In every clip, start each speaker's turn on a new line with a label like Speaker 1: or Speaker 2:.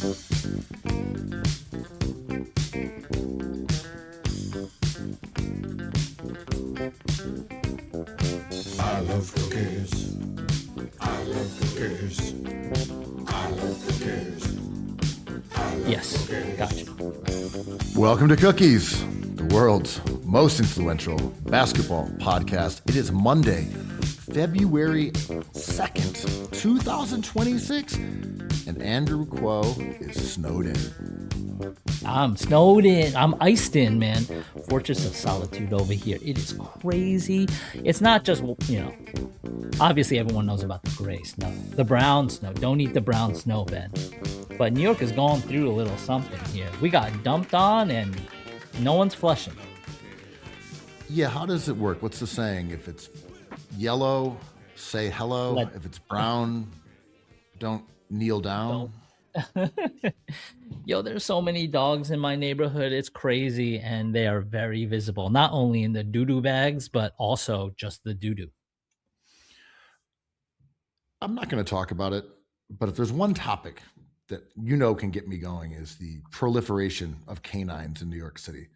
Speaker 1: I love cookies. I love cookies. I love cookies.
Speaker 2: Yes, gotcha.
Speaker 3: Welcome to Cookies, the world's most influential basketball podcast. It is Monday, February 2nd, 2026, and Andrew Kuo is snowed in.
Speaker 2: I'm snowed in. I'm iced in, man. Fortress of Solitude over here. It is crazy. It's not just, obviously everyone knows about the gray snow, the brown snow. Don't eat the brown snow, Ben. But New York is going through a little something here. We got dumped on and no one's flushing.
Speaker 3: Yeah, how does it work? What's the saying? If it's yellow, say hello. If it's brown, don't kneel down.
Speaker 2: Yo, there's so many dogs in my neighborhood. It's crazy, and they are very visible, not only in the doo-doo bags, but also just the doo-doo.
Speaker 3: I'm not going to talk about it, but if there's one topic that can get me going is the proliferation of canines in New York City.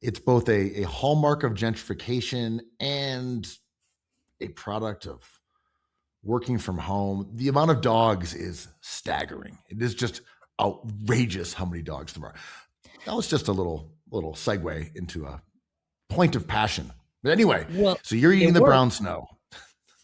Speaker 3: It's both a hallmark of gentrification and a product of working from home. The amount of dogs is staggering. It is just outrageous how many dogs there are. That was just a little segue into a point of passion. But anyway, so you're eating the brown snow.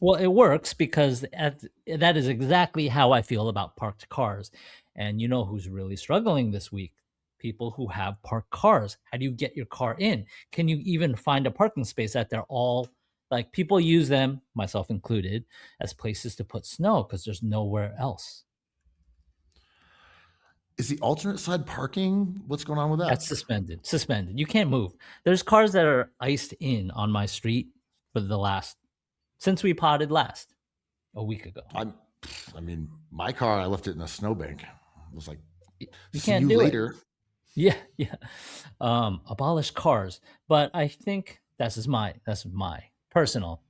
Speaker 2: Well, it works because that is exactly how I feel about parked cars. And you know who's really struggling this week? People who have parked cars. How do you get your car in? Can you even find a parking space that they're all like people use them, myself included, as places to put snow because there's nowhere else.
Speaker 3: Is the alternate side parking? What's going on with that?
Speaker 2: That's suspended. You can't move. There's cars that are iced in on my street for since we potted last a week ago.
Speaker 3: I mean, my car, I left it in a snowbank. It was like,
Speaker 2: you can't do later. Yeah. Abolish cars. But I think that's my personal,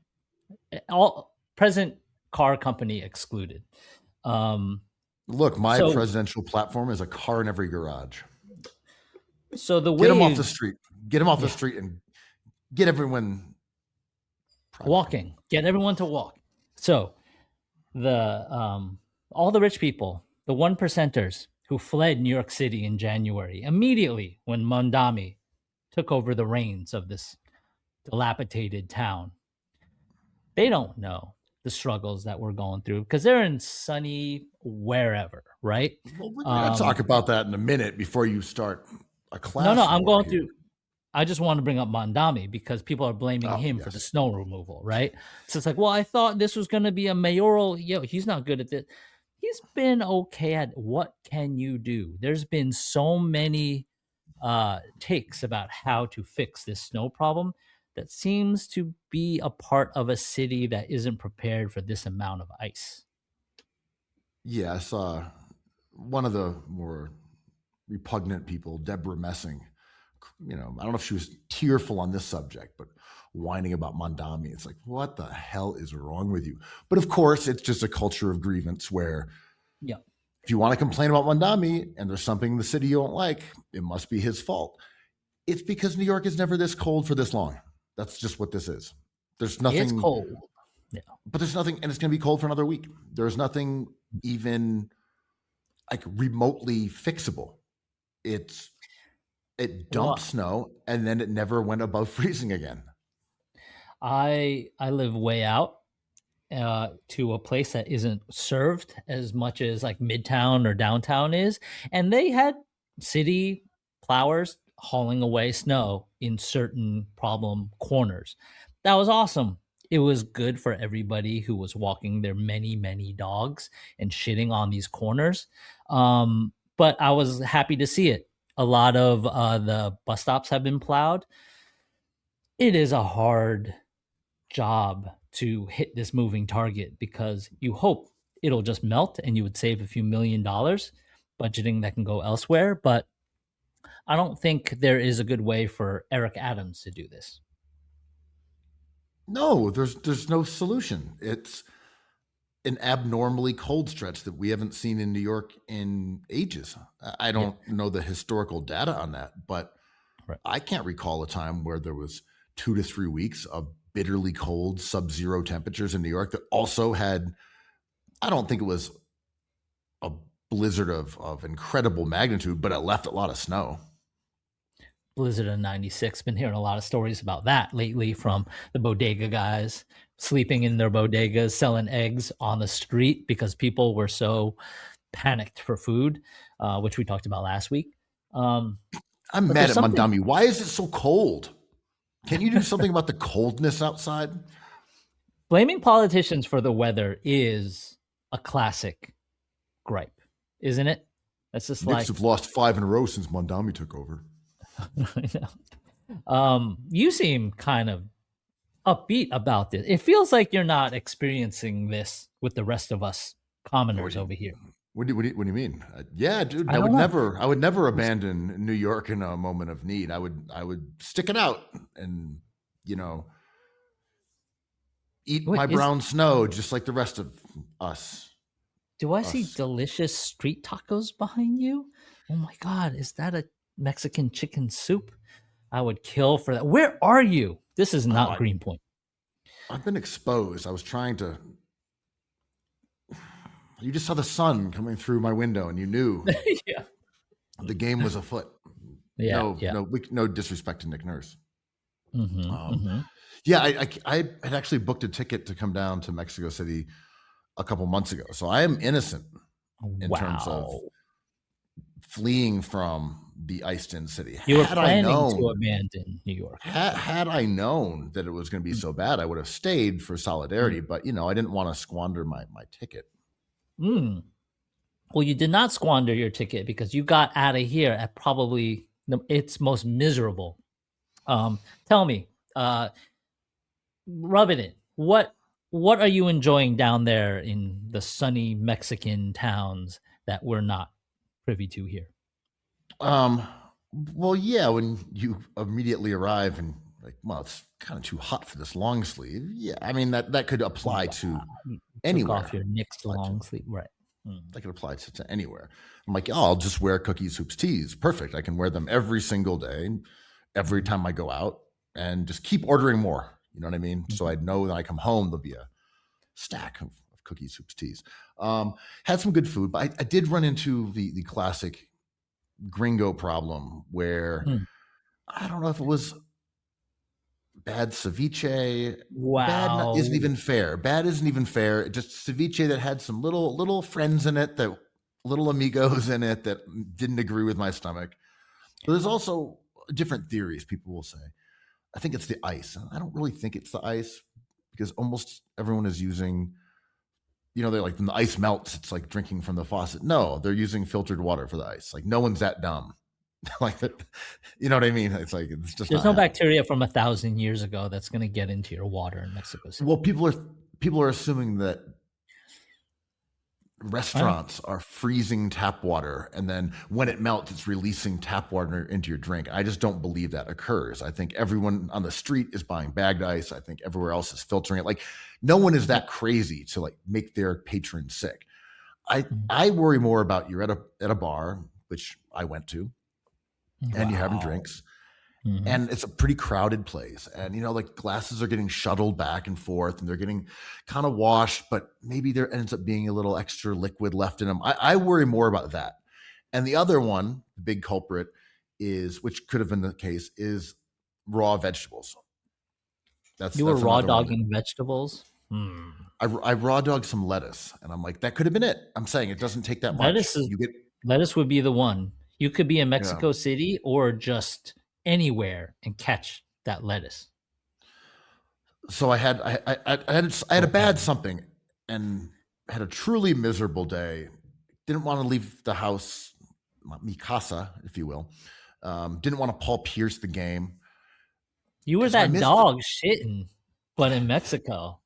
Speaker 2: all present car company excluded.
Speaker 3: Look, my presidential platform is a car in every garage.
Speaker 2: So the way
Speaker 3: get them off the street, the street, and get everyone
Speaker 2: walking. Get everyone to walk. So the all the rich people, the 1%ers who fled New York City in January immediately when Mondami took over the reins of this dilapidated town, they don't know the struggles that we're going through because they're in sunny wherever, right?
Speaker 3: Well, we're going to talk about that in a minute before you start a class.
Speaker 2: No, I'm going to. I just want to bring up Mondami because people are blaming him for the snow removal, right? So it's like, well, I thought this was going to be a mayoral. He's not good at this. He's been okay at what can you do? There's been so many takes about how to fix this snow problem that seems to be a part of a city that isn't prepared for this amount of ice.
Speaker 3: Yeah, I saw one of the more repugnant people, Deborah Messing. I don't know if she was tearful on this subject, but whining about Mondami. It's like, what the hell is wrong with you? But of course, it's just a culture of grievance where if you want to complain about Mondami and there's something in the city you don't like, it must be his fault. It's because New York is never this cold for this long. That's just what this is. There's nothing.
Speaker 2: It's cold. Yeah.
Speaker 3: But there's nothing, and it's going to be cold for another week. There's nothing even like remotely fixable. It dumped snow and then it never went above freezing again.
Speaker 2: I live way out to a place that isn't served as much as like Midtown or downtown is. And they had city plowers hauling away snow in certain problem corners. That was awesome. It was good for everybody who was walking their many, many dogs and shitting on these corners. But I was happy to see it. A lot of the bus stops have been plowed. It is a hard job to hit this moving target because you hope it'll just melt and you would save a few $1 million budgeting that can go elsewhere. But I don't think there is a good way for Eric Adams to do this.
Speaker 3: No, there's no solution. It's an abnormally cold stretch that we haven't seen in New York in ages. I
Speaker 2: Yeah.
Speaker 3: don't know the historical data on that, but
Speaker 2: Right.
Speaker 3: I can't recall a time where there was 2 to 3 weeks of bitterly cold sub-zero temperatures in New York that also had, I don't think it was a blizzard of incredible magnitude, but it left a lot of snow.
Speaker 2: Blizzard of 96. Been hearing a lot of stories about that lately from the bodega guys sleeping in their bodegas, selling eggs on the street because people were so panicked for food, which we talked about last week.
Speaker 3: I'm
Speaker 2: But
Speaker 3: mad
Speaker 2: there's
Speaker 3: at
Speaker 2: something
Speaker 3: Mondami. Why is it so cold? Can you do something about the coldness outside?
Speaker 2: blaming politicians for the weather is a classic gripe, isn't it? That's just
Speaker 3: Knicks have lost 5 in a row since Mondami took over.
Speaker 2: I know. You seem kind of upbeat about this. It feels like you're not experiencing this with the rest of us commoners over here.
Speaker 3: What do you mean? Yeah, dude,
Speaker 2: I don't know.
Speaker 3: I would never abandon New York in a moment of need. I would stick it out and, eat
Speaker 2: Wait,
Speaker 3: my brown snow just like the rest of us.
Speaker 2: do I see
Speaker 3: Us.
Speaker 2: delicious street tacos behind you? Oh my God, is that a Mexican chicken soup? I would kill for that. Where are you? This is not Greenpoint.
Speaker 3: I've been exposed. I was trying to. You just saw the sun coming through my window, and you knew
Speaker 2: Yeah.
Speaker 3: the game was afoot.
Speaker 2: Yeah.
Speaker 3: No disrespect to Nick Nurse.
Speaker 2: Mm-hmm.
Speaker 3: Yeah, I had actually booked a ticket to come down to Mexico City a couple months ago, so I am innocent in terms of fleeing from the iced-in city.
Speaker 2: You were planning to abandon New York.
Speaker 3: Had I known that it was going to be so bad, I would have stayed for solidarity. But I didn't want to squander my ticket.
Speaker 2: Well, you did not squander your ticket because you got out of here at probably its most miserable. Tell me, rub it in. What are you enjoying down there in the sunny Mexican towns that we're not privy to here?
Speaker 3: Well, yeah, when you immediately arrive and it's kind of too hot for this long sleeve. Yeah, I mean that could apply to anywhere.
Speaker 2: Took off your Knicks long sleeve, right?
Speaker 3: That could apply to anywhere. I'm like, I'll just wear cookies, hoops, tees. Perfect. I can wear them every single day, every time I go out, and just keep ordering more. You know what I mean? So I know when I come home, there'll be a stack of cookies, hoops, tees. Had some good food, but I did run into the classic gringo problem where I don't know if it was bad ceviche.
Speaker 2: Wow.
Speaker 3: Bad isn't even fair. Bad isn't even fair. Just ceviche that had some little friends in it, that little amigos in it that didn't agree with my stomach. But there's also different theories people will say. I think it's the ice. I don't really think it's the ice because almost everyone is using, they're like, when the ice melts, it's like drinking from the faucet. No, they're using filtered water for the ice. Like, no one's that dumb. Like that, you know what I mean? It's like, it's just
Speaker 2: there's no bacteria from 1,000 years ago that's going to get into your water in Mexico City.
Speaker 3: Well, people are assuming that restaurants are freezing tap water, and then when it melts, it's releasing tap water into your drink. I just don't believe that occurs. I think everyone on the street is buying bagged ice. I think everywhere else is filtering it. Like, no one is that crazy to like make their patron sick. I worry more about you're at a bar, which I went to, and you're having drinks. And it's a pretty crowded place. And, like glasses are getting shuttled back and forth and they're getting kind of washed, but maybe there ends up being a little extra liquid left in them. I worry more about that. And the other one, the big culprit is, which could have been the case, is raw vegetables.
Speaker 2: You were raw dogging vegetables?
Speaker 3: I raw dogged some lettuce and I'm like, that could have been it. I'm saying it doesn't take that much.
Speaker 2: Lettuce would be the one. You could be in Mexico City or just anywhere and catch that lettuce.
Speaker 3: So I had a bad something and had a truly miserable day. Didn't want to leave the house, mi casa, if you will. Didn't want to Paul Pierce the game.
Speaker 2: You were that dog shitting, but in Mexico.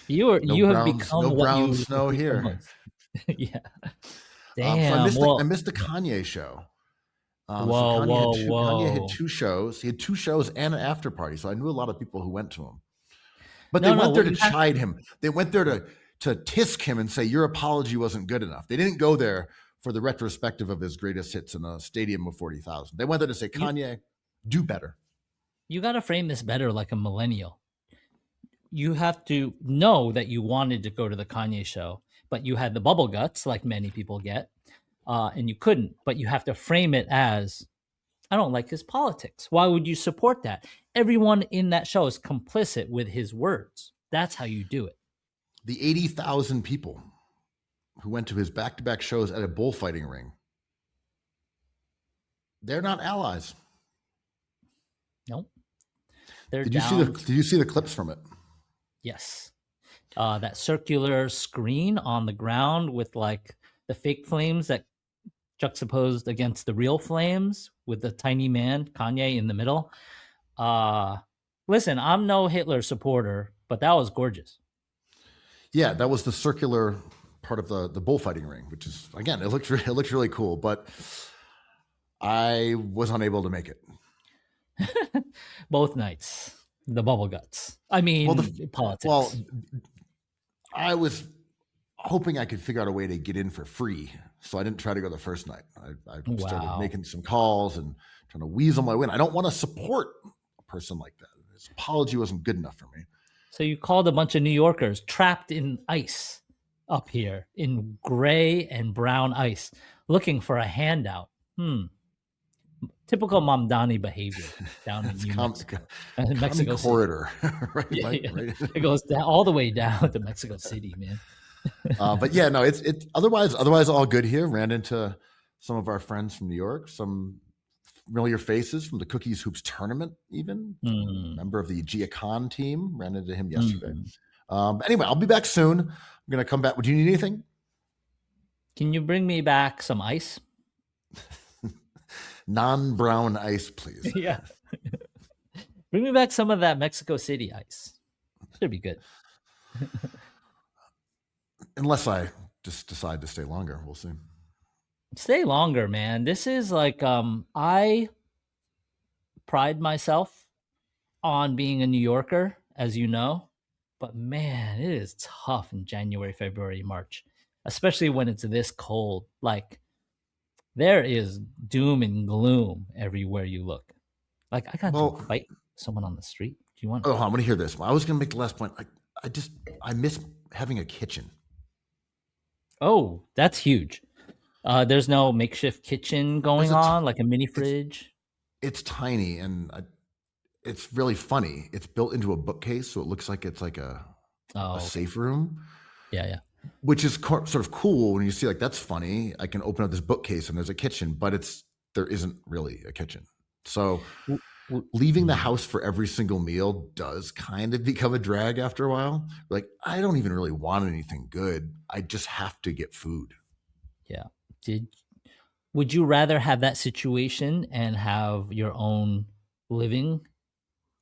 Speaker 2: You have become
Speaker 3: no
Speaker 2: what
Speaker 3: brown
Speaker 2: you
Speaker 3: snow here.
Speaker 2: Yeah. Damn.
Speaker 3: So I missed the Kanye show. Kanye had 2 shows. He had 2 shows and an after party. So I knew a lot of people who went to him. But they went there to chide him. They went there to to tisk him and say your apology wasn't good enough. They didn't go there for the retrospective of his greatest hits in a stadium of 40,000. They went there to say, Kanye, do better.
Speaker 2: You got to frame this better like a millennial. You have to know that you wanted to go to the Kanye show, but you had the bubble guts like many people get, and you couldn't. But you have to frame it as, I don't like his politics. Why would you support that? Everyone in that show is complicit with his words. That's how you do it.
Speaker 3: The 80,000 people who went to his back-to-back shows at a bullfighting ring, they're not allies.
Speaker 2: Nope.
Speaker 3: Did you see the clips from it?
Speaker 2: Yes. That circular screen on the ground with like the fake flames that juxtaposed against the real flames with the tiny man, Kanye, in the middle. Listen, I'm no Hitler supporter, but that was gorgeous.
Speaker 3: Yeah, that was the circular part of the bullfighting ring, which is, again, it looked really cool, but I was unable to make it.
Speaker 2: Both nights, the bubble guts. I mean, politics.
Speaker 3: Well, I was hoping I could figure out a way to get in for free, so I didn't try to go the first night. I started making some calls and trying to weasel my way in. I don't want to support a person like that. His apology wasn't good enough for me.
Speaker 2: So you called a bunch of New Yorkers trapped in ice up here in gray and brown ice, looking for a handout. Typical Mamdani behavior down in Mexico City.
Speaker 3: Corridor, right?
Speaker 2: Yeah,
Speaker 3: Right,
Speaker 2: yeah.
Speaker 3: right.
Speaker 2: It goes down, all the way down to Mexico City, man.
Speaker 3: But yeah, no, it's otherwise all good here. Ran into some of our friends from New York, some familiar faces from the Cookies Hoops tournament, even member of the Gia Khan team. Ran into him yesterday. Anyway, I'll be back soon. I'm gonna come back. Would you need anything?
Speaker 2: Can you bring me back some ice?
Speaker 3: Non-brown ice, please.
Speaker 2: Yeah. Bring me back some of that Mexico City ice. Should be good.
Speaker 3: Unless I just decide to stay longer. We'll see.
Speaker 2: Stay longer, man. This is like, I pride myself on being a New Yorker, as you know, but man, it is tough in January, February, March, especially when it's this cold. Like, there is doom and gloom everywhere you look. Like, I got to fight someone on the street. Do you want?
Speaker 3: Oh, I want to hear this. I was going to make the last point. I miss having a kitchen.
Speaker 2: Oh, that's huge. There's no makeshift kitchen going on, like a mini fridge.
Speaker 3: It's tiny and it's really funny. It's built into a bookcase, so it looks like it's like a safe room.
Speaker 2: Yeah.
Speaker 3: Which is sort of cool when you see, like, that's funny. I can open up this bookcase and there's a kitchen, but there isn't really a kitchen. So leaving the house for every single meal does kind of become a drag after a while. Like, I don't even really want anything good. I just have to get food.
Speaker 2: Yeah. Would you rather have that situation and have your own living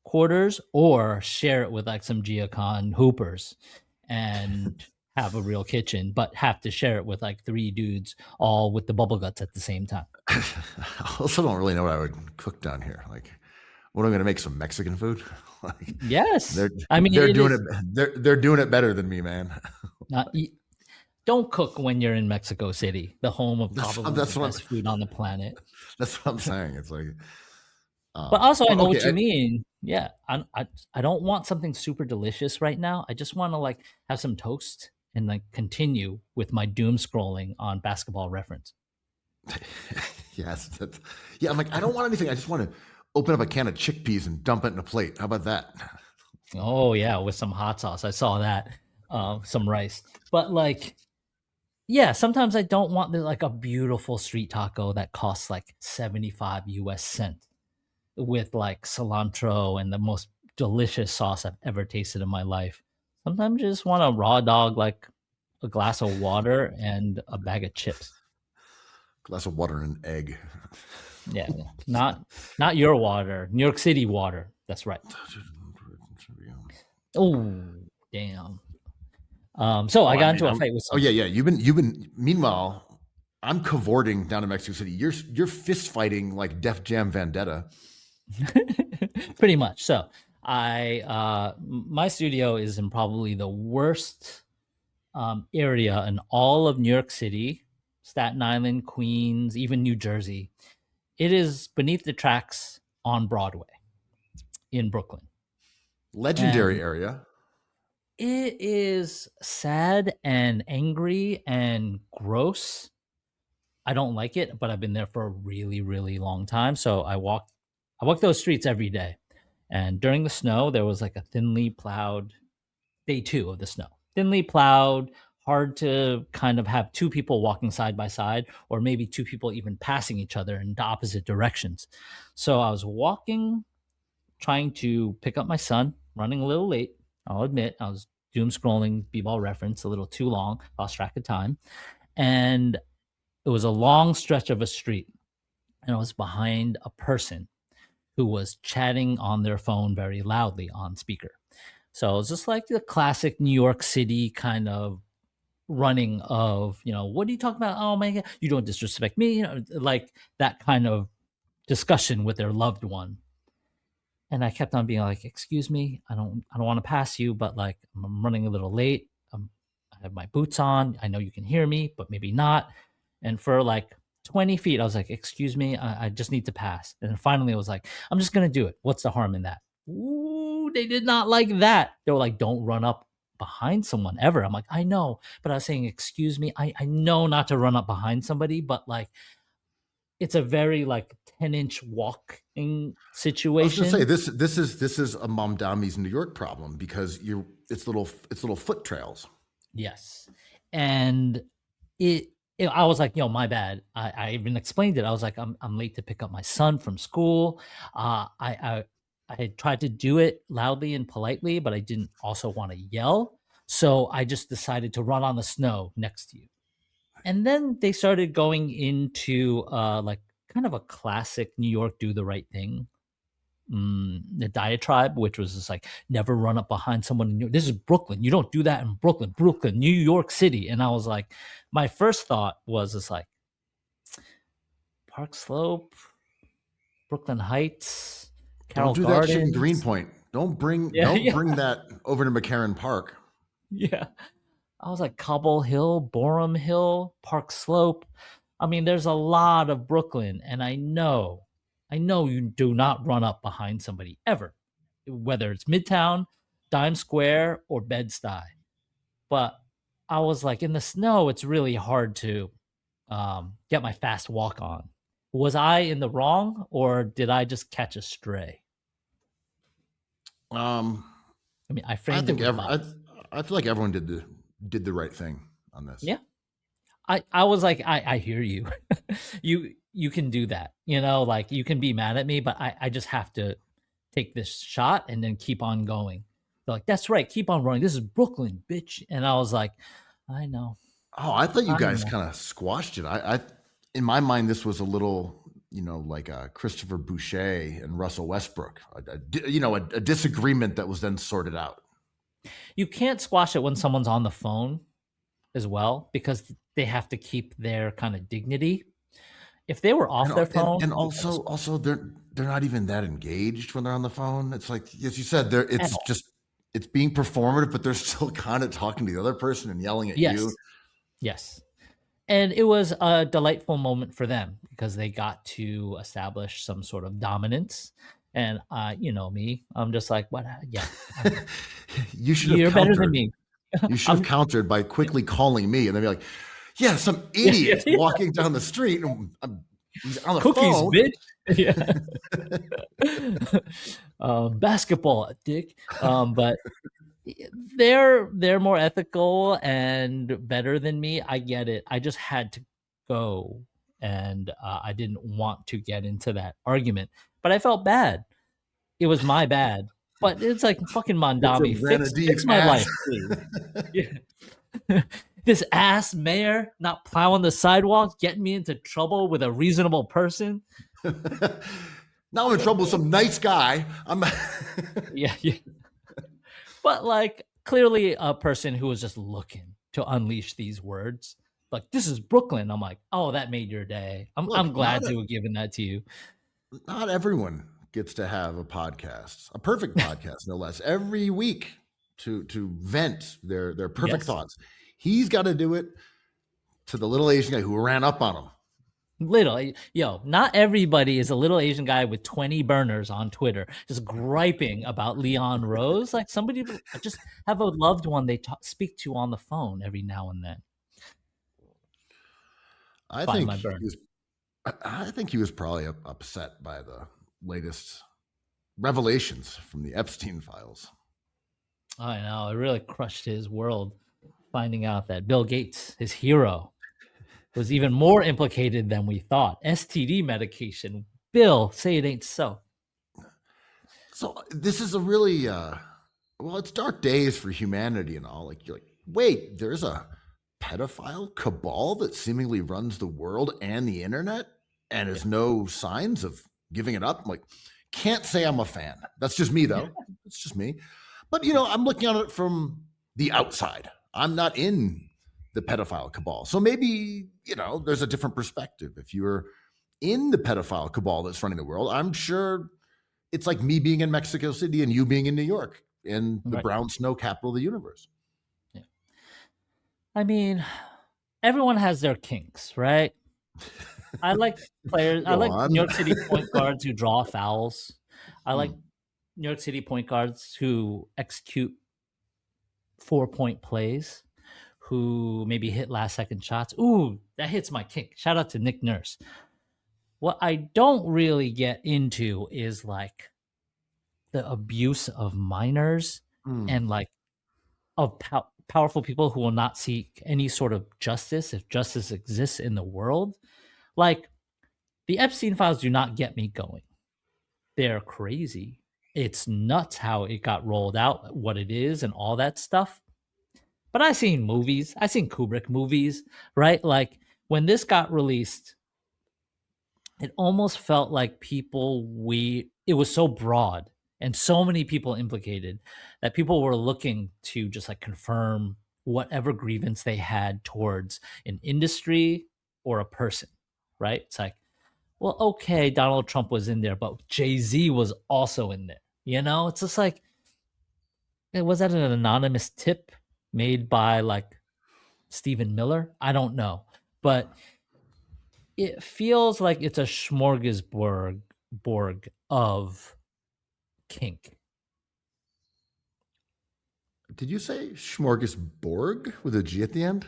Speaker 2: quarters, or share it with like some Giacon hoopers and have a real kitchen, but have to share it with like three dudes all with the bubble guts at the same time?
Speaker 3: I also don't really know what I would cook down here. Like, what am I going to make? Some Mexican food? Like,
Speaker 2: yes.
Speaker 3: they're doing it better than me, man.
Speaker 2: Don't cook when you're in Mexico City, the home of probably the best food on the planet.
Speaker 3: That's what I'm saying. It's like,
Speaker 2: but also, I know what you mean. Yeah, I don't want something super delicious right now. I just want to like have some toast and like continue with my doom scrolling on Basketball Reference.
Speaker 3: Yes, yeah. I'm like, I don't want anything. I just want to open up a can of chickpeas and dump it in a plate. How about that?
Speaker 2: Oh yeah, with some hot sauce. I saw that. Some rice, but like, yeah, sometimes I don't want like a beautiful street taco that costs like 75 US cents with like cilantro and the most delicious sauce I've ever tasted in my life. Sometimes I just want a raw dog, like a glass of water and a bag of chips.
Speaker 3: Glass of water and an egg.
Speaker 2: Yeah. Not your water, New York City water. That's right. Oh, damn. So I got into a fight with someone.
Speaker 3: Oh yeah. You've been. Meanwhile, I'm cavorting down in Mexico City. You're fist fighting like Def Jam Vendetta.
Speaker 2: Pretty much. So my studio is in probably the worst area in all of New York City, Staten Island, Queens, even New Jersey. It is beneath the tracks on Broadway in Brooklyn.
Speaker 3: Legendary
Speaker 2: And
Speaker 3: area.
Speaker 2: it is sad and angry and gross. I don't like it, but I've been there for a really, really long time. So I walk those streets every day. And during the snow, there was like a thinly plowed day 2 of the snow. Thinly plowed, hard to kind of have two people walking side by side, or maybe two people even passing each other in the opposite directions. So I was walking, trying to pick up my son, running a little late. I'll admit, I was doom scrolling b-ball reference a little too long, lost track of time. And it was a long stretch of a street. And I was behind a person who was chatting on their phone very loudly on speaker. So it was just like the classic New York City kind of running of, what are you talking about? Oh my God, you don't disrespect me. Like that kind of discussion with their loved one. And I kept on being like, excuse me, I don't want to pass you, but like I'm running a little late. I have my boots on. I know you can hear me, but maybe not. And for like 20 feet, I was like, excuse me, I just need to pass. And then finally I was like, I'm just going to do it. What's the harm in that? Ooh, they did not like that. They were like, don't run up behind someone ever. I'm like, I know, but I was saying, excuse me, I know not to run up behind somebody, but like, it's a very like 10-inch walking situation.
Speaker 3: I was going to say this is a Mamdami's New York problem because it's little foot trails.
Speaker 2: Yes, and I was like, my bad. I even explained it. I was like, I'm late to pick up my son from school. I had tried to do it loudly and politely, but I didn't also want to yell. So I just decided to run on the snow next to you. And then they started going into like kind of a classic New York do the right thing. The diatribe, which was just like never run up behind someone. This is Brooklyn. You don't do that in Brooklyn, New York City. And I was like, my first thought was just like Park Slope, Brooklyn Heights, Carroll
Speaker 3: Don't do
Speaker 2: Gardens.
Speaker 3: that shit in Greenpoint. Don't bring that over to McCarran Park.
Speaker 2: Yeah. I was like Cobble Hill, Borum Hill, Park Slope. I mean, there's a lot of Brooklyn, and I know you do not run up behind somebody ever, whether it's Midtown, Dime Square, or Bed-Stuy. But I was like, in the snow, it's really hard to get my fast walk on. Was I in the wrong, or did I just catch a stray? I mean, I framed it with
Speaker 3: I feel like everyone did the right thing on this.
Speaker 2: Yeah. I was like, I hear you. you can do that. Like you can be mad at me, but I just have to take this shot and then keep on going. They're like, that's right, keep on running. This is Brooklyn, bitch. And I was like, I know.
Speaker 3: Oh, I thought you guys kind of squashed it. I in my mind, this was a little, like Christopher Boucher and Russell Westbrook, a disagreement that was then sorted out.
Speaker 2: You can't squash it when someone's on the phone as well, because they have to keep their kind of dignity. If they were off their phone,
Speaker 3: and also they're not even that engaged when they're on the phone. It's like, as you said, it's being performative, but they're still kind of talking to the other person and yelling at you.
Speaker 2: Yes. And it was a delightful moment for them because they got to establish some sort of dominance. And me, I'm just like, what? Yeah, you're better than me.
Speaker 3: You should have countered by quickly calling me, and then be like, "Yeah, some idiot walking down the street he's on the
Speaker 2: cookies,
Speaker 3: phone.
Speaker 2: Bitch." Yeah. Basketball, dick. But they're more ethical and better than me. I get it. I just had to go, and I didn't want to get into that argument, but I felt bad. It was my bad. But it's like fucking Mondami. Fix my life, please. Yeah. This ass mayor not plowing the sidewalks, getting me into trouble with a reasonable person.
Speaker 3: Now I'm in trouble with some nice guy.
Speaker 2: Yeah. But like clearly a person who was just looking to unleash these words. Like, this is Brooklyn. I'm like, oh, that made your day. I'm glad to have given that to you.
Speaker 3: Not everyone gets to have a podcast, a perfect podcast, no less, every week to vent their perfect thoughts. He's got to do it to the little Asian guy who ran up on him.
Speaker 2: Not everybody is a little Asian guy with 20 burners on Twitter just griping about Leon Rose. Like, somebody just have a loved one they speak to on the phone every now and then.
Speaker 3: I think he was probably upset by the latest revelations from the Epstein files.
Speaker 2: I know, it really crushed his world, finding out that Bill Gates, his hero, was even more implicated than we thought. STD medication. Bill, say it ain't so.
Speaker 3: So this is a really, it's dark days for humanity and all. Like, you're like, wait, there's a pedophile cabal that seemingly runs the world and the internet and has no signs of giving it up. I'm like, can't say I'm a fan. That's just me, though. It's just me. But, I'm looking at it from the outside. I'm not in the pedophile cabal. So maybe, there's a different perspective. If you're in the pedophile cabal that's running the world, I'm sure it's like me being in Mexico City and you being in New York, in the brown snow capital of the universe.
Speaker 2: Yeah. I mean, everyone has their kinks, right? I like players. I like New York City point guards who draw fouls. I like New York City point guards who execute 4-point plays, who maybe hit last second shots. Ooh, that hits my kink. Shout out to Nick Nurse. What I don't really get into is like the abuse of minors and like of powerful people who will not seek any sort of justice if justice exists in the world. Like, the Epstein files do not get me going. They're crazy. It's nuts how it got rolled out, what it is, and all that stuff. But I've seen movies. I've seen Kubrick movies, right? Like, when this got released, it almost felt like it was so broad and so many people implicated that people were looking to just like confirm whatever grievance they had towards an industry or a person, right? It's like, well, okay, Donald Trump was in there, but Jay-Z was also in there. It's just like, was that an anonymous tip made by like Stephen Miller? I don't know. But it feels like it's a smorgasbord of kink.
Speaker 3: Did you say smorgasbord with a G at the end?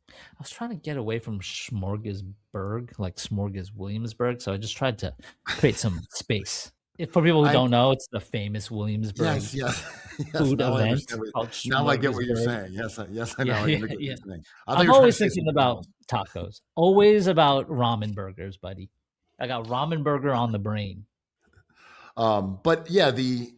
Speaker 2: I was trying to get away from smorgasburg, like Smorgas Williamsburg. So I just tried to create some space. For people who don't know, it's the famous Williamsburg food event.
Speaker 3: Now I get what you're saying. Yes, I know. I get what you're saying.
Speaker 2: I'm always thinking about tacos. Always about ramen burgers, buddy. I got ramen burger on the brain.
Speaker 3: But yeah, the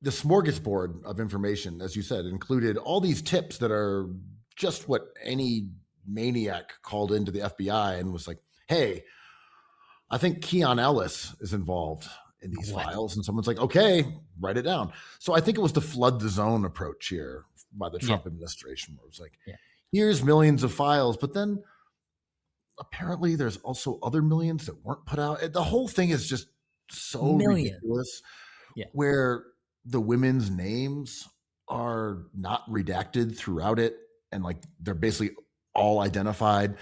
Speaker 3: smorgasbord of information, as you said, included all these tips that are just what any maniac called into the FBI and was like, hey, I think Keon Ellis is involved in these files. And someone's like, okay, write it down. So I think it was the flood the zone approach here by the Trump administration, where it was like, here's millions of files, but then apparently there's also other millions that weren't put out. The whole thing is just so ridiculous, where the women's names are not redacted throughout it. And like, they're basically all identified.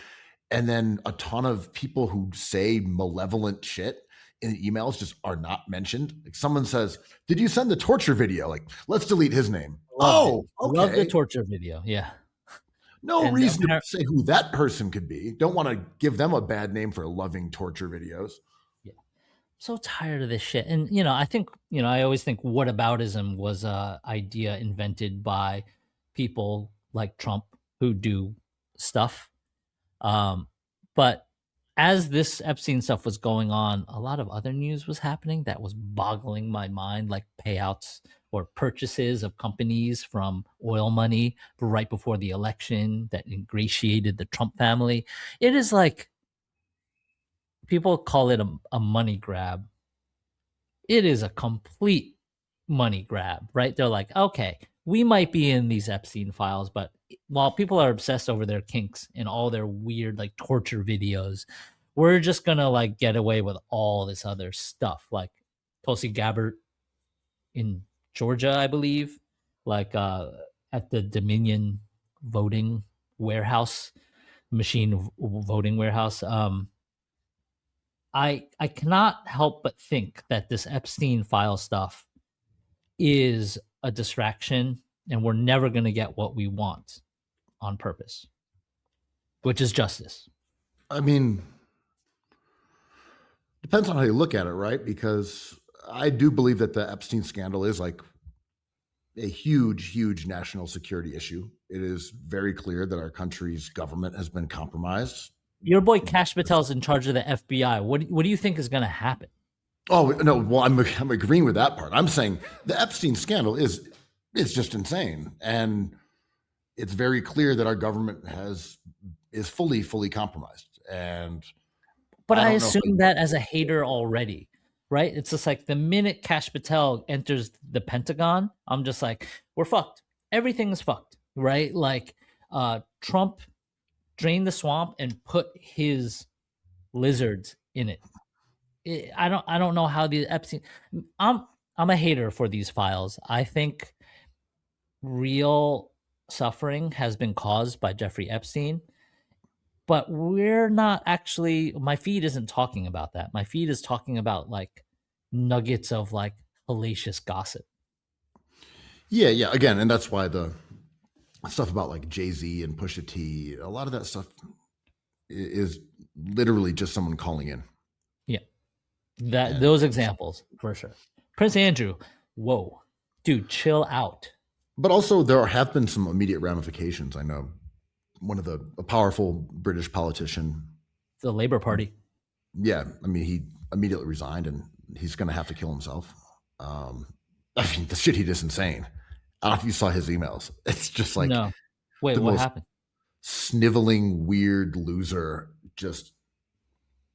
Speaker 3: And then a ton of people who say malevolent shit in the emails just are not mentioned. Like, someone says, did you send the torture video? Like, let's delete his name. Okay.
Speaker 2: Love the torture video. Yeah.
Speaker 3: No reason to say who that person could be. Don't want to give them a bad name for loving torture videos.
Speaker 2: Yeah. So tired of this shit. And, I think, I always think whataboutism was a idea invented by people like Trump who do stuff. But as this Epstein stuff was going on, a lot of other news was happening that was boggling my mind, like payouts or purchases of companies from oil money right before the election that ingratiated the Trump family. It is like, people call it a money grab. It is a complete money grab, right? They're like, okay, we might be in these Epstein files, but while people are obsessed over their kinks and all their weird like torture videos, we're just gonna like get away with all this other stuff, like Tulsi Gabbard in Georgia, I believe, like at the Dominion voting warehouse machine voting warehouse. I cannot help but think that this Epstein file stuff is a distraction, and we're never going to get what we want on purpose, which is justice.
Speaker 3: I mean, depends on how you look at it, right? Because I do believe that the Epstein scandal is like a huge, huge national security issue. It is very clear that our country's government has been compromised.
Speaker 2: Your boy Kash Patel's in charge of the FBI. What do you think is going to happen?
Speaker 3: Oh no, well, I'm agreeing with that part. I'm saying the Epstein scandal is just insane, and it's very clear that our government is fully compromised. And
Speaker 2: but I assume that as a hater already, right? It's just like the minute Kash Patel enters the Pentagon, I'm just like, we're fucked. Everything is fucked, right? Like Trump drained the swamp and put his lizards in it. I don't know how the Epstein. I'm a hater for these files. I think real suffering has been caused by Jeffrey Epstein, but we're not actually. My feed isn't talking about that. My feed is talking about like nuggets of like hellacious gossip.
Speaker 3: Yeah. Again, and that's why the stuff about like Jay-Z and Pusha T, a lot of that stuff is literally just someone calling in.
Speaker 2: Yeah. Those examples for sure. Prince Andrew, whoa, dude, chill out.
Speaker 3: But also there have been some immediate ramifications. I know a powerful British politician,
Speaker 2: the Labour Party.
Speaker 3: Yeah, I mean, he immediately resigned, and he's going to have to kill himself. I mean, the shit he did is insane. I don't know if you saw his emails. It's just like,
Speaker 2: no. Wait, what happened?
Speaker 3: Sniveling, weird loser. Just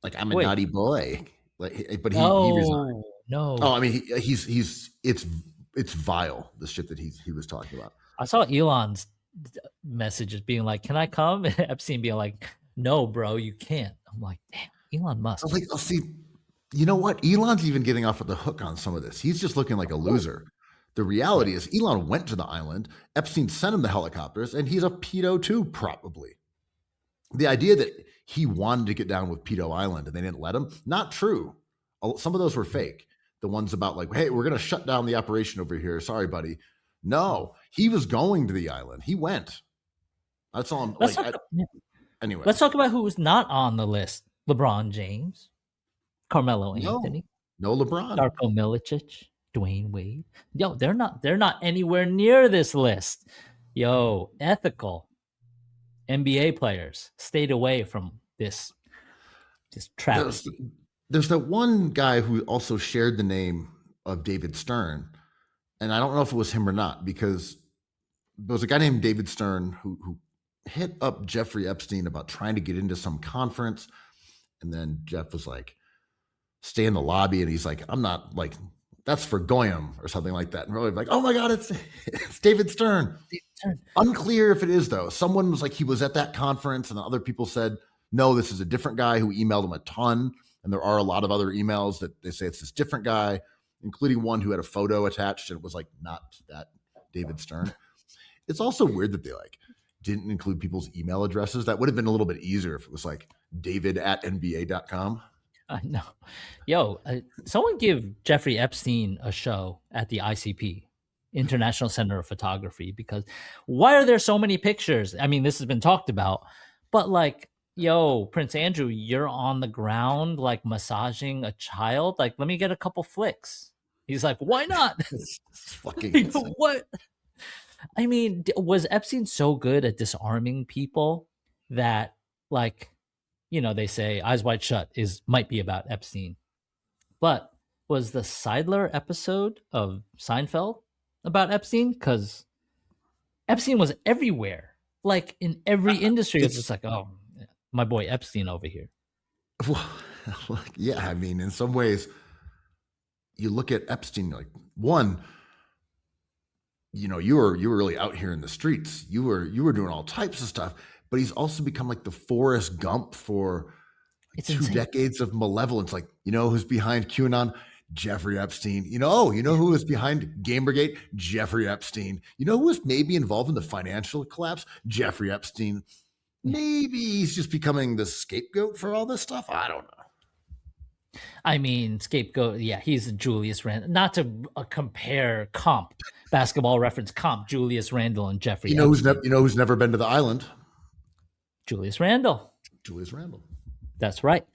Speaker 3: like, I'm a naughty boy. Like, but he resigned.
Speaker 2: No.
Speaker 3: Oh, I mean, it's vile, the shit that he was talking about.
Speaker 2: I saw Elon's messages being like, "Can I come?" And Epstein being like, "No, bro, you can't." I'm like, damn, Elon Musk.
Speaker 3: I was like, oh, see, you know what? Elon's even getting off of the hook on some of this. He's just looking like a loser. The reality is Elon went to the island. Epstein sent him the helicopters, and he's a pedo too, probably. The idea that he wanted to get down with Pedo Island and they didn't let him, not true. Some of those were fake. The ones about like, hey, we're going to shut down the operation over here. Sorry, buddy. No, he was going to the island. He went. That's all. Anyway.
Speaker 2: Let's talk about who's not on the list. LeBron James, Carmelo Anthony.
Speaker 3: No LeBron.
Speaker 2: Darko Milicic, Dwayne Wade. Yo, they're not anywhere near this list. Yo, ethical NBA players stayed away from this travesty.
Speaker 3: There's that one guy who also shared the name of David Stern, and I don't know if it was him or not, because there was a guy named David Stern who hit up Jeffrey Epstein about trying to get into some conference, and then Jeff was like, stay in the lobby, and he's like, I'm not, like, that's for Goyam or something like that. And really like, oh my God, it's David Stern. Unclear if it is, though. Someone was like, he was at that conference, and other people said, no, this is a different guy who emailed him a ton. And there are a lot of other emails that they say it's this different guy, including one who had a photo attached, and it was like not that David Stern. It's also weird that they like didn't include people's email addresses. That would have been a little bit easier if it was like david@nba.com.
Speaker 2: I know. Yo, someone give Jeffrey Epstein a show at the ICP, International Center of Photography, because why are there so many pictures? I mean, this has been talked about, but like, yo, Prince Andrew, you're on the ground, like massaging a child. Like, let me get a couple flicks. He's like, why not?
Speaker 3: It's fucking
Speaker 2: what? I mean, was Epstein so good at disarming people that, like, you know, they say Eyes Wide Shut might be about Epstein, but was the Seidler episode of Seinfeld about Epstein? Because Epstein was everywhere, like in every industry. It's just like, oh, my boy Epstein over here.
Speaker 3: Well, yeah, I mean, in some ways, you look at Epstein, like, one, you know, you were really out here in the streets. You were doing all types of stuff, but he's also become like the Forrest Gump for like 2 decades of malevolence. Like, you know, who's behind QAnon? Jeffrey Epstein. You know who was behind Gamergate? Jeffrey Epstein. You know who was maybe involved in the financial collapse? Jeffrey Epstein. Maybe he's just becoming the scapegoat for all this stuff. I don't know.
Speaker 2: I mean, scapegoat. Yeah, he's Julius Randle. Not to comp basketball reference comp Julius Randle and Jeffrey.
Speaker 3: You know who's never been to the island?
Speaker 2: Julius Randle.
Speaker 3: Julius Randle.
Speaker 2: That's right.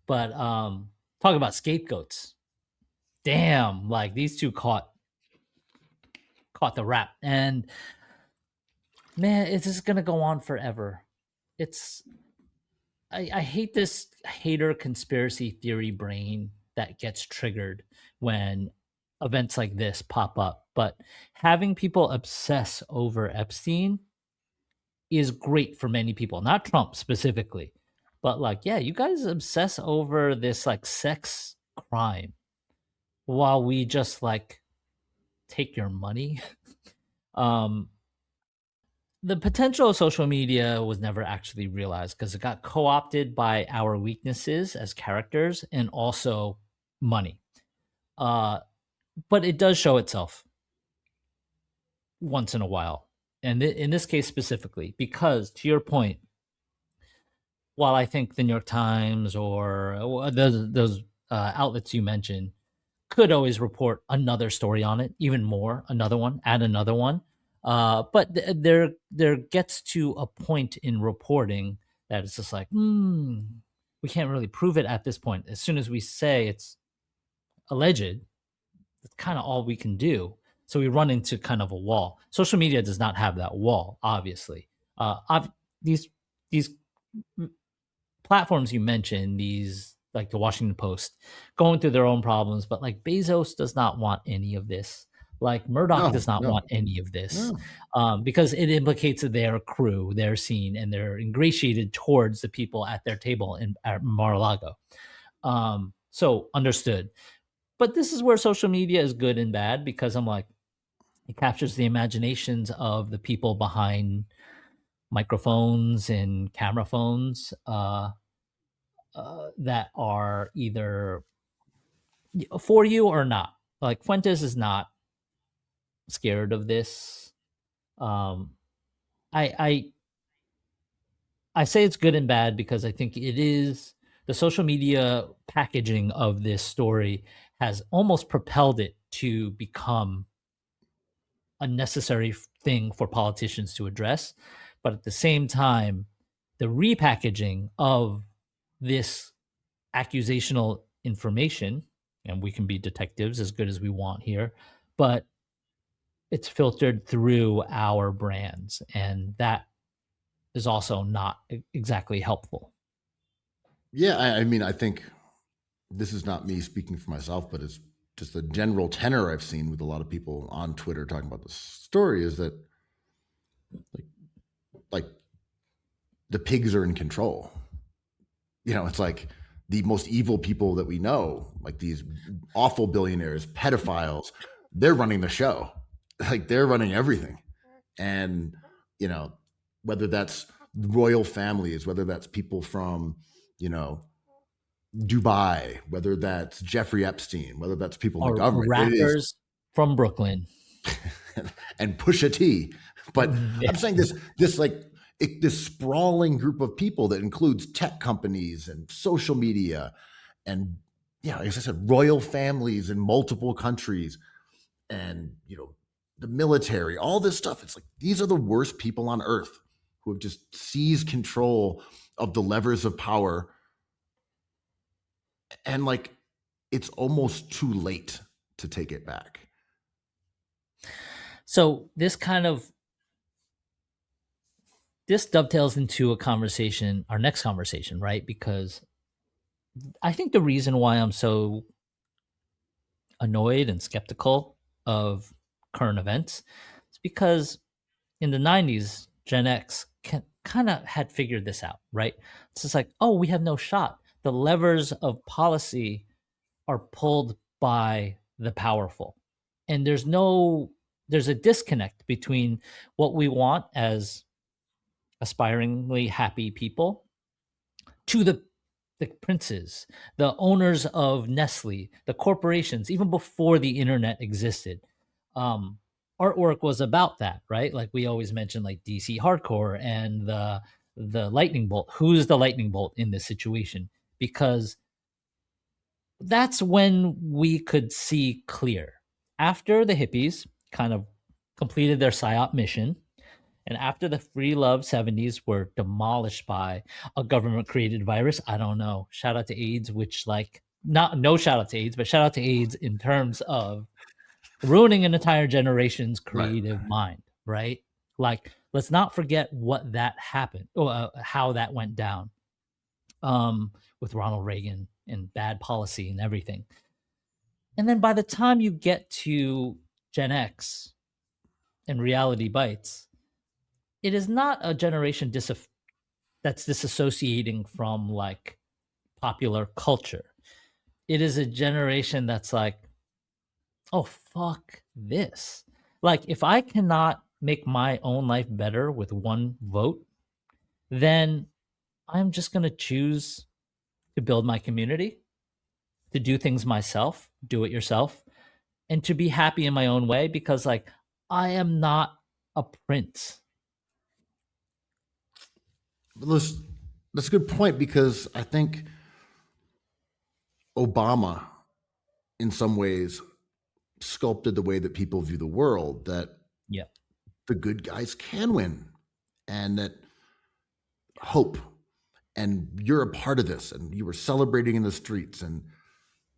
Speaker 2: But talk about scapegoats. Damn, like these two caught the rap, and man, it's just gonna go on forever. I hate this hater conspiracy theory brain that gets triggered when events like this pop up. But having people obsess over Epstein is great for many people, not Trump specifically, but like, yeah, you guys obsess over this like sex crime while we just like take your money. The potential of social media was never actually realized because it got co-opted by our weaknesses as characters and also money. But it does show itself once in a while, and in this case specifically, because to your point, while I think the New York Times or those outlets you mentioned could always report another story on it, even more, another one, add another one. But there gets to a point in reporting that it's just like, we can't really prove it at this point. As soon as we say it's alleged, that's kind of all we can do. So we run into kind of a wall. Social media does not have that wall, obviously. These platforms you mentioned, these like the Washington Post, going through their own problems, but like Bezos does not want any of this. Like Murdoch does not want any of this because it implicates their crew, their scene, and they're ingratiated towards the people at their table at Mar-a-Lago. So understood. But this is where social media is good and bad because I'm like, it captures the imaginations of the people behind microphones and camera phones that are either for you or not. Like Fuentes is not scared of this. I say it's good and bad because I think it is the social media packaging of this story has almost propelled it to become a necessary thing for politicians to address. But at the same time, the repackaging of this accusational information, and we can be detectives as good as we want here, but it's filtered through our brands, and that is also not exactly helpful.
Speaker 3: Yeah, I mean, I think this is not me speaking for myself, but it's just the general tenor I've seen with a lot of people on Twitter talking about this story is that like the pigs are in control. It's like the most evil people that we know, like these awful billionaires, pedophiles, they're running the show. Like they're running everything. And, whether that's royal families, whether that's people from, Dubai, whether that's Jeffrey Epstein, whether that's people in the government.
Speaker 2: Rappers from Brooklyn.
Speaker 3: And Pusha T. But I'm saying this sprawling group of people that includes tech companies and social media and, as I said, royal families in multiple countries and, the military, all this stuff. It's like, these are the worst people on earth who have just seized control of the levers of power. And like, it's almost too late to take it back.
Speaker 2: So this dovetails into our next conversation, right? Because I think the reason why I'm so annoyed and skeptical of current events is because in the 90s, Gen X kind of had figured this out, right? It's just like, oh, we have no shot. The levers of policy are pulled by the powerful. And there's a disconnect between what we want as aspiringly happy people to the the princes, the owners of Nestle, the corporations, even before the internet existed. Um, Artwork was about that, right? Like we always mention, like DC Hardcore and the lightning bolt. Who's the lightning bolt in this situation? Because that's when we could see clear. After the hippies kind of completed their psyop mission, and after the free love 70s were demolished by a government created virus, I don't know. Shout out to AIDS, which, like, not no shout out to AIDS, but shout out to AIDS in terms of ruining an entire generation's
Speaker 3: Right.
Speaker 2: creative mind, right? Like, let's not forget what that happened, or how that went down, with Ronald Reagan and bad policy and everything. And then by the time you get to Gen X and Reality Bites, it is not a generation that's disassociating from like popular culture. It is a generation that's like, oh, fuck this. Like, if I cannot make my own life better with one vote, then I'm just going to choose to build my community, to do things myself, do it yourself, and to be happy in my own way because, like, I am not a prince.
Speaker 3: That's a good point because I think Obama, in some ways, sculpted the way that people view the world, that
Speaker 2: Yeah.
Speaker 3: the good guys can win and that hope, and you're a part of this, and you were celebrating in the streets, and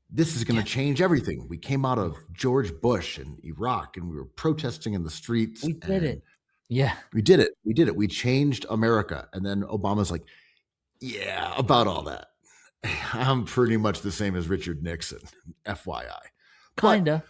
Speaker 3: this is going to change everything. We came out of George Bush and Iraq, and we were protesting in the streets.
Speaker 2: We did it. Yeah.
Speaker 3: We did it. We did it. We changed America. And then Obama's like, yeah, about all that. I'm pretty much the same as Richard Nixon, FYI.
Speaker 2: Kinda.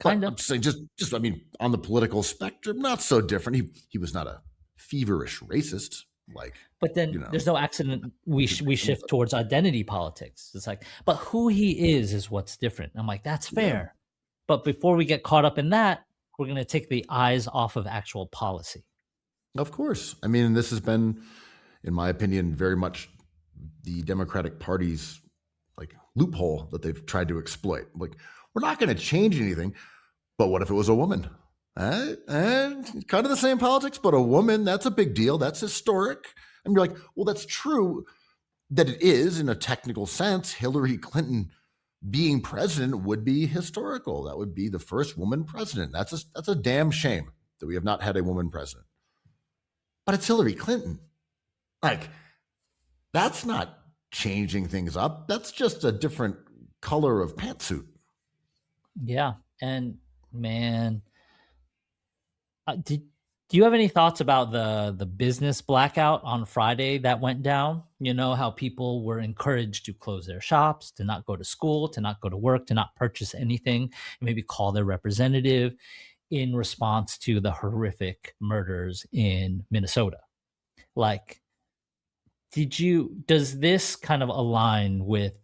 Speaker 3: I'm saying just I mean, on the political spectrum, not so different. He was not a feverish racist. Like,
Speaker 2: but then there's no accident. We shift towards identity politics. It's like, but who he is what's different. I'm like, that's fair. Yeah. But before we get caught up in that, we're going to take the eyes off of actual policy.
Speaker 3: Of course. I mean, this has been, in my opinion, very much the Democratic Party's like loophole that they've tried to exploit. Like, we're not going to change anything, but what if it was a woman? Kind of the same politics, but a woman, that's a big deal. That's historic. And you're like, well, that's true that it is in a technical sense. Hillary Clinton being president would be historical. That would be the first woman president. That's a damn shame that we have not had a woman president. But it's Hillary Clinton. Like, that's not changing things up. That's just a different color of pantsuit.
Speaker 2: Yeah. And man, do you have any thoughts about the business blackout on Friday that went down? You know, how people were encouraged to close their shops, to not go to school, to not go to work, to not purchase anything, and maybe call their representative in response to the horrific murders in Minnesota. Like, does this kind of align with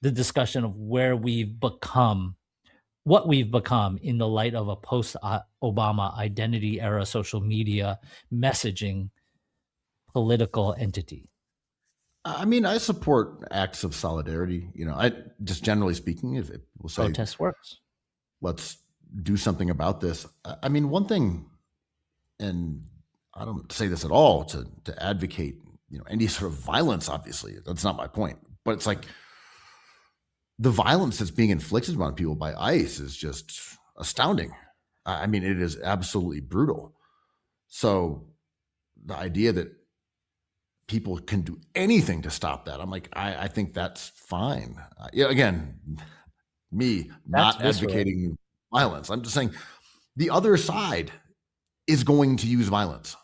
Speaker 2: the discussion of where we've become, what we've become in the light of a post-Obama identity era social media messaging political entity?
Speaker 3: I mean, I support acts of solidarity. You know, I just generally speaking, if it will say
Speaker 2: protest works,
Speaker 3: let's do something about this. I mean, one thing, and I don't say this at all to advocate, you know, any sort of violence. Obviously, that's not my point. But it's like the violence that's being inflicted on people by ICE is just astounding. I mean, it is absolutely brutal. So the idea that people can do anything to stop that, I'm like, I think that's fine. Again, me not advocating violence. I'm just saying the other side is going to use violence.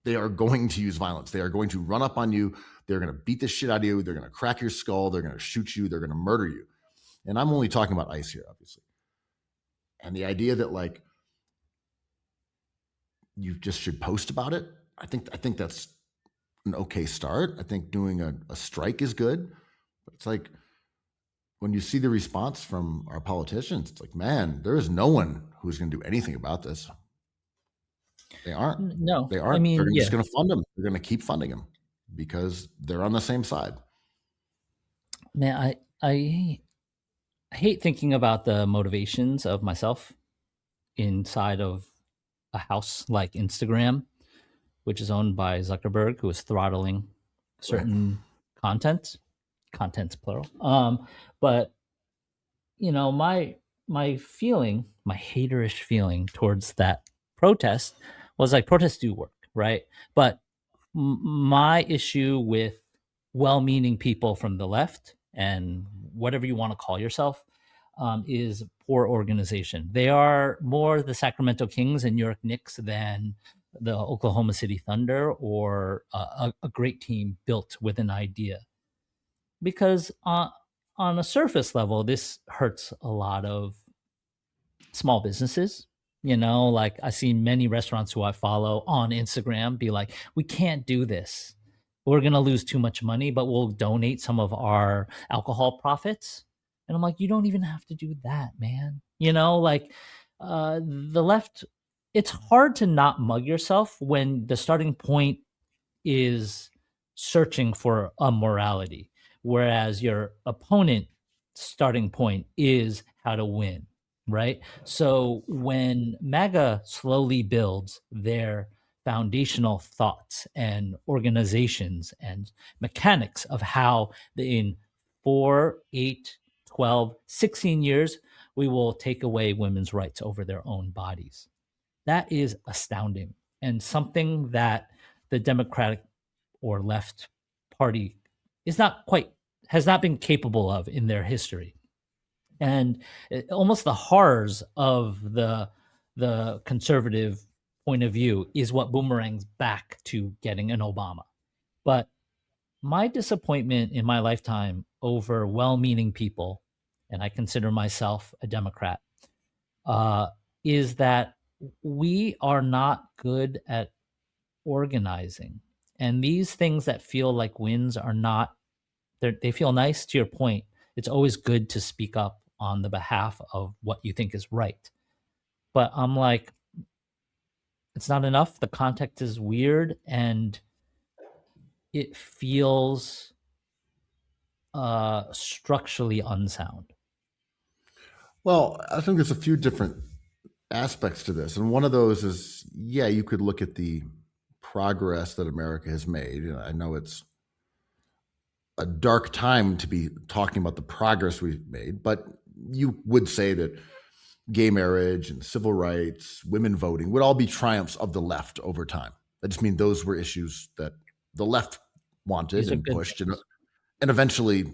Speaker 3: They are going to use violence. They are going to run up on you. They're going to beat the shit out of you. They're going to crack your skull. They're going to shoot you. They're going to murder you. And I'm only talking about ICE here, obviously. And the idea that like you just should post about it, I think that's an okay start. I think doing a strike is good. But it's like when you see the response from our politicians, it's like, man, there is no one who's going to do anything about this. They aren't.
Speaker 2: No,
Speaker 3: they aren't.
Speaker 2: I mean,
Speaker 3: they're just going to fund them. They're going to keep funding them because they're on the same side.
Speaker 2: Man, I hate thinking about the motivations of myself inside of a house like Instagram, which is owned by Zuckerberg, who is throttling
Speaker 3: Right.
Speaker 2: certain content, contents plural. But my feeling, my haterish feeling towards that protest was like protests do work, right? But my issue with well-meaning people from the left and whatever you want to call yourself is poor organization. They are more the Sacramento Kings and New York Knicks than the Oklahoma City Thunder or a great team built with an idea. Because on a surface level, this hurts a lot of small businesses. Like I see many restaurants who I follow on Instagram be like, we can't do this. We're going to lose too much money, but we'll donate some of our alcohol profits. And I'm like, you don't even have to do that, man. Like the left, it's hard to not mug yourself when the starting point is searching for a morality, whereas your opponent starting point is how to win, right? So when MAGA slowly builds their foundational thoughts and organizations and mechanics of how in 4, 8, 12, 16 years, we will take away women's rights over their own bodies. That is astounding and something that the Democratic or left party is not quite has not been capable of in their history. And almost the horrors of the conservative point of view is what boomerangs back to getting an Obama. But my disappointment in my lifetime over well-meaning people, and I consider myself a Democrat, uh, is that we are not good at organizing. And these things that feel like wins are not, they feel nice to your point. It's always good to speak up on the behalf of what you think is right. But I'm like, it's not enough. The context is weird and it feels structurally unsound.
Speaker 3: Well, I think there's a few different aspects to this. And one of those is, yeah, you could look at the progress that America has made. I know it's a dark time to be talking about the progress we've made, but you would say that gay marriage and civil rights, women voting would all be triumphs of the left over time. I just mean those were issues that the left wanted
Speaker 2: These are
Speaker 3: and
Speaker 2: good
Speaker 3: pushed
Speaker 2: things.
Speaker 3: and eventually,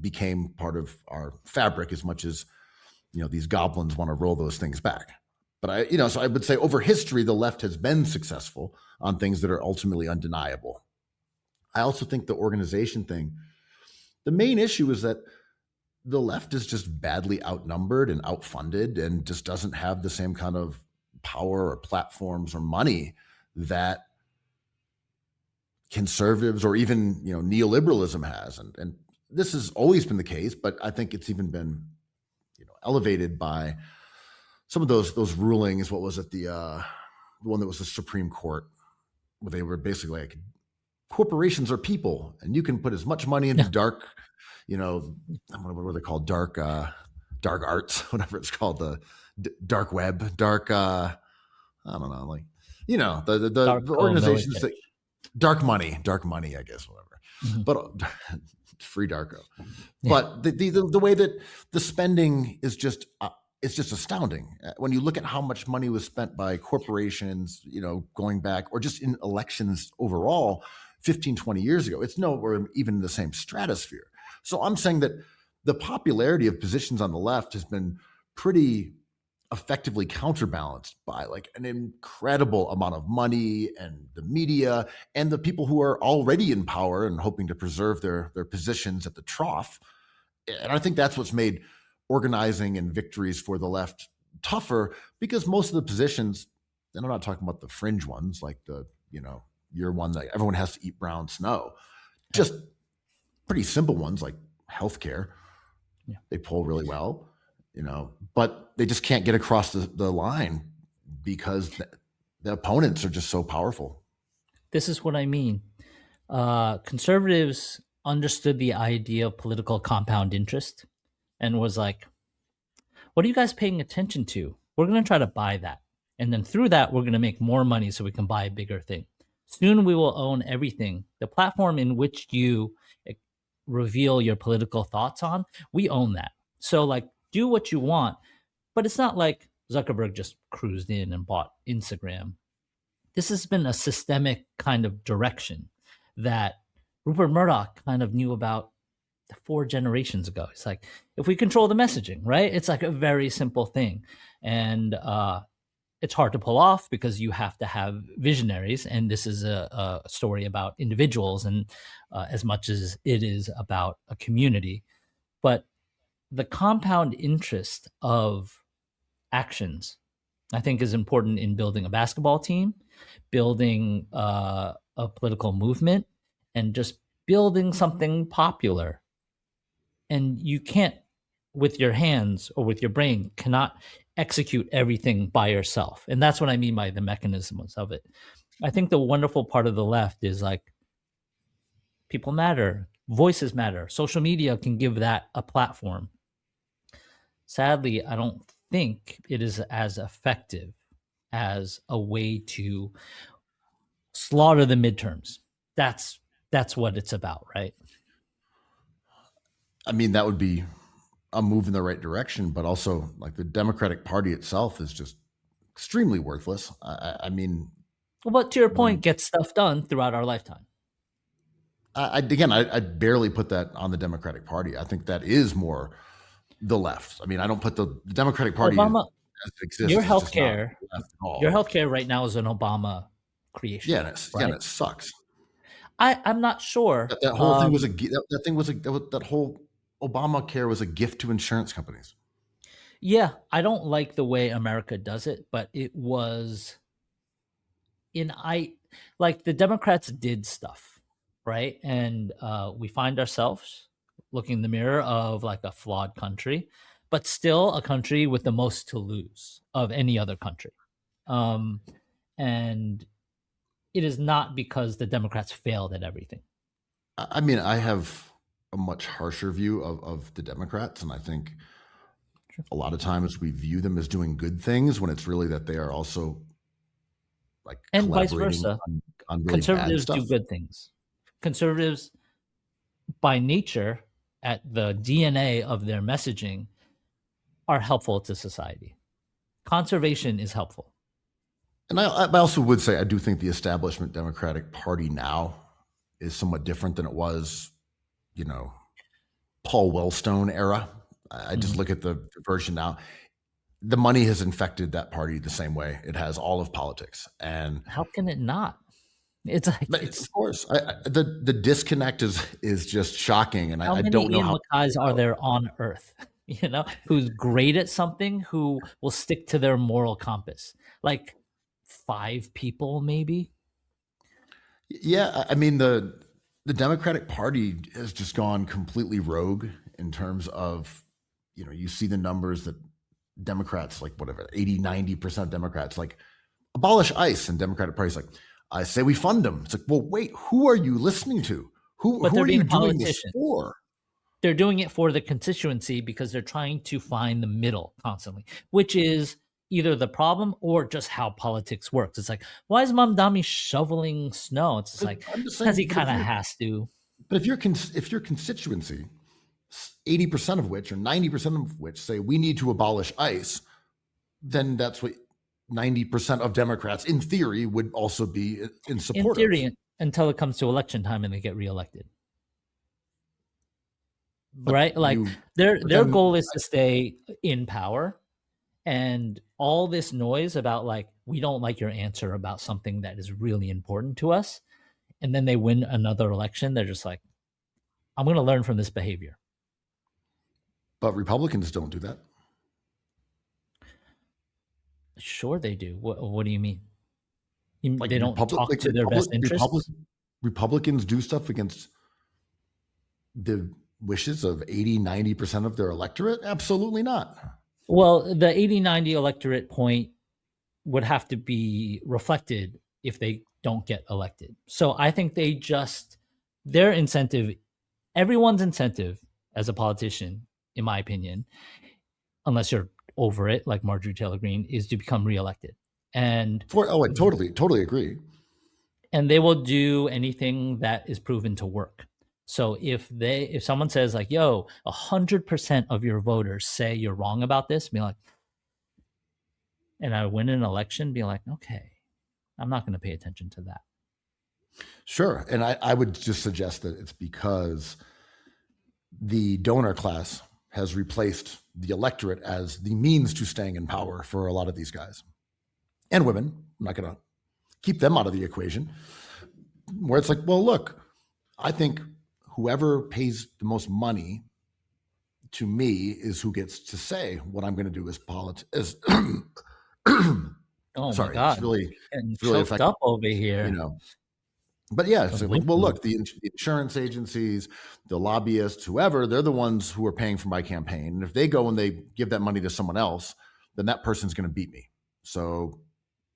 Speaker 3: became part of our fabric as much as, these goblins want to roll those things back. But so I would say over history, the left has been successful on things that are ultimately undeniable. I also think the organization thing, the main issue is that the left is just badly outnumbered and outfunded and just doesn't have the same kind of power or platforms or money that conservatives or even neoliberalism has. And this has always been the case, but I think it's even been elevated by some of those rulings. What was it, the one that was the Supreme Court, where they were basically like, corporations are people and you can put as much money into dark, what were they called, dark arts, whatever it's called, the dark web, dark I don't know, like the organizations that dark money, I guess, whatever. Mm-hmm. But free Darko. Yeah. But the way that the spending is just it's just astounding when you look at how much money was spent by corporations, going back, or just in elections overall 15, 20 years ago. It's nowhere even in the same stratosphere. So I'm saying that the popularity of positions on the left has been pretty effectively counterbalanced by like an incredible amount of money and the media and the people who are already in power and hoping to preserve their positions at the trough. And I think that's what's made organizing and victories for the left tougher, because most of the positions, and I'm not talking about the fringe ones, like you're one that everyone has to eat brown snow, just pretty simple ones like healthcare. Yeah. They poll really well. But they just can't get across the line because the opponents are just so powerful.
Speaker 2: This is what I mean. Conservatives understood the idea of political compound interest and was like, what are you guys paying attention to? We're going to try to buy that. And then through that, we're going to make more money so we can buy a bigger thing. Soon we will own everything. The platform in which you reveal your political thoughts on, we own that. So, like, do what you want. But it's not like Zuckerberg just cruised in and bought Instagram. This has been a systemic kind of direction that Rupert Murdoch kind of knew about 4 generations ago. It's like, if we control the messaging, right? It's like a very simple thing. And it's hard to pull off because you have to have visionaries. And this is a story about individuals and as much as it is about a community. But the compound interest of actions, I think, is important in building a basketball team, building a political movement, and just building something popular. And you can't, with your hands or with your brain, cannot execute everything by yourself. And that's what I mean by the mechanisms of it. I think the wonderful part of the left is like, people matter, voices matter. Social media can give that a platform. Sadly, I don't think it is as effective as a way to slaughter the midterms. That's what it's about, right?
Speaker 3: I mean, that would be a move in the right direction, but also like the Democratic Party itself is just extremely worthless. I mean,
Speaker 2: well, but to your point, get stuff done throughout our lifetime.
Speaker 3: I barely put that on the Democratic Party. I think that is more the left. I mean, I don't put the Democratic Party
Speaker 2: Obama,
Speaker 3: as it exists.
Speaker 2: Your healthcare right now is an Obama creation.
Speaker 3: Yeah, and it sucks.
Speaker 2: I'm not sure
Speaker 3: that whole thing was that whole Obamacare was a gift to insurance companies.
Speaker 2: Yeah, I don't like the way America does it, but it was like the Democrats did stuff, right? And we find ourselves looking in the mirror of like a flawed country, but still a country with the most to lose of any other country. And it is not because the Democrats failed at everything.
Speaker 3: I mean, I have a much harsher view of the Democrats, and I think a lot of times we view them as doing good things when it's really that they are also like
Speaker 2: and vice versa.
Speaker 3: On really
Speaker 2: conservatives
Speaker 3: bad stuff.
Speaker 2: Do good things. Conservatives, by nature, at the DNA of their messaging, are helpful to society. Conservation is helpful.
Speaker 3: And I also would say I do think the establishment Democratic Party now is somewhat different than it was, Paul Wellstone era. I just look at the version now. The money has infected that party the same way it has all of politics. And
Speaker 2: how can it not? It's like
Speaker 3: of course the disconnect is just shocking. And I don't know
Speaker 2: how many Ian are there on Earth, who's great at something, who will stick to their moral compass. Like 5 people, maybe.
Speaker 3: Yeah, I mean the Democratic Party has just gone completely rogue in terms of, you see the numbers that Democrats, like whatever, 80-90% of Democrats like abolish ICE, and Democratic Party's like, I say we fund them. It's like, well, wait, who are you listening to? Who are you doing this for?
Speaker 2: They're doing it for the constituency because they're trying to find the middle constantly, which is either the problem or just how politics works. It's like, why is Mamdani shoveling snow? It's just like, because he kind of has to.
Speaker 3: But if your constituency, 80% of which or 90% of which say we need to abolish ICE, then that's what 90% of Democrats, in theory, would also be in support of. In theory,
Speaker 2: until it comes to election time and they get reelected. But right? Like their goal is to stay in power. And all this noise about like, we don't like your answer about something that is really important to us. And then they win another election. They're just like, I'm going to learn from this behavior.
Speaker 3: But Republicans don't do that.
Speaker 2: Sure they do. What do you mean? They don't talk to their best interests?
Speaker 3: Republicans do stuff against the wishes of 80-90% of their electorate? Absolutely not.
Speaker 2: Well, the 80-90 electorate point would have to be reflected if they don't get elected. So I think their incentive everyone's incentive as a politician, in my opinion, unless you're over it, like Marjorie Taylor Greene, is to become reelected. And
Speaker 3: I totally agree.
Speaker 2: and they will do anything that is proven to work. So if someone says like, yo, 100% of your voters say you're wrong about this, be like, and I win an election, be like, okay, I'm not going to pay attention to that.
Speaker 3: Sure. And I would just suggest that it's because the donor class has replaced the electorate as the means to staying in power for a lot of these guys and women. I'm not going to keep them out of the equation, where it's like, well, look, I think whoever pays the most money to me is who gets to say what I'm going to do as politics.
Speaker 2: Oh
Speaker 3: Sorry,
Speaker 2: my God.
Speaker 3: it's really
Speaker 2: choked
Speaker 3: effective,
Speaker 2: up over here.
Speaker 3: you know. But yeah, it's like, well, look, the insurance agencies, the lobbyists, whoever, they're the ones who are paying for my campaign. And if they go and they give that money to someone else, then that person's going to beat me. So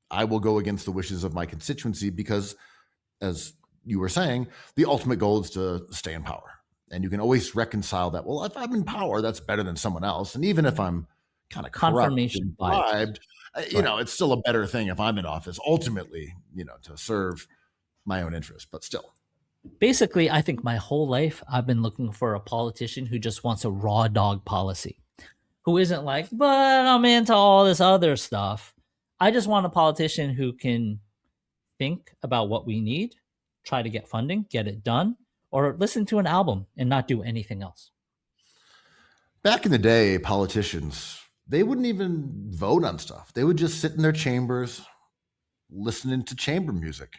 Speaker 3: I will go against the wishes of my constituency because, as you were saying, the ultimate goal is to stay in power. And you can always reconcile that. Well, if I'm in power, that's better than someone else. And even if I'm kind of corrupt and bribed, you know, it's still a better thing if I'm in office, ultimately, you know, to serve my own interest, but still.
Speaker 2: Basically, I think my whole life I've been looking for a politician who just wants a raw dog policy, who isn't like, but I'm into all this other stuff. I just want a politician who can think about what we need, try to get funding, get it done, or listen to an album and not do anything else.
Speaker 3: Back in the day, politicians, they wouldn't even vote on stuff. They would just sit in their chambers listening to chamber music.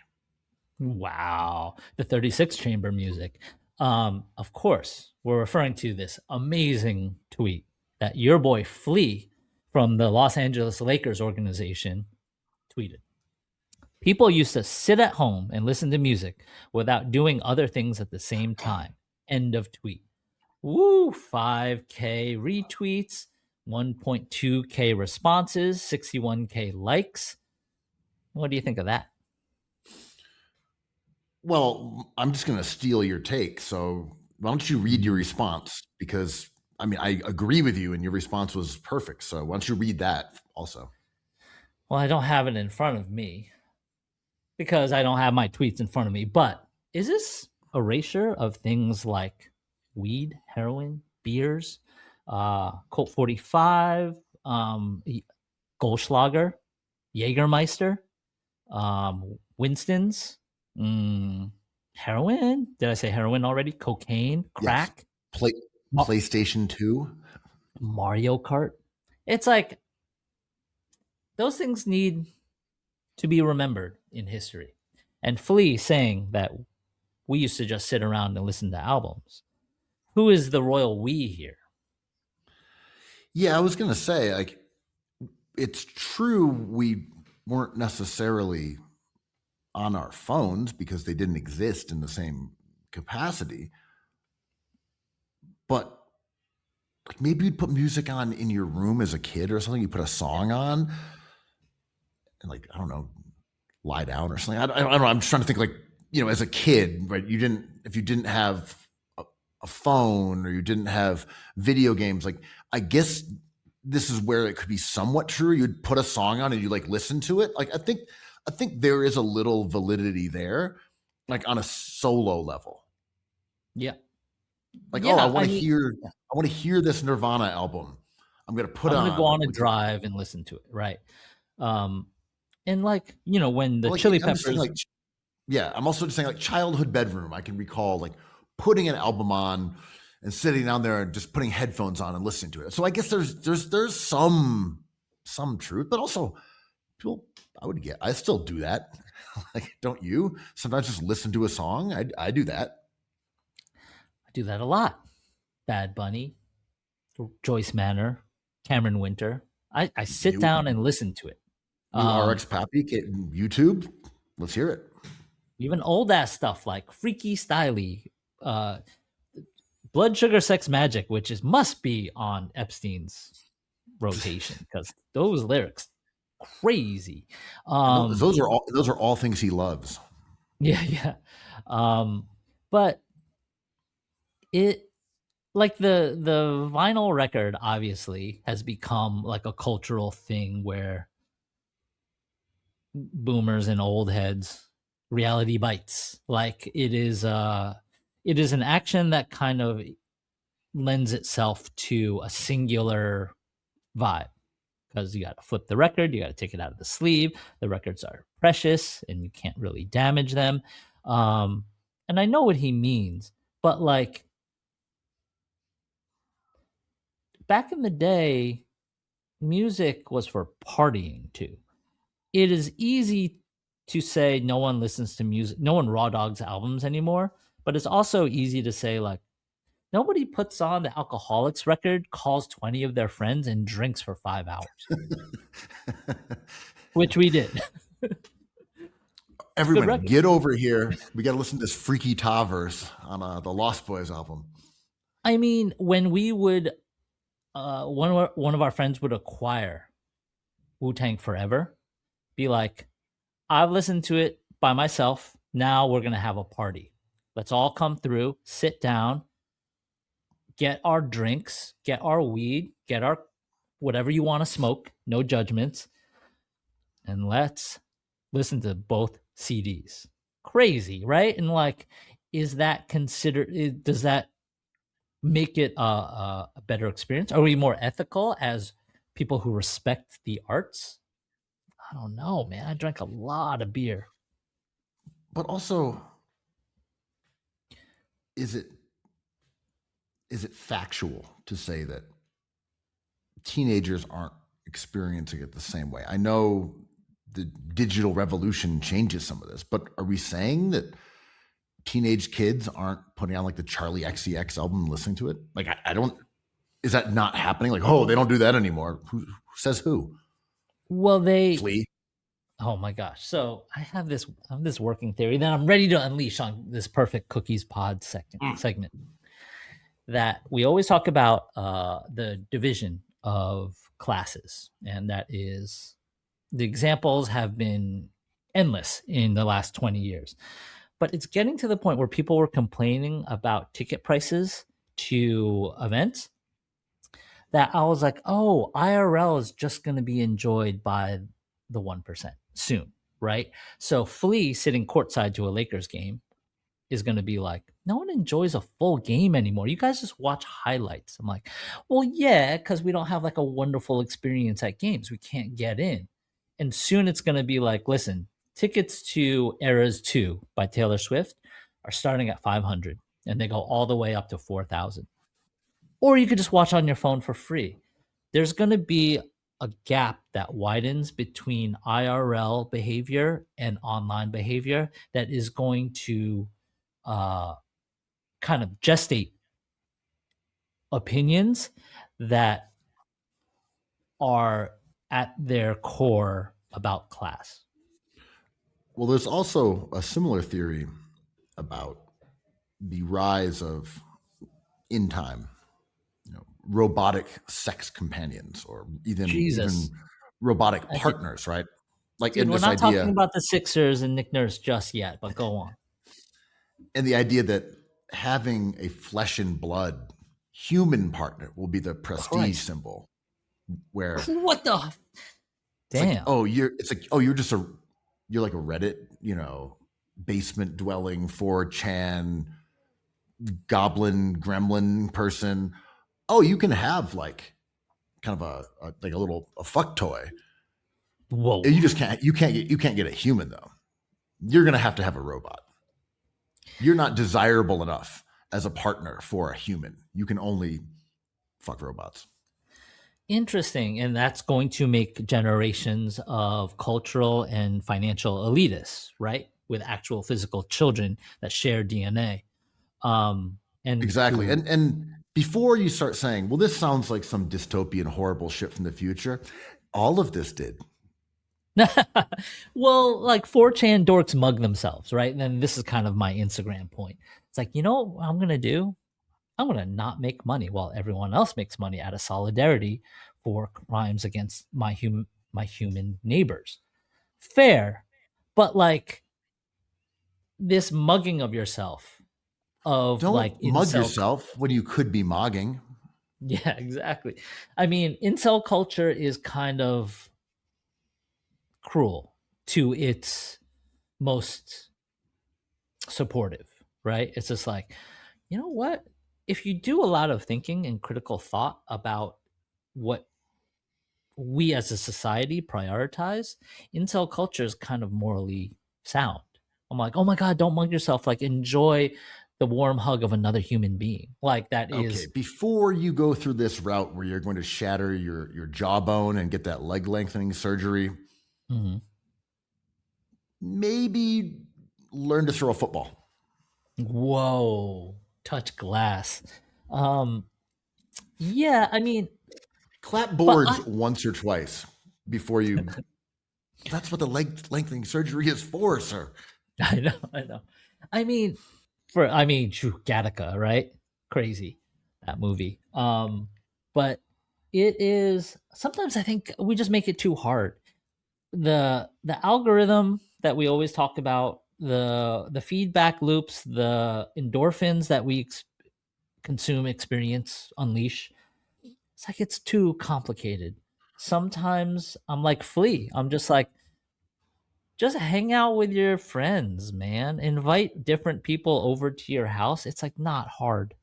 Speaker 2: Wow. The 36 chamber music. Of course, we're referring to this amazing tweet that your boy Flea from the Los Angeles Lakers organization tweeted. People used to sit at home and listen to music without doing other things at the same time. End of tweet. Woo, 5K retweets, 1.2K responses, 61K likes. What do you think of that?
Speaker 3: Well, I'm just going to steal your take. So why don't you read your response? Because, I mean, I agree with you and your response was perfect. So why don't you read that also?
Speaker 2: Well, I don't have it in front of me because I don't have my tweets in front of me. But is this erasure of things like weed, heroin, beers, Colt 45, Goldschlager, Jägermeister, Winston's, heroin? Did I say heroin already? Cocaine, crack,
Speaker 3: yes. PlayStation 2,
Speaker 2: Mario Kart. It's like those things need to be remembered in history. And Flea saying that we used to just sit around and listen to albums. Who is the royal we here?
Speaker 3: Yeah, I was going to say, like, it's true we weren't necessarily on our phones because they didn't exist in the same capacity. But like maybe you'd put music on in your room as a kid or something. You put a song on and like, I don't know, lie down or something. I don't know. I'm just trying to think like, you know, as a kid, right? If you didn't have a phone or you didn't have video games, like I guess this is where it could be somewhat true. You'd put a song on and you like listen to it. Like I think there is a little validity there, like on a solo level.
Speaker 2: Yeah.
Speaker 3: Like, yeah, I want to hear this Nirvana album. I'm going to
Speaker 2: go on a drive and listen to it. Right. And like, you know, when the Chili Peppers.
Speaker 3: I'm also just saying like childhood bedroom. I can recall like putting an album on and sitting down there and just putting headphones on and listening to it. So I guess there's some truth, but also people, I still do that. Like, don't you sometimes just listen to a song? I do that.
Speaker 2: I do that a lot. Bad Bunny, Joyce Manor, Cameron Winter. I sit down and listen to it.
Speaker 3: RX Pappy, YouTube. Let's hear it.
Speaker 2: Even old ass stuff like Freaky Styley, Blood Sugar Sex Magic, which must be on Epstein's rotation because those lyrics crazy.
Speaker 3: Those are all things he loves.
Speaker 2: Yeah. But it like the vinyl record obviously has become like a cultural thing where boomers and old heads reality bites. Like it is an action that kind of lends itself to a singular vibe because you got to flip the record, you got to take it out of the sleeve. The records are precious and you can't really damage them. And I know what he means, but like back in the day, music was for partying too. It is easy to say no one listens to music, no one raw dogs albums anymore, but it's also easy to say like nobody puts on the Alcoholics record, calls 20 of their friends and drinks for 5 hours, which we did.
Speaker 3: Everyone, get over here. We got to listen to this Freaky Ta verse on the Lost Boys album.
Speaker 2: I mean, when we would, one of our friends would acquire Wu-Tang Forever, be like, I've listened to it by myself. Now we're going to have a party. Let's all come through, sit down, get our drinks, get our weed, get our whatever you want to smoke, no judgments, and let's listen to both CDs. Crazy, right? And like, is that considered, does that make it a better experience? Are we more ethical as people who respect the arts? I don't know, man. I drank a lot of beer.
Speaker 3: But also, is it factual to say that teenagers aren't experiencing it the same way? I know the digital revolution changes some of this, but are we saying that teenage kids aren't putting on like the Charlie XCX album and listening to it? Like, I don't, is that not happening? Like, oh, they don't do that anymore. Who says who?
Speaker 2: Well, they
Speaker 3: Flea.
Speaker 2: Oh my gosh. So I have this working theory that I'm ready to unleash on this perfect cookies pod segment that we always talk about the division of classes. And that is the examples have been endless in the last 20 years. But it's getting to the point where people were complaining about ticket prices to events that I was like, oh, IRL is just going to be enjoyed by the 1% soon, right? So Flea sitting courtside to a Lakers game is going to be like, no one enjoys a full game anymore. You guys just watch highlights. I'm like, well, yeah, because we don't have like a wonderful experience at games. We can't get in. And soon it's going to be like, listen, tickets to Eras 2 by Taylor Swift are starting at 500 and they go all the way up to 4,000. Or you could just watch on your phone for free. There's going to be a gap that widens between IRL behavior and online behavior that is going to kind of gestate opinions that are at their core about class.
Speaker 3: Well, there's also a similar theory about the rise of in time, robotic sex companions or even robotic partners, right? Like,
Speaker 2: dude, we're not talking about the Sixers and Nick Nurse just yet, but go on.
Speaker 3: And the idea that having a flesh and blood human partner will be the prestige symbol. Where
Speaker 2: what the damn?
Speaker 3: You're like a Reddit, basement dwelling 4chan goblin gremlin person. Oh, you can have like kind of a fuck toy.
Speaker 2: Whoa!
Speaker 3: You can't get a human though. You're gonna have to have a robot. You're not desirable enough as a partner for a human. You can only fuck robots.
Speaker 2: Interesting, and that's going to make generations of cultural and financial elitists, right, with actual physical children that share DNA. And
Speaker 3: exactly, and before you start saying, well, this sounds like some dystopian horrible shit from the future, all of this did.
Speaker 2: Well, like 4chan dorks mug themselves, right? And then this is kind of my Instagram point. It's like, you know what I'm going to do? I'm going to not make money while everyone else makes money out of solidarity for crimes against my human neighbors. Fair. But like this mugging of yourself, of like
Speaker 3: Don't mug
Speaker 2: incel.
Speaker 3: yourself when you could be mogging.
Speaker 2: Yeah, exactly. I mean, incel culture is kind of cruel to its most supportive, right? It's just like, you know what? If you do a lot of thinking and critical thought about what we as a society prioritize, incel culture is kind of morally sound. I'm like, oh my God, don't mug yourself. Like, enjoy the warm hug of another human being. Like, that
Speaker 3: Okay,
Speaker 2: is,
Speaker 3: before you go through this route where you're going to shatter your jawbone and get that leg lengthening surgery,
Speaker 2: mhm.
Speaker 3: maybe learn to throw a football.
Speaker 2: Whoa, touch glass. Um, yeah, I mean,
Speaker 3: Clap
Speaker 2: but
Speaker 3: boards once or twice before you. That's what the leg lengthening surgery is for, sir.
Speaker 2: I know, I know. I mean, true, Gattaca, right? Crazy, that movie. But it is sometimes I think we just make it too hard. The algorithm that we always talk about, the feedback loops, the endorphins that we consume, experience, unleash. It's like it's too complicated. Sometimes I'm like Flea. I'm just like, just hang out with your friends, man. Invite different people over to your house. It's like not hard.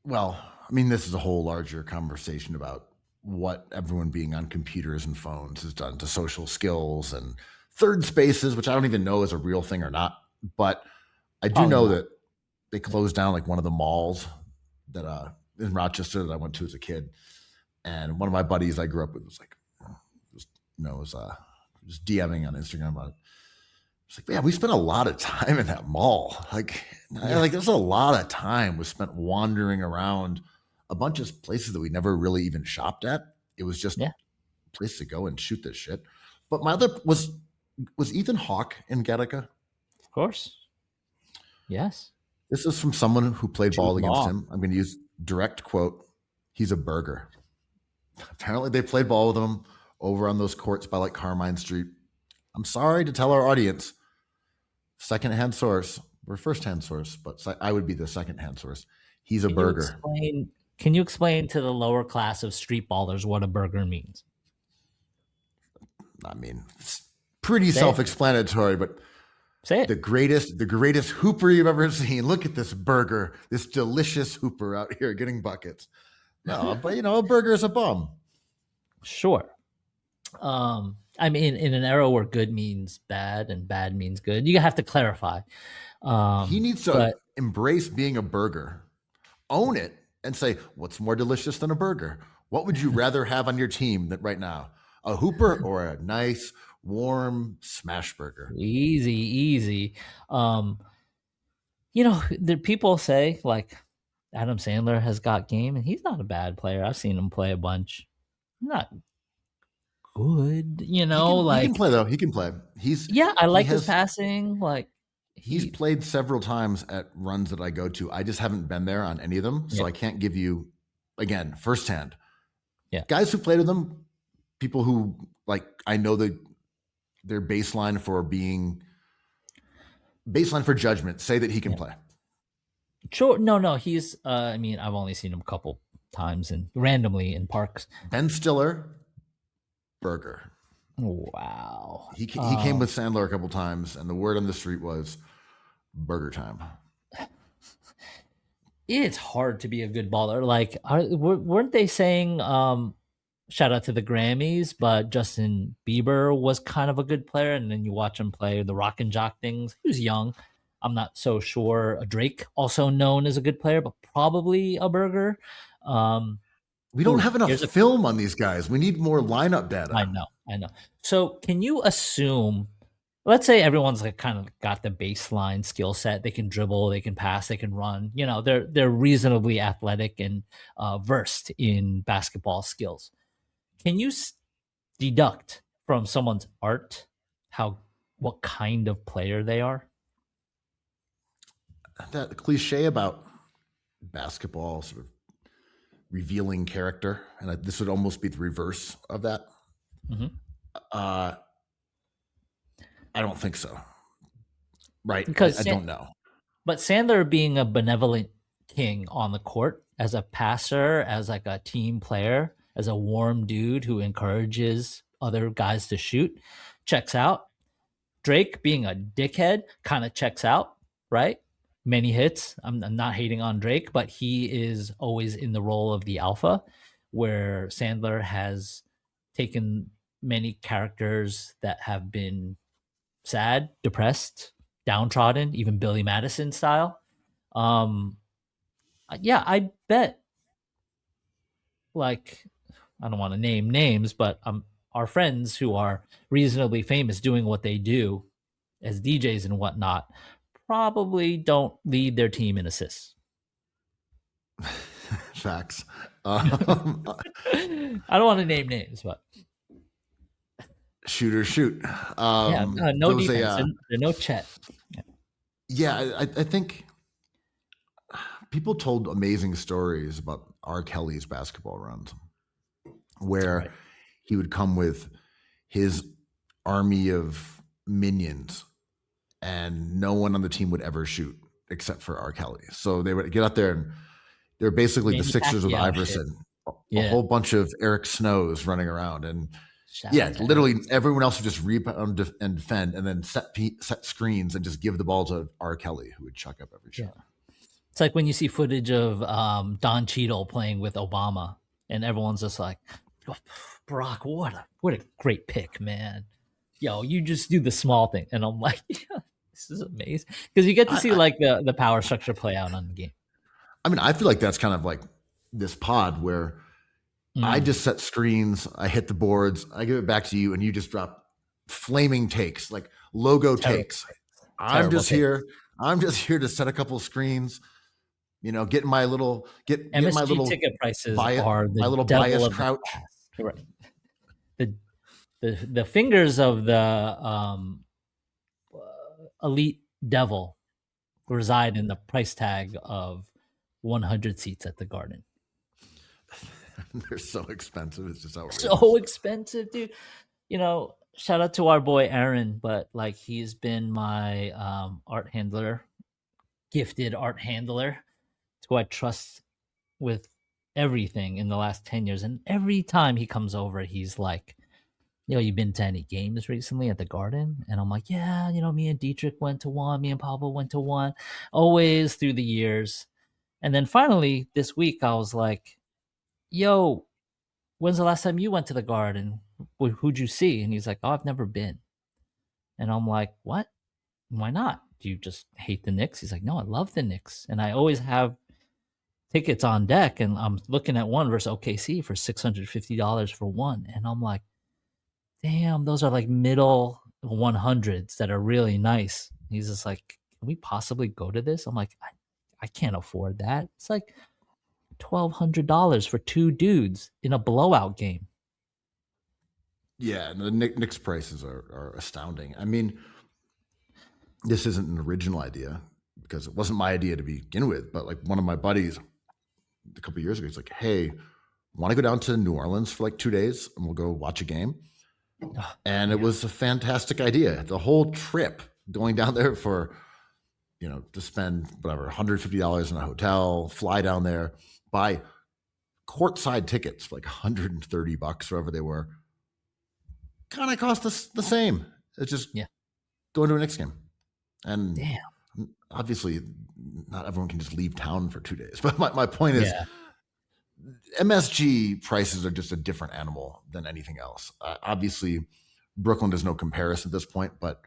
Speaker 3: Well, I mean, this is a whole larger conversation about what everyone being on computers and phones has done to social skills and third spaces, which I don't even know is a real thing or not. But I do
Speaker 2: Probably
Speaker 3: know
Speaker 2: not.
Speaker 3: that they closed down like one of the malls that in Rochester that I went to as a kid. And one of my buddies I grew up with was like, was DMing on Instagram about it. It's like, yeah, we spent a lot of time in that mall.
Speaker 2: Yeah.
Speaker 3: There's a lot of time was spent wandering around a bunch of places that we never really even shopped at. It was just
Speaker 2: Yeah.
Speaker 3: a place to go and shoot this shit. But my other was Ethan Hawke in Gattaca.
Speaker 2: Of course. Yes.
Speaker 3: This is from someone who played
Speaker 2: Jude
Speaker 3: ball against
Speaker 2: Law.
Speaker 3: him. I'm going to use direct quote. He's a burger. Apparently, they played ball with him over on those courts by like Carmine Street. I'm sorry to tell our audience, secondhand source or firsthand source, but I would be the secondhand source. He's a
Speaker 2: Can you
Speaker 3: burger.
Speaker 2: explain can you explain to the lower class of street ballers what a burger means?
Speaker 3: I mean, it's pretty
Speaker 2: Say it.
Speaker 3: self-explanatory, but
Speaker 2: Say
Speaker 3: the
Speaker 2: it.
Speaker 3: greatest hooper you've ever seen. Look at this burger, this delicious hooper out here getting buckets. No, but a burger is a bum.
Speaker 2: Sure. I mean, in an era where good means bad and bad means good, you have to clarify.
Speaker 3: He needs to
Speaker 2: But
Speaker 3: embrace being a burger, own it, and say, what's more delicious than a burger? What would you rather have on your team that right now? A hooper or a nice, warm smash burger?
Speaker 2: easy, easy. Um, the people say like Adam Sandler has got game, and he's not a bad player. I've seen him play a bunch. Not good,
Speaker 3: He can
Speaker 2: like
Speaker 3: play though. He can play.
Speaker 2: yeah, I
Speaker 3: He
Speaker 2: like his
Speaker 3: has
Speaker 2: passing. Like
Speaker 3: he's
Speaker 2: he,
Speaker 3: played several times at runs that I go to. I just haven't been there on any of them, so
Speaker 2: yeah,
Speaker 3: I can't give you again firsthand.
Speaker 2: yeah,
Speaker 3: Guys who played with them, people who like I know their baseline for judgment say that he can
Speaker 2: yeah.
Speaker 3: play.
Speaker 2: Sure, no, he's. I mean, I've only seen him a couple times and randomly in parks.
Speaker 3: Ben Stiller, burger.
Speaker 2: Wow.
Speaker 3: He came with Sandler a couple times, and the word on the street was burger time.
Speaker 2: It's hard to be a good baller. Like, weren't they saying? Shout out to the Grammys, but Justin Bieber was kind of a good player, and then you watch him play the rock and jock things. He was young. I'm not so sure. Drake, also known as a good player, but probably a burger. Um,
Speaker 3: We don't have enough
Speaker 2: here's a
Speaker 3: film on these guys. We need more lineup data.
Speaker 2: I know. So, can you assume? Let's say everyone's like kind of got the baseline skill set. They can dribble, they can pass, they can run. They're reasonably athletic and versed in basketball skills. Can you deduct from someone's art what kind of player they are?
Speaker 3: That cliche about basketball sort of revealing character, and this would almost be the reverse of that.
Speaker 2: Mm-hmm.
Speaker 3: I don't think so. Right?
Speaker 2: Because
Speaker 3: I don't know.
Speaker 2: But Sandler being a benevolent king on the court as a passer, as like a team player, as a warm dude who encourages other guys to shoot, checks out. Drake being a dickhead kind of checks out, right? Many hits. I'm not hating on Drake, but he is always in the role of the alpha, where Sandler has taken many characters that have been sad, depressed, downtrodden, even Billy Madison style. Um, yeah, I bet. Like, I don't want to name names, but our friends who are reasonably famous doing what they do as DJs and whatnot probably don't lead their team in assists.
Speaker 3: Facts.
Speaker 2: I don't want to name names, but
Speaker 3: shoot.
Speaker 2: no defense. There's no Chet.
Speaker 3: Yeah, I think people told amazing stories about R. Kelly's basketball runs, where he would come with his army of minions, and no one on the team would ever shoot except for R. Kelly. So they would get out there, and they're basically the Sixers with Iverson, a whole bunch of Eric Snows running around, and literally everyone else would just rebound and defend, and then set screens and just give the ball to R. Kelly, who would chuck up every shot.
Speaker 2: It's like when you see footage of Don Cheadle playing with Obama, and everyone's just like, oh, Barack, what a great pick, man. Yo, you just do the small thing. And I'm like, yeah, this is amazing. Because you get to see like the power structure play out on the game.
Speaker 3: I mean, I feel like that's kind of like this pod where I just set screens, I hit the boards, I give it back to you, and you just drop flaming takes, like logo takes. I'm just here to set a couple of screens, get my little
Speaker 2: ticket prices are the
Speaker 3: my little
Speaker 2: devil
Speaker 3: bias crouch.
Speaker 2: Right. The fingers of the elite devil reside in the price tag of 100 seats at the Garden.
Speaker 3: They're so expensive. It's just outrageous.
Speaker 2: So expensive, dude. Shout out to our boy Aaron, but like he's been my art handler, gifted art handler, who I trust with everything in the last 10 years. And every time he comes over, he's like, you been to any games recently at the Garden? And I'm like, yeah, me and Dietrich went to one, me and Pablo went to one, always through the years. And then finally this week I was like, yo, when's the last time you went to the Garden? Who'd you see? And he's like, oh, I've never been. And I'm like, what? Why not? Do you just hate the Knicks? He's like, no, I love the Knicks. And I always have tickets on deck. And I'm looking at one versus OKC for $650 for one. And I'm like, damn, those are like middle 100s that are really nice. He's just like, can we possibly go to this? I'm like, I can't afford that. It's like $1,200 for two dudes in a blowout game.
Speaker 3: Yeah, the Knicks prices are astounding. I mean, this isn't an original idea because it wasn't my idea to begin with, but like one of my buddies a couple of years ago, he's like, hey, want to go down to New Orleans for like 2 days and we'll go watch a game? And it was a fantastic idea. The whole trip going down there for, to spend whatever, $150 in a hotel, fly down there, buy courtside tickets for like $130, wherever they were, kind of cost us the same. It's just going to a Knicks game. And obviously not everyone can just leave town for 2 days. But my point is, MSG prices are just a different animal than anything else. Obviously, Brooklyn is no comparison at this point, but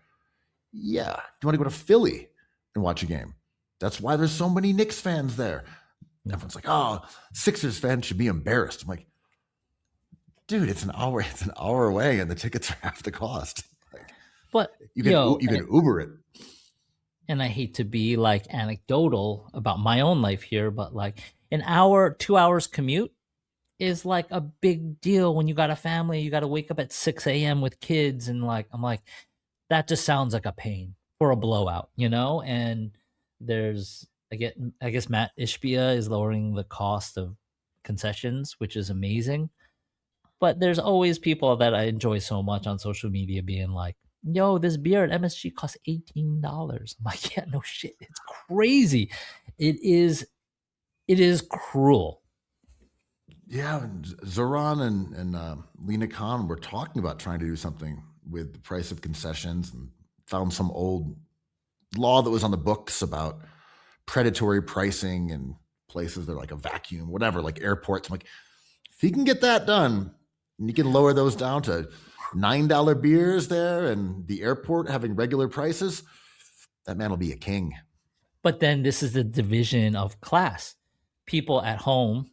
Speaker 3: yeah, if you want to go to Philly and watch a game, that's why there's so many Knicks fans there. Everyone's like, oh, Sixers fans should be embarrassed. I'm like, dude, it's an hour away and the tickets are half the cost.
Speaker 2: But
Speaker 3: you can Uber it.
Speaker 2: And I hate to be like anecdotal about my own life here, but like an hour, 2 hours commute is like a big deal when you got a family. You got to wake up at 6 a.m. with kids. And like, I'm like, that just sounds like a pain for a blowout, And I guess Matt Ishbia is lowering the cost of concessions, which is amazing. But there's always people that I enjoy so much on social media being like, yo, this beer at MSG costs $18. I'm like, yeah, no shit. It's crazy. It is cruel.
Speaker 3: Yeah, and Zoran and Lena Khan were talking about trying to do something with the price of concessions and found some old law that was on the books about predatory pricing and places that are like a vacuum, whatever, like airports. I'm like, if you can get that done and you can lower those down to $9 beers there and the airport having regular prices, that man will be a king.
Speaker 2: But then this is the division of class. People at home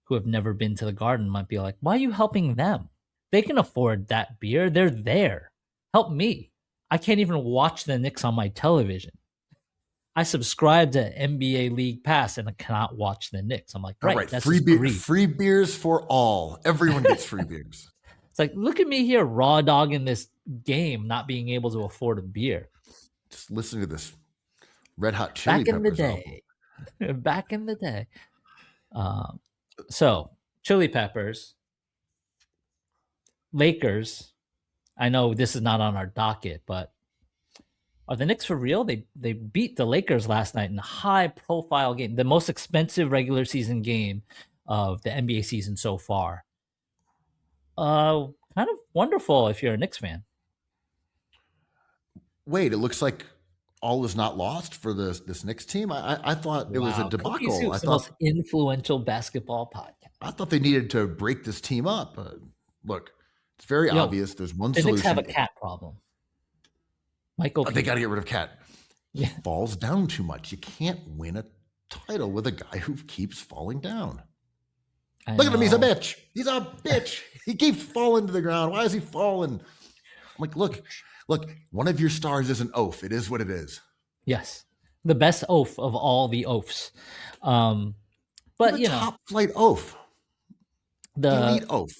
Speaker 2: who have never been to the garden might be like, why are you helping them? They can afford that beer. They're there. Help me. I can't even watch the Knicks on my television. I subscribe to NBA League Pass and I cannot watch the Knicks. I'm like,
Speaker 3: All
Speaker 2: right,
Speaker 3: right,
Speaker 2: that's just greed.
Speaker 3: free beers for all. Everyone gets free beers.
Speaker 2: It's like, look at me here, raw dog in this game, not being able to afford a beer.
Speaker 3: Just listen to this Red Hot Chili
Speaker 2: Back in the
Speaker 3: Peppers album.
Speaker 2: day. Back in the day. So, Chili Peppers, Lakers. I know this is not on our docket, but are the Knicks for real? They beat the Lakers last night in a high profile game, the most expensive regular season game of the NBA season so far. Kind of wonderful if you're a Knicks fan.
Speaker 3: Wait, it looks like all is not lost for this Knicks team. I thought it was a
Speaker 2: Wow, Cookie
Speaker 3: debacle.
Speaker 2: Soup's the most influential basketball podcast.
Speaker 3: I thought they needed to break this team up. Look, it's very obvious. There's one
Speaker 2: The Knicks
Speaker 3: solution.
Speaker 2: have a cat problem. Michael,
Speaker 3: They got to get rid of Cat. He
Speaker 2: Yeah.
Speaker 3: falls down too much. You can't win a title with a guy who keeps falling down.
Speaker 2: I
Speaker 3: Look at him. He's a
Speaker 2: know.
Speaker 3: bitch. He's a bitch. He keeps falling to the ground. Why is he falling? I'm like, look, one of your stars is an oaf. It is what it is.
Speaker 2: Yes, the best oaf of all the oafs. But
Speaker 3: The top flight oaf. Elite oaf.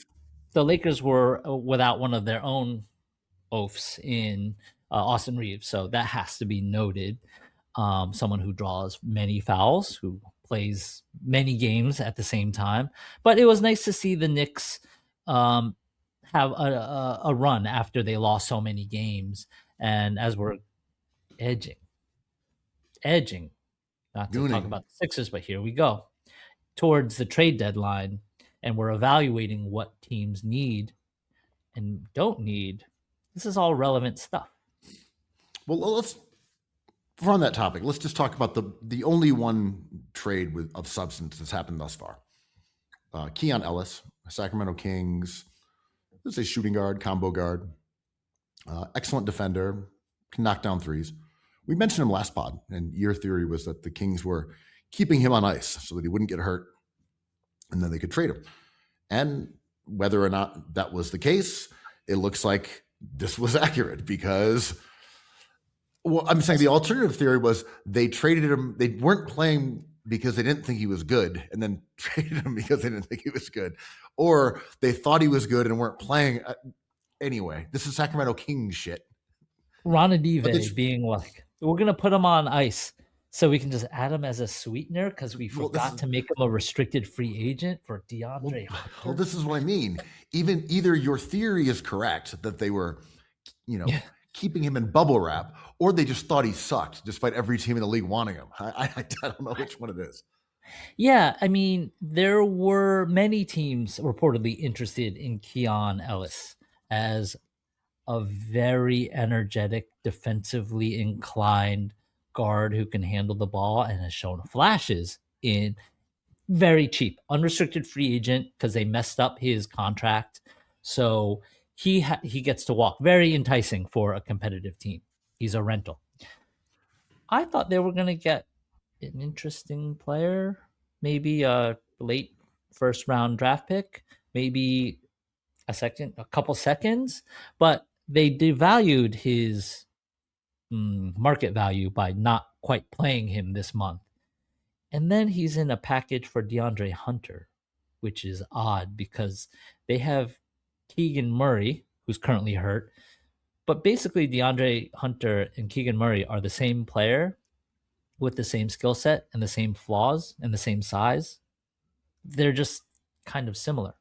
Speaker 2: the Lakers were without one of their own oafs in Austin Reeves, so that has to be noted. Someone who draws many fouls, who plays many games at the same time. But it was nice to see the Knicks have a run after they lost so many games, and as we're edging, not to talk about the Sixers, but here we go towards the trade deadline, and we're evaluating what teams need and don't need. This is all relevant stuff.
Speaker 3: Well, let's on that topic. Let's just talk about the only one trade of substance that's happened thus far. Keon Ellis, Sacramento Kings. This is a shooting guard, combo guard, excellent defender, can knock down threes. We mentioned him last pod, and your theory was that the Kings were keeping him on ice so that he wouldn't get hurt, and then they could trade him. And whether or not that was the case, it looks like this was accurate because, well, I'm saying the alternative theory was they traded him. They weren't playing because they didn't think he was good, and then traded him because they didn't think he was good, or they thought he was good and weren't playing. Anyway, this is Sacramento Kings shit.
Speaker 2: Ronadive being like, we're going to put him on ice so we can just add him as a sweetener because we forgot to make him a restricted free agent for DeAndre Hunter.
Speaker 3: Well, this is what I mean. Either your theory is correct that they were, keeping him in bubble wrap, or they just thought he sucked despite every team in the league wanting him. I don't know which one it is.
Speaker 2: Yeah, I mean, there were many teams reportedly interested in Keon Ellis as a very energetic, defensively inclined guard who can handle the ball and has shown flashes in very cheap, unrestricted free agent because they messed up his contract. So he gets to walk. Very enticing for a competitive team. He's a rental. I thought they were going to get an interesting player, maybe a late first round draft pick, maybe a couple seconds, but they devalued his market value by not quite playing him this month. And then he's in a package for DeAndre Hunter, which is odd because they have Keegan Murray, who's currently hurt. But basically, DeAndre Hunter and Keegan Murray are the same player with the same skill set and the same flaws and the same size. They're just kind of similar.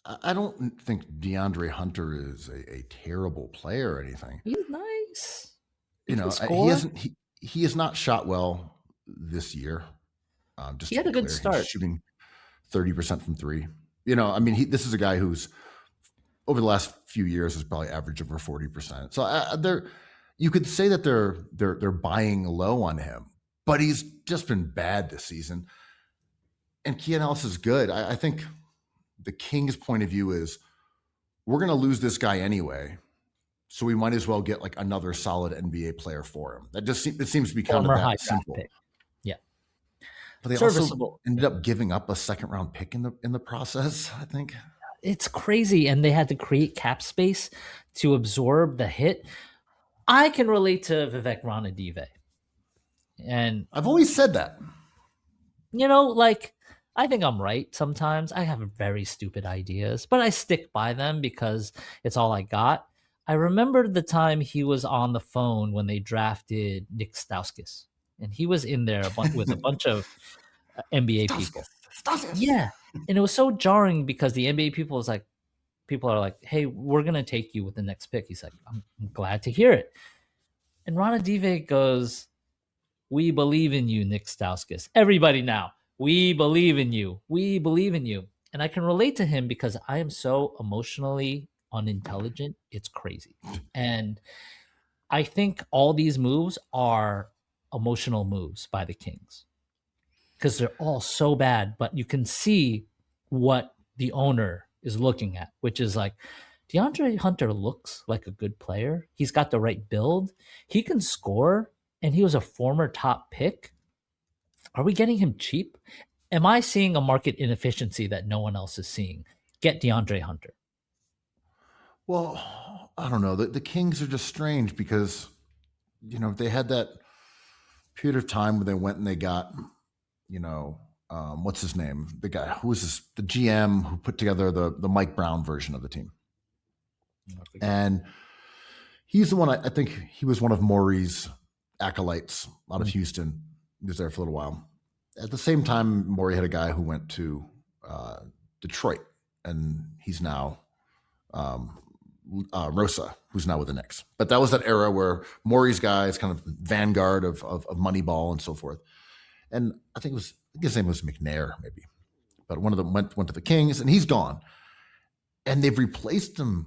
Speaker 3: I don't think DeAndre Hunter is a terrible player or anything.
Speaker 2: He's nice. He
Speaker 3: You
Speaker 2: can
Speaker 3: know, he
Speaker 2: score.
Speaker 3: hasn't he has not shot well this year. Just
Speaker 2: He
Speaker 3: to
Speaker 2: had
Speaker 3: be
Speaker 2: a good
Speaker 3: clear, he's
Speaker 2: start.
Speaker 3: shooting 30% from three. You know, I mean, this is a guy who's over the last few years has probably averaged over 40%. So they're you could say that they're buying low on him, but he's just been bad this season. And Keanu Ellis is good. I think the Kings' point of view is we're going to lose this guy anyway, so we might as well get like another solid NBA player for him. It seems to be kind of
Speaker 2: Former high
Speaker 3: that
Speaker 2: draft
Speaker 3: simple.
Speaker 2: pick. Yeah.
Speaker 3: But they also
Speaker 2: Serviceable.
Speaker 3: ended up giving up a second round pick in the process, I think.
Speaker 2: It's crazy. And they had to create cap space to absorb the hit. I can relate to Vivek Ranadive. And,
Speaker 3: I've always said that.
Speaker 2: you know, like, I think I'm right sometimes. I have very stupid ideas, but I stick by them because it's all I got. I remember the time he was on the phone when they drafted Nick Stauskas, and he was in there with a bunch of NBA people. Yeah. And it was so jarring because the NBA people are like, hey, we're going to take you with the next pick. He's like, I'm glad to hear it. And Ranadive goes, we believe in you, Nick Stauskas. Everybody now, we believe in you. We believe in you. And I can relate to him because I am so emotionally unintelligent. It's crazy. And I think all these moves are emotional moves by the Kings because they're all so bad, but you can see what the owner is looking at, which is like DeAndre Hunter looks like a good player. He's got the right build. He can score, and he was a former top pick. Are we getting him cheap? Am I seeing a market inefficiency that no one else is seeing? Get DeAndre Hunter.
Speaker 3: Well, I don't know. The Kings are just strange because, you know, they had that period of time where they went and they got, you know, what's his name? The guy who was the GM who put together the Mike Brown version of the team. And he's the one, I think he was one of Maury's acolytes out of Houston. He was there for a little while. At the same time, Maury had a guy who went to Detroit, and he's now Rosa, who's now with the Knicks. But that was that era where Maury's guy is kind of vanguard of Moneyball and so forth. And I think his name was McNair, maybe. But one of them went to the Kings, and he's gone. And they've replaced him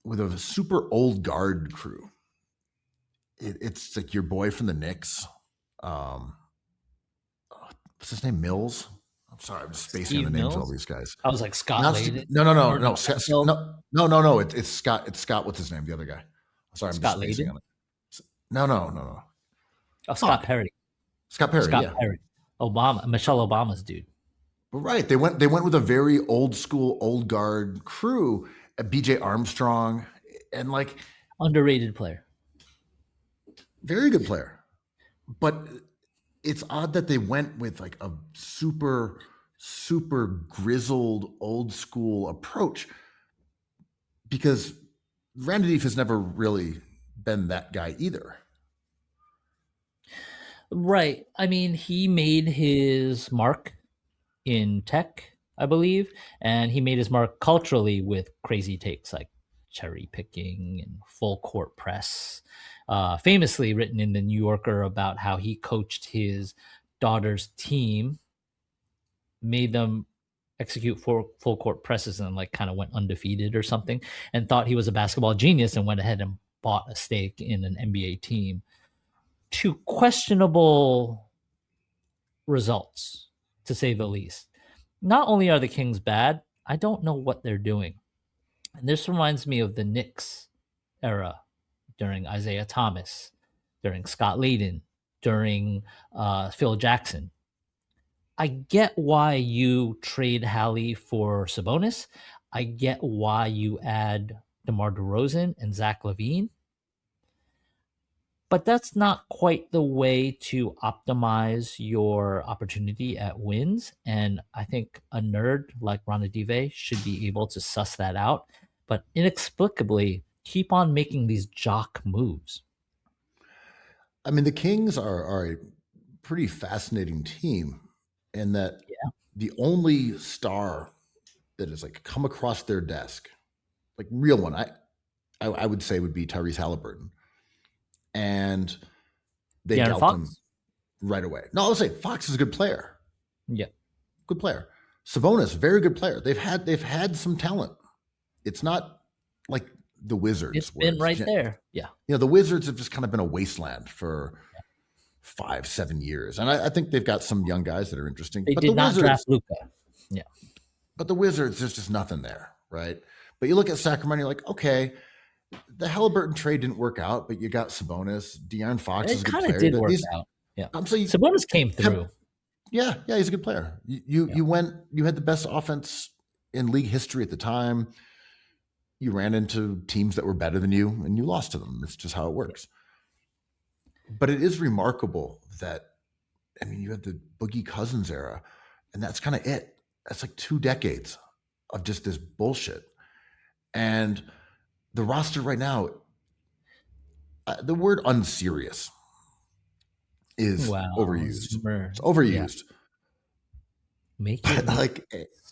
Speaker 3: with a super old guard crew. It's like your boy from the Knicks. What's his name? Mills? I'm sorry, I'm just spacing on the names of all these guys.
Speaker 2: I was like, Scott Layden.
Speaker 3: No. It's Scott. It's Scott. What's his name? The other guy. I'm sorry, I'm
Speaker 2: Scott
Speaker 3: just spacing
Speaker 2: Layden?
Speaker 3: on it. No.
Speaker 2: Oh, Scott Perry.
Speaker 3: Scott Perry.
Speaker 2: Scott
Speaker 3: Yeah.
Speaker 2: Perry. Michelle Obama's dude.
Speaker 3: But right. They went with a very old school, old guard crew. BJ Armstrong, and like
Speaker 2: Underrated player.
Speaker 3: very good player. But it's odd that they went with like a super grizzled old school approach because Ranadive has never really been that guy either.
Speaker 2: Right. I mean, he made his mark in tech, I believe, and he made his mark culturally with crazy takes like cherry picking and full court press. Famously written in the New Yorker about how he coached his daughter's team, made them execute full court presses and like kind of went undefeated or something, and thought he was a basketball genius and went ahead and bought a stake in an NBA team to questionable results, to say the least. Not only are the Kings bad, I don't know what they're doing. And this reminds me of the Knicks era during Isaiah Thomas, during Scott Layden, during Phil Jackson. I get why you trade Hallie for Sabonis. I get why you add DeMar DeRozan and Zach LaVine. But that's not quite the way to optimize your opportunity at wins. And I think a nerd like Ranadive should be able to suss that out. But inexplicably, keep on making these jock moves.
Speaker 3: I mean, the Kings are a pretty fascinating team in that the only star that has like come across their desk, like real one, I would say would be Tyrese Halliburton. And they
Speaker 2: De'Aaron
Speaker 3: dealt him
Speaker 2: Fox?
Speaker 3: right away. No, I'll say Fox is a good player.
Speaker 2: Yeah.
Speaker 3: Good player. Sabonis, very good player. They've had some talent. It's not like the Wizards.
Speaker 2: It's been right there. Yeah.
Speaker 3: You know, the Wizards have just kind of been a wasteland for 5-7 years. And I think they've got some young guys that are interesting.
Speaker 2: They
Speaker 3: but
Speaker 2: did
Speaker 3: the
Speaker 2: not
Speaker 3: Wizards,
Speaker 2: draft Luka. Yeah.
Speaker 3: But the Wizards, there's just nothing there, right? But you look at Sacramento, you're like, okay, the Halliburton trade didn't work out, but you got Sabonis. De'Aaron Fox is a good player.
Speaker 2: It kind of did work out. Yeah. Sabonis came through.
Speaker 3: Yeah, he's a good player. You had the best offense in league history at the time. You ran into teams that were better than you, and you lost to them. It's just how it works. But it is remarkable that, I mean, you had the Boogie Cousins era, and that's kind of it. That's like 2 decades of just this bullshit. And the roster right now, the word unserious is overused. It's overused.
Speaker 2: Yeah.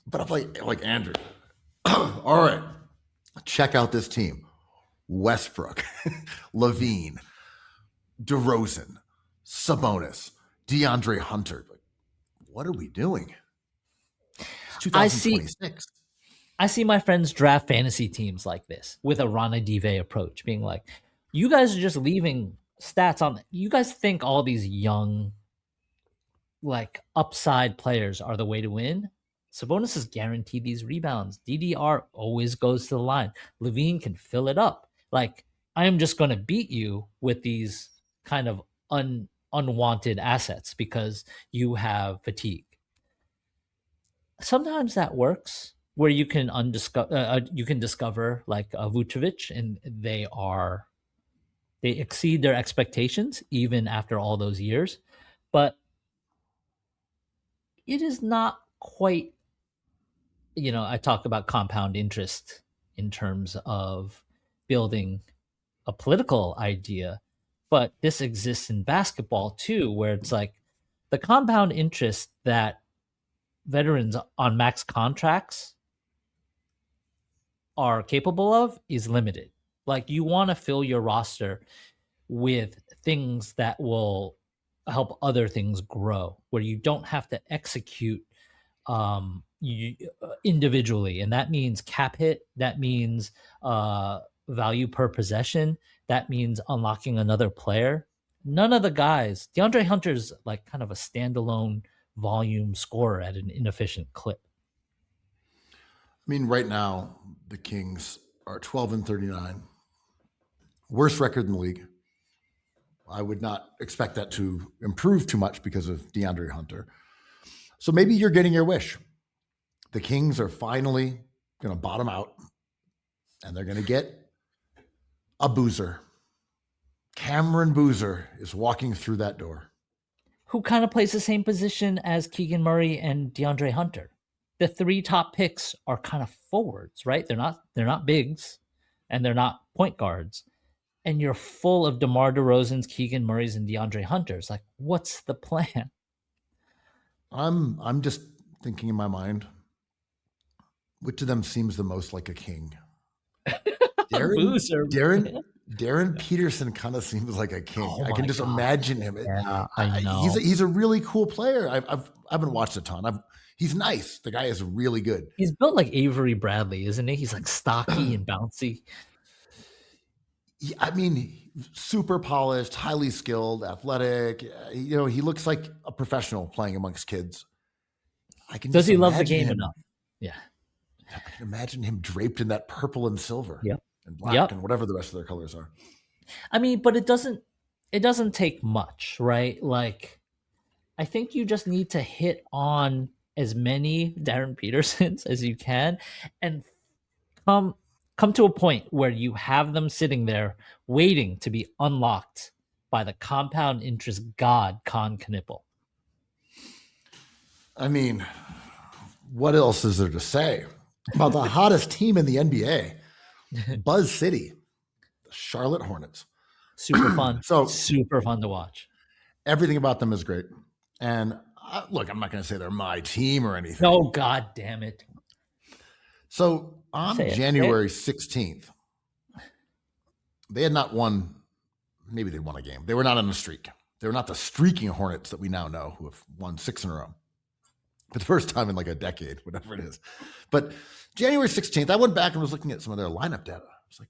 Speaker 3: But I'm like Andrew. All right, check out this team: Westbrook, Levine, DeRozan, Sabonis, DeAndre Hunter. Like, what are we doing? It's 2026.
Speaker 2: I see my friends draft fantasy teams like this with a Rana Dive approach, being like, you guys are just leaving stats on. You guys think all these young, like, upside players are the way to win? Sabonis is guaranteed these rebounds. DDR always goes to the line. Levine can fill it up. Like, I am just going to beat you with these kind of unwanted assets because you have fatigue. Sometimes that works, where you can discover like Vucevic, and they exceed their expectations even after all those years. But it is not quite, I talk about compound interest in terms of building a political idea, but this exists in basketball too, where it's like the compound interest that veterans on max contracts are capable of is limited. Like, you want to fill your roster with things that will help other things grow, where you don't have to execute individually. And that means cap hit. That means value per possession. That means unlocking another player. None of the guys, DeAndre Hunter's like kind of a standalone volume scorer at an inefficient clip.
Speaker 3: I mean, right now, the Kings are 12-39. Worst record in the league. I would not expect that to improve too much because of DeAndre Hunter. So maybe you're getting your wish. The Kings are finally going to bottom out, and they're going to get a boozer. Cameron Boozer is walking through that door.
Speaker 2: Who kind of plays the same position as Keegan Murray and DeAndre Hunter. The 3 top picks are kind of forwards, right? They're not bigs, and they're not point guards. And you're full of DeMar DeRozan's, Keegan Murray's, and DeAndre Hunter's. Like, what's the plan?
Speaker 3: I'm just thinking in my mind, which of them seems the most like a king? Darren Peterson kind of seems like a king. I can just imagine him.
Speaker 2: Yeah, I know.
Speaker 3: He's a really cool player. I haven't watched a ton. He's nice. The guy is really good.
Speaker 2: He's built like Avery Bradley, isn't he? He's like stocky and bouncy.
Speaker 3: I mean, super polished, highly skilled, athletic. He looks like a professional playing amongst kids.
Speaker 2: Does he love the game enough? Yeah.
Speaker 3: I can imagine him draped in that purple and silver.
Speaker 2: Yep.
Speaker 3: And black and whatever the rest of their colors are.
Speaker 2: I mean, but it doesn't take much, right? Like, I think you just need to hit on as many Darren Petersons as you can and come to a point where you have them sitting there waiting to be unlocked by the compound interest god Con Knipple.
Speaker 3: I mean, what else is there to say about the hottest team in the NBA? Buzz City, the Charlotte Hornets.
Speaker 2: Super fun. Super fun to watch.
Speaker 3: Everything about them is great. And look, I'm not going to say they're my team or anything.
Speaker 2: Oh, God damn it.
Speaker 3: So on
Speaker 2: Say it.
Speaker 3: January 16th, they had not won. Maybe they won a game. They were not on a streak. They were not the streaking Hornets that we now know, who have won 6 in a row for the first time in like a decade, whatever it is. But January 16th, I went back and was looking at some of their lineup data. It's like,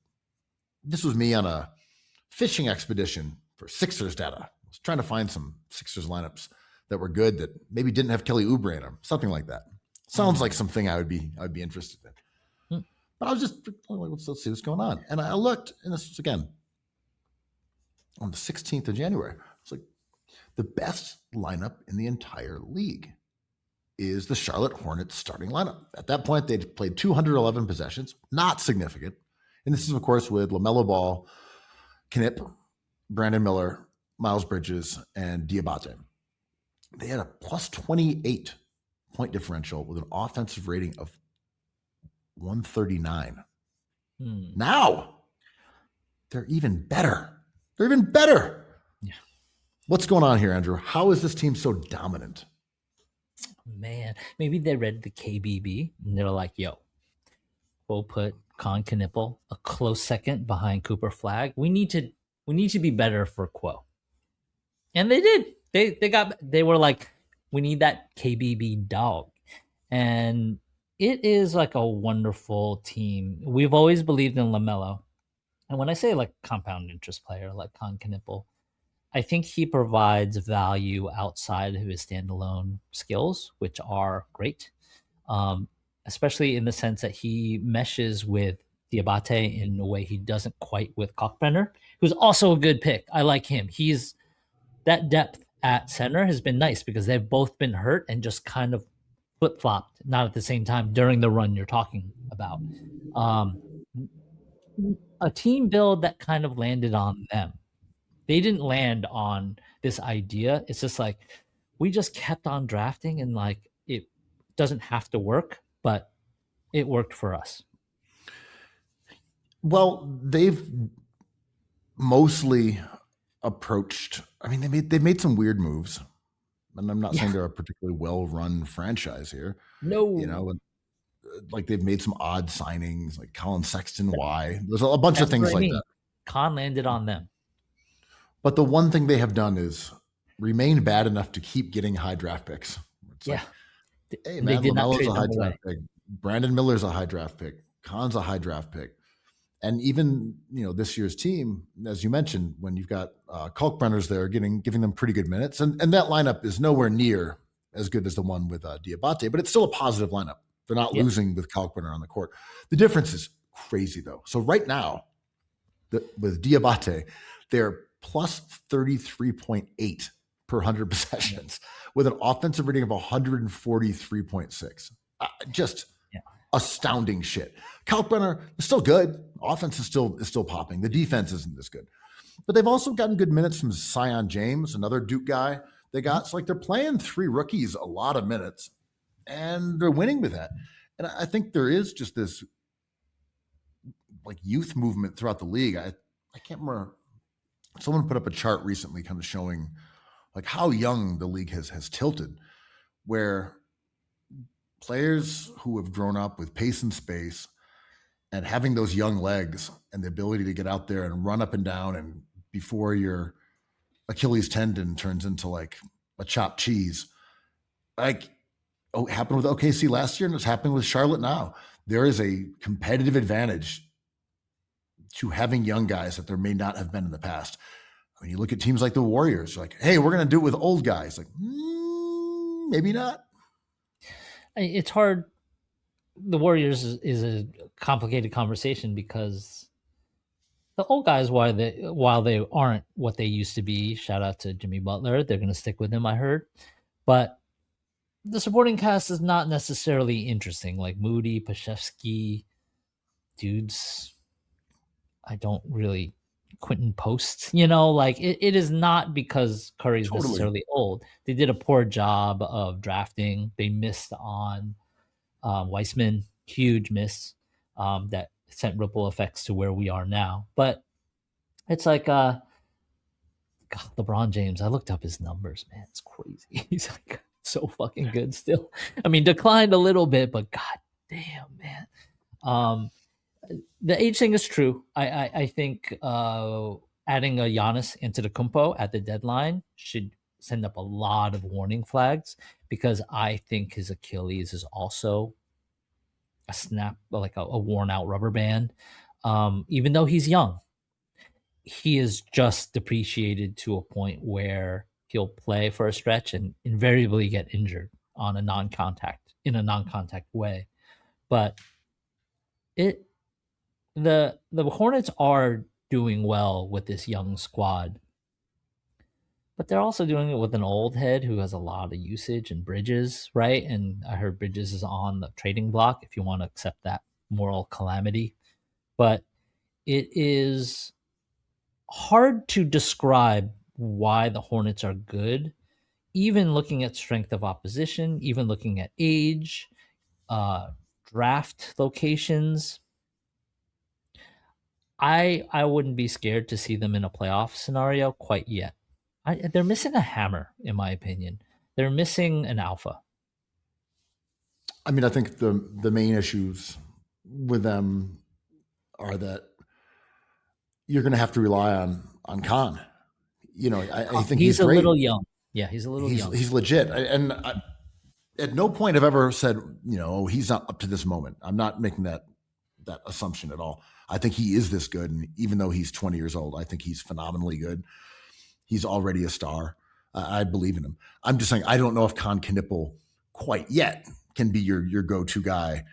Speaker 3: this was me on a fishing expedition for Sixers data. I was trying to find some Sixers lineups that were good that maybe didn't have Kelly Oubre in them, something like that. Sounds like something I would be interested in. But I was just like, let's see what's going on. And I looked, and this was again on the 16th of January. It's like the best lineup in the entire league is the Charlotte Hornets starting lineup. At that point, they'd played 211 possessions, not significant. And this is, of course, with LaMelo Ball, Knipp, Brandon Miller, Miles Bridges, and Diabate. They had a plus 28 point differential with an offensive rating of 139. Now, they're even better. They're even better.
Speaker 2: Yeah.
Speaker 3: What's going on here, Andrew? How is this team so dominant?
Speaker 2: Man, maybe they read the KBB and they're like, yo, we'll put Con Knipple a close second behind Cooper Flag. We need to be better for Quo. And they did. They were like, we need that KBB dog. And it is like a wonderful team. We've always believed in LaMelo. And when I say like compound interest player, like Con Knipple, I think he provides value outside of his standalone skills, which are great, especially in the sense that he meshes with Diabate in a way he doesn't quite with Kalkbrenner, who's also a good pick. I like him. He's that depth at center has been nice because they've both been hurt and just kind of flip-flopped, not at the same time during the run you're talking about. A team build that kind of landed on them. They didn't land on this idea. It's just like we just kept on drafting and like it doesn't have to work, but it worked for us.
Speaker 3: Well, they've mostly approached. I mean, they've made some weird moves, and I'm not saying they're a particularly well-run franchise here.
Speaker 2: No,
Speaker 3: you know, like they've made some odd signings, like Colin Sexton. Why? There's a bunch of things like that.
Speaker 2: Con landed on them.
Speaker 3: But the one thing they have done is remain bad enough to keep getting high draft picks. It's like, hey, man, LaMelo's a high draft pick. Brandon Miller's a high draft pick. Con's a high draft pick. And even, this year's team, as you mentioned, when you've got Kalkbrenner's there giving them pretty good minutes. And that lineup is nowhere near as good as the one with Diabate, but it's still a positive lineup. They're not losing with Kalkbrenner on the court. The difference is crazy, though. So right now, with Diabate, they're plus 33.8 per 100 possessions with an offensive rating of 143.6. Just astounding shit. Kalkbrenner is still good. Offense is still popping. The defense isn't this good. But they've also gotten good minutes from Zion James, another Duke guy they got. So like they're playing 3 rookies a lot of minutes, and they're winning with that. And I think there is just this like youth movement throughout the league. I can't remember. Someone put up a chart recently kind of showing like how young the league has tilted, where players who have grown up with pace and space and having those young legs and the ability to get out there and run up and down, and before your Achilles tendon turns into like a chopped cheese, like happened with OKC last year and it's happening with Charlotte now. There is a competitive advantage to having young guys that there may not have been in the past. When you look at teams like the Warriors, like, hey, we're going to do it with old guys. Like, maybe not.
Speaker 2: It's hard. The Warriors is a complicated conversation because the old guys, while they aren't what they used to be, shout out to Jimmy Butler, they're going to stick with him, I heard. But the supporting cast is not necessarily interesting. Like Moody, Pashevsky, dudes, I don't really, Quentin Post, like it is not because Curry's necessarily old. They did a poor job of drafting. They missed on Weissman, huge miss that sent ripple effects to where we are now. But it's like, God, LeBron James, I looked up his numbers, man. It's crazy. He's like so fucking good still. I mean, declined a little bit, but god damn, man. Um, the age thing is true. I think adding a Giannis Antetokounmpo at the deadline should send up a lot of warning flags because I think his Achilles is also a snap, like a worn out rubber band. Even though he's young, he is just depreciated to a point where he'll play for a stretch and invariably get injured on a non-contact way. But it the Hornets are doing well with this young squad, but they're also doing it with an old head who has a lot of usage and Bridges, right? And I heard Bridges is on the trading block if you want to accept that moral calamity. But it is hard to describe why the Hornets are good, even looking at strength of opposition, even looking at age, draft locations. I wouldn't be scared to see them in a playoff scenario quite yet. They're missing a hammer, in my opinion. They're missing an alpha.
Speaker 3: I mean, I think the main issues with them are that you're going to have to rely on Khan. You know, I think he's
Speaker 2: a
Speaker 3: great.
Speaker 2: Little young. Yeah, he's a little young.
Speaker 3: He's legit. At no point I've ever said, you know, he's not up to this moment. I'm not making that assumption at all. I think he is this good. And even though he's 20 years old, I think he's phenomenally good. He's already a star. I believe in him. I'm just saying, I don't know if Khan Knipple quite yet can be your go-to guy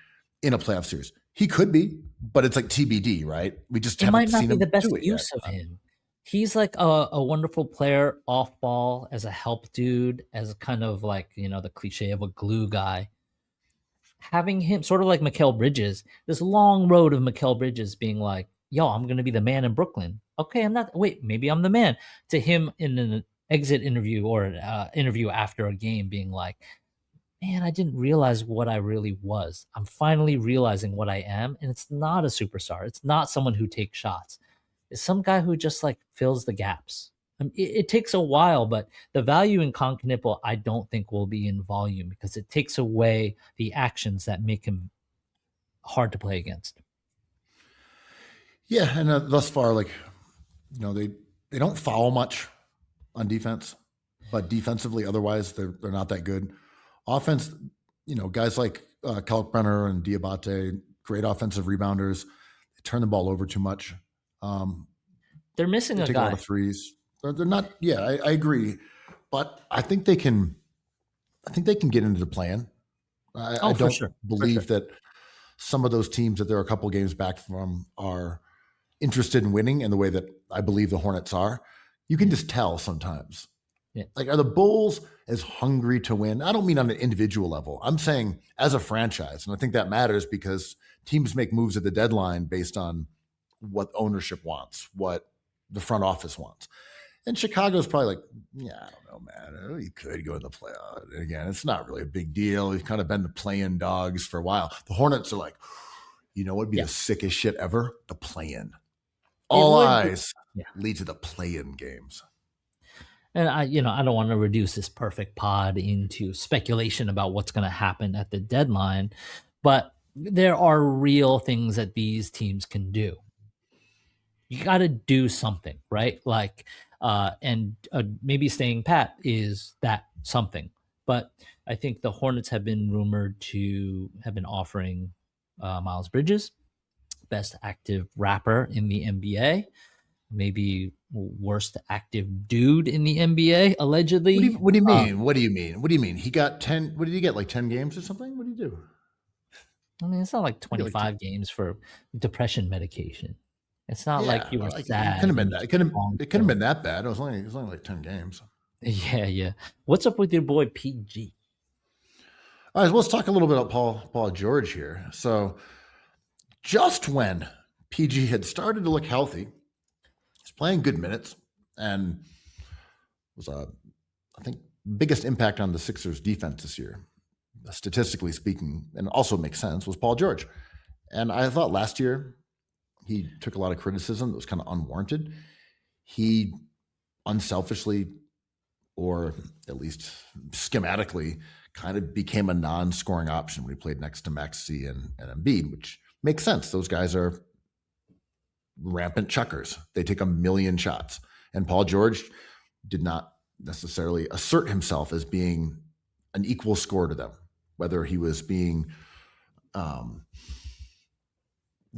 Speaker 3: in a playoff series. He could be, but it's like TBD, right? We just haven't seen him do it yet.
Speaker 2: It might not be the best use of him. He's like a wonderful player off ball as a help dude, as kind of like, you know, the cliche of a glue guy. Having him sort of like Mikal Bridges, this long road of Mikal Bridges being like, yo, I'm going to be the man in Brooklyn. Okay, I'm not. Wait, maybe I'm the man. To him in an exit interview or an interview after a game being like, man, I didn't realize what I really was. I'm finally realizing what I am. And it's not a superstar. It's not someone who takes shots. It's some guy who just like fills the gaps. It takes a while, but the value in Con Knipple, I don't think will be in volume because it takes away the actions that make him hard to play against.
Speaker 3: Yeah, and thus far, like, you know, they don't foul much on defense, but defensively, otherwise, they're not that good. Offense, you know, guys like Kalkbrenner and Diabate, great offensive rebounders. They turn the ball over too much.
Speaker 2: They're missing
Speaker 3: they take a lot of threes. They're not. Yeah, I agree, but I think they can. I think they can get into the plan. I don't believe that some of those teams that they're a couple games back from are interested in winning in the way that I believe the Hornets are. You can just tell sometimes.
Speaker 2: Yeah.
Speaker 3: Like, are the Bulls as hungry to win? I don't mean on an individual level. I'm saying as a franchise, and I think that matters because teams make moves at the deadline based on what ownership wants, what the front office wants. And Chicago's probably like, yeah, I don't know, man. He could go in the playoff. And again, it's not really a big deal. We've kind of been the play-in dogs for a while. The Hornets are like, you know what would be the sickest shit ever? The play-in. All eyes lead to the play-in games.
Speaker 2: And I don't want to reduce this perfect pod into speculation about what's going to happen at the deadline, but there are real things that these teams can do. You got to do something, right? Like, and maybe staying pat is that something. But I think the Hornets have been rumored to have been offering Miles Bridges, best active rapper in the NBA, maybe worst active dude in the NBA, allegedly.
Speaker 3: What do you mean? What do you mean? What do you mean? He got 10. What did he get? Like 10 games or something? What did he do?
Speaker 2: I mean, it's not like 25 games for depression medication. It's not like you were sad.
Speaker 3: It couldn't have been that. It couldn't have been that bad. It was only like 10 games.
Speaker 2: Yeah. What's up with your boy PG?
Speaker 3: All right, let's talk a little bit about Paul George here. So, just when PG had started to look healthy, he's playing good minutes, and was I think biggest impact on the Sixers defense this year, statistically speaking, and also makes sense, was Paul George. And I thought last year he took a lot of criticism that was kind of unwarranted. He unselfishly, or at least schematically, kind of became a non-scoring option when he played next to Maxey and Embiid, which Makes sense. Those guys are rampant chuckers. They take a million shots. And Paul George did not necessarily assert himself as being an equal scorer to them, whether he was being the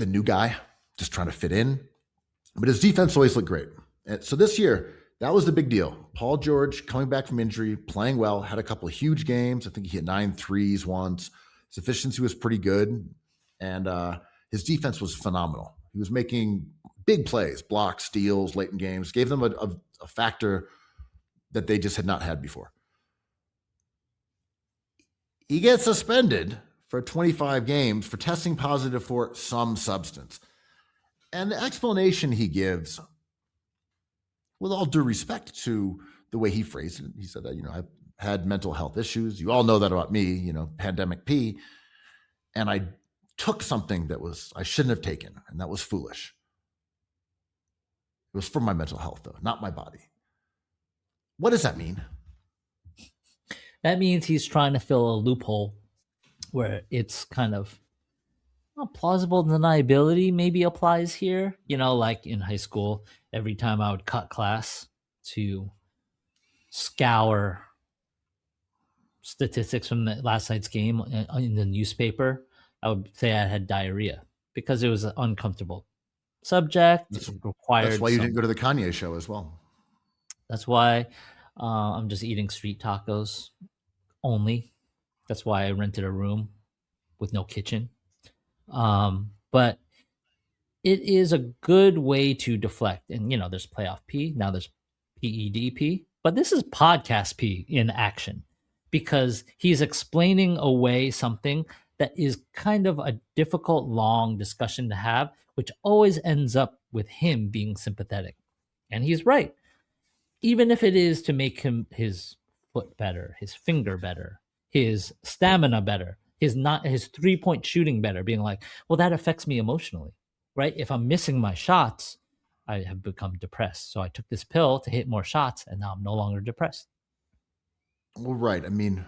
Speaker 3: new guy, just trying to fit in. But his defense always looked great. And so this year, that was the big deal. Paul George coming back from injury, playing well, had a couple of huge games. I think he hit 9 threes once. His efficiency was pretty good. And his defense was phenomenal. He was making big plays, blocks, steals, late in games, gave them a factor that they just had not had before. He gets suspended for 25 games for testing positive for some substance. And the explanation he gives, with all due respect to the way he phrased it, he said that, I've had mental health issues. You all know that about me, pandemic P. And I took something that I shouldn't have taken, and that was foolish. It was for my mental health, though, not my body. What does that mean?
Speaker 2: That means he's trying to fill a loophole where it's kind of plausible deniability maybe applies here. Like in high school, every time I would cut class to scour statistics from the last night's game in the newspaper, I would say I had diarrhea because it was an uncomfortable subject. That's why
Speaker 3: you didn't go to the Kanye show as well.
Speaker 2: That's why I'm just eating street tacos only. That's why I rented a room with no kitchen. But it is a good way to deflect. And, there's playoff P. Now there's PEDP. But this is podcast P in action because he's explaining away something that is kind of a difficult, long discussion to have, which always ends up with him being sympathetic. And he's right. Even if it is to make his foot better, his finger better, his stamina better, his 3-point shooting better, being like, well, that affects me emotionally, right? If I'm missing my shots, I have become depressed. So I took this pill to hit more shots, and now I'm no longer depressed.
Speaker 3: Well, right. I mean,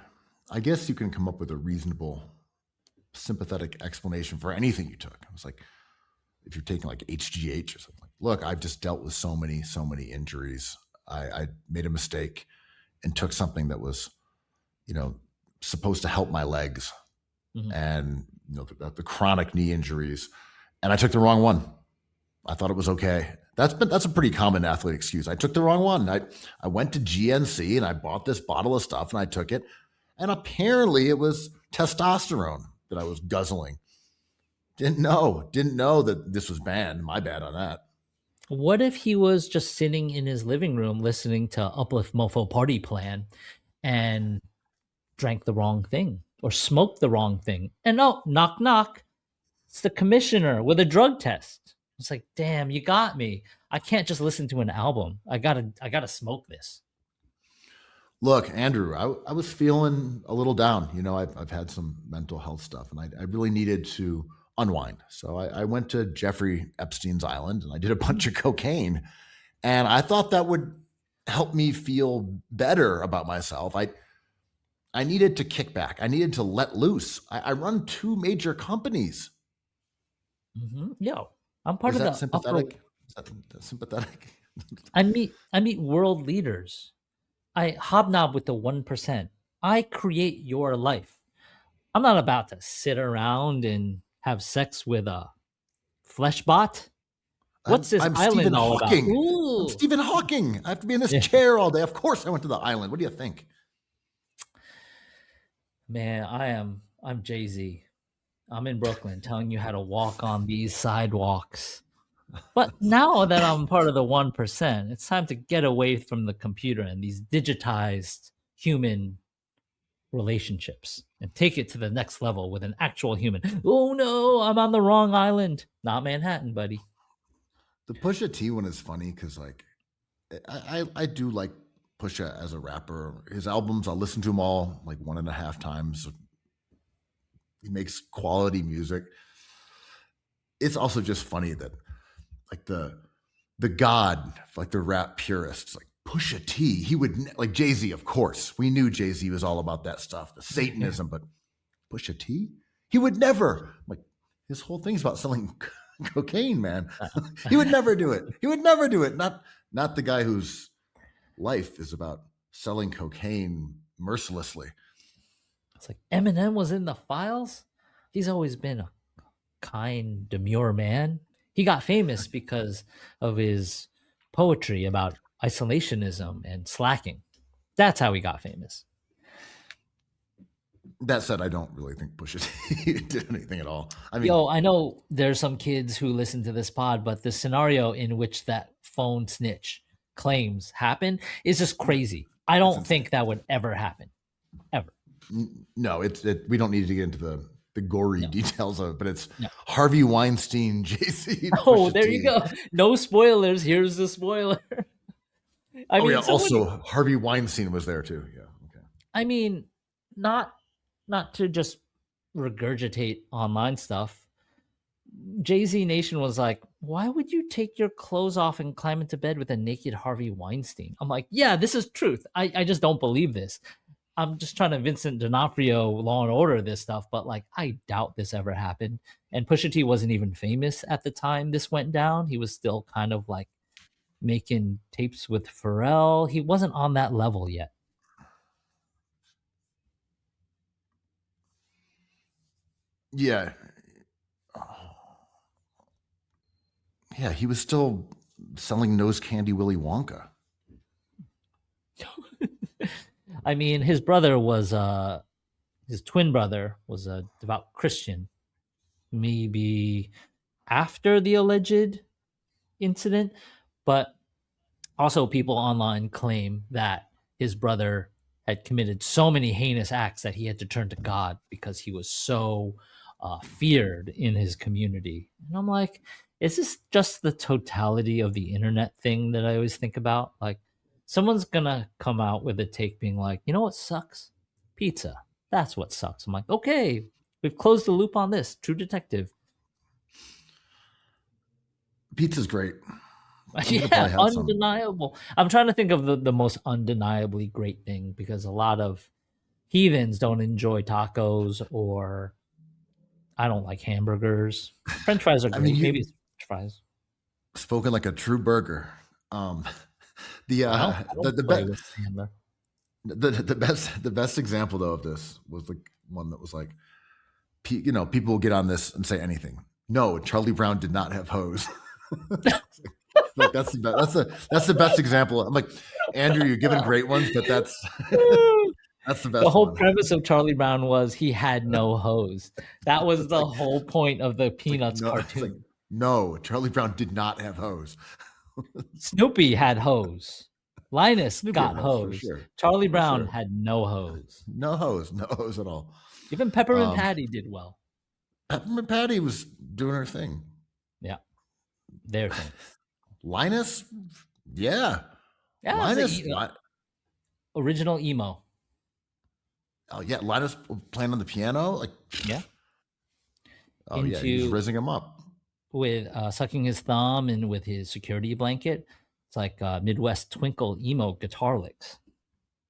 Speaker 3: I guess you can come up with a reasonable, sympathetic explanation for anything you took. It's like, if you're taking like HGH or something, like, look, I've just dealt with so many injuries. I made a mistake and took something that was, supposed to help my legs. Mm-hmm. And the chronic knee injuries, and I took the wrong one. I thought it was okay. That's a pretty common athlete excuse. I took the wrong one. I went to GNC and I bought this bottle of stuff and I took it, and apparently it was testosterone that I was guzzling. Didn't know that this was banned. My bad on that.
Speaker 2: What if he was just sitting in his living room listening to Uplift Mofo Party Plan and drank the wrong thing or smoked the wrong thing? And knock, knock. It's the commissioner with a drug test. It's like, damn, you got me. I can't just listen to an album. I gotta smoke this.
Speaker 3: Look, Andrew, I was feeling a little down. I've had some mental health stuff, and I really needed to unwind. So I went to Jeffrey Epstein's island and I did a bunch of cocaine, and I thought that would help me feel better about myself. I needed to kick back. I needed to let loose. I run 2 major companies.
Speaker 2: Mm-hmm. Yo, I'm part of
Speaker 3: that
Speaker 2: the
Speaker 3: sympathetic. Is that sympathetic?
Speaker 2: I meet world leaders. I hobnob with the 1%. I create your life. I'm not about to sit around and have sex with a flesh bot. What's this
Speaker 3: I'm
Speaker 2: island
Speaker 3: Stephen
Speaker 2: all
Speaker 3: Hawking.
Speaker 2: about? Ooh.
Speaker 3: I'm Stephen Hawking. I have to be in this chair all day. Of course I went to the island. What do you think?
Speaker 2: Man, I'm Jay-Z. I'm in Brooklyn telling you how to walk on these sidewalks. But now that I'm part of the 1%, it's time to get away from the computer and these digitized human relationships and take it to the next level with an actual human. Oh no, I'm on the wrong island. Not Manhattan, buddy.
Speaker 3: The Pusha T one is funny because I do like Pusha as a rapper. His albums, I'll listen to them all like 1.5 times. He makes quality music. It's also just funny that like the god, like the rap purists, like Pusha T, he would like Jay-Z, of course. We knew Jay-Z was all about that stuff, the Satanism, but Pusha T, he would never. Like his whole thing's about selling cocaine, man. He would never do it. He would never do it. Not the guy whose life is about selling cocaine mercilessly.
Speaker 2: It's like Eminem was in the files. He's always been a kind, demure man. He got famous because of his poetry about isolationism and slacking. That's how he got famous.
Speaker 3: That said, I don't really think Pusha T did anything at all. I mean,
Speaker 2: I know there's some kids who listen to this pod, but the scenario in which that phone snitch claims happened is just crazy. I don't think that would ever happen, ever.
Speaker 3: No, we don't need to get into the gory details of it, but it's Harvey Weinstein, JC.
Speaker 2: Oh, there you go. No spoilers. Here's the spoiler. I mean,
Speaker 3: also Harvey Weinstein was there too. Yeah. Okay.
Speaker 2: I mean, not to just regurgitate online stuff. Jay-Z Nation was like, why would you take your clothes off and climb into bed with a naked Harvey Weinstein? I'm like, yeah, this is truth. I just don't believe this. I'm just trying to Vincent D'Onofrio Law and Order this stuff, but like, I doubt this ever happened. And Pusha T wasn't even famous at the time this went down. He was still kind of like making tapes with Pharrell. He wasn't on that level yet.
Speaker 3: Yeah. Yeah, he was still selling nose candy Willy Wonka.
Speaker 2: I mean, his brother was his twin brother was a devout Christian. Maybe after the alleged incident, but also people online claim that his brother had committed so many heinous acts that he had to turn to God because he was so feared in his community. And I'm like, is this just the totality of the internet thing that I always think about? Like, someone's gonna come out with a take being like, you know what sucks? Pizza. That's what sucks. I'm like, okay, we've closed the loop on this. True Detective.
Speaker 3: Pizza's great.
Speaker 2: Yeah, undeniable. I'm trying to think of the most undeniably great thing because a lot of heathens don't enjoy tacos, or I don't like hamburgers. French fries are great. Maybe it's French fries.
Speaker 3: Spoken like a true burger. The best example though of this was the one that was like, people will get on this and say anything. No, Charlie Brown did not have hose. Like that's the best example. I'm like, Andrew, you're giving great ones, but that's the best.
Speaker 2: The whole premise of Charlie Brown was he had no hose. That was the whole point of the Peanuts cartoon.
Speaker 3: No, Charlie Brown did not have hose.
Speaker 2: Snoopy had hose. Linus got hose. Sure. Charlie Brown had no hose.
Speaker 3: No hose at all.
Speaker 2: Even Peppermint Patty did well.
Speaker 3: Peppermint Patty was doing her thing.
Speaker 2: Yeah, their thing.
Speaker 3: Linus, yeah, Linus,
Speaker 2: original emo.
Speaker 3: Oh yeah, Linus playing on the piano, like Oh yeah, he's raising him up
Speaker 2: with sucking his thumb and with his security blanket. It's like Midwest twinkle emo guitar licks.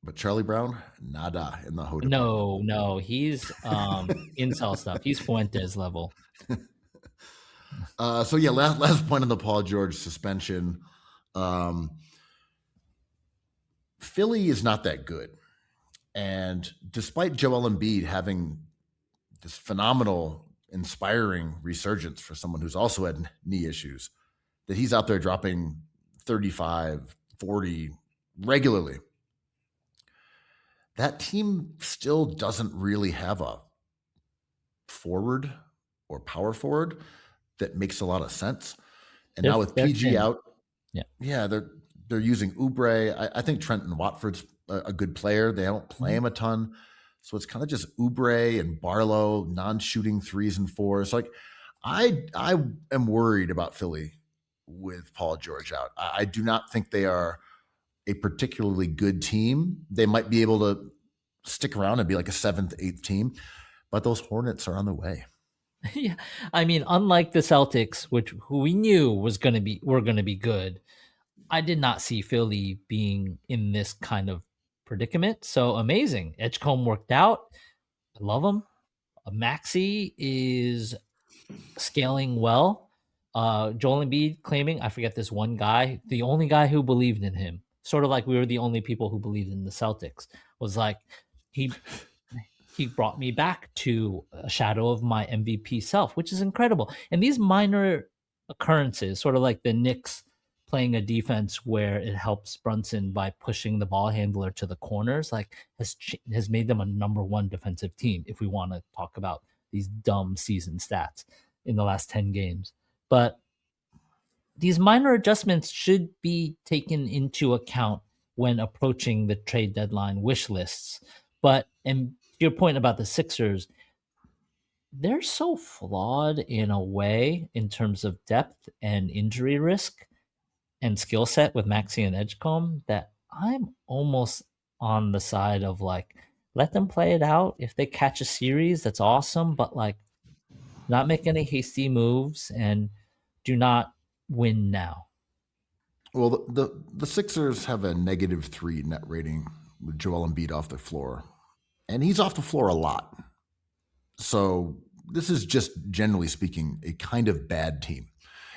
Speaker 3: But Charlie Brown, nada in the hood.
Speaker 2: No, he's incel stuff. He's Fuentes level.
Speaker 3: So yeah, last point on the Paul George suspension. Philly is not that good, and despite Joel Embiid having this phenomenal, inspiring resurgence for someone who's also had knee issues, that he's out there dropping 35, 40 regularly. That team still doesn't really have a forward or power forward that makes a lot of sense. And now with PG out, they're using Oubre. I think Trenton Watford's a good player. They don't play him a ton. So it's kind of just Oubre and Barlow, non-shooting 3s and 4s. Like I am worried about Philly with Paul George out. I do not think they are a particularly good team. They might be able to stick around and be like a 7th, 8th team, but those Hornets are on the way.
Speaker 2: Yeah, I mean, unlike the Celtics, who we knew were going to be good, I did not see Philly being in this kind of predicament. So amazing. Edgecombe worked out. I love him. Maxey is scaling well. Joel Embiid claiming, I forget this one guy, the only guy who believed in him, sort of like we were the only people who believed in the Celtics, was like he he brought me back to a shadow of my MVP self, which is incredible. And these minor occurrences, sort of like the Knicks playing a defense where it helps Brunson by pushing the ball handler to the corners, like has made them a number one defensive team. If we want to talk about these dumb season stats in the last 10 games, but these minor adjustments should be taken into account when approaching the trade deadline wish lists. But and to your point about the Sixers, they're so flawed in a way in terms of depth and injury risk and skill set with Maxi and Edgecombe that I'm almost on the side of like, let them play it out. If they catch a series, that's awesome, but like, not make any hasty moves and do not win now.
Speaker 3: Well, the Sixers have a -3 net rating with Joel Embiid off the floor, and he's off the floor a lot. So this is just generally speaking a kind of bad team,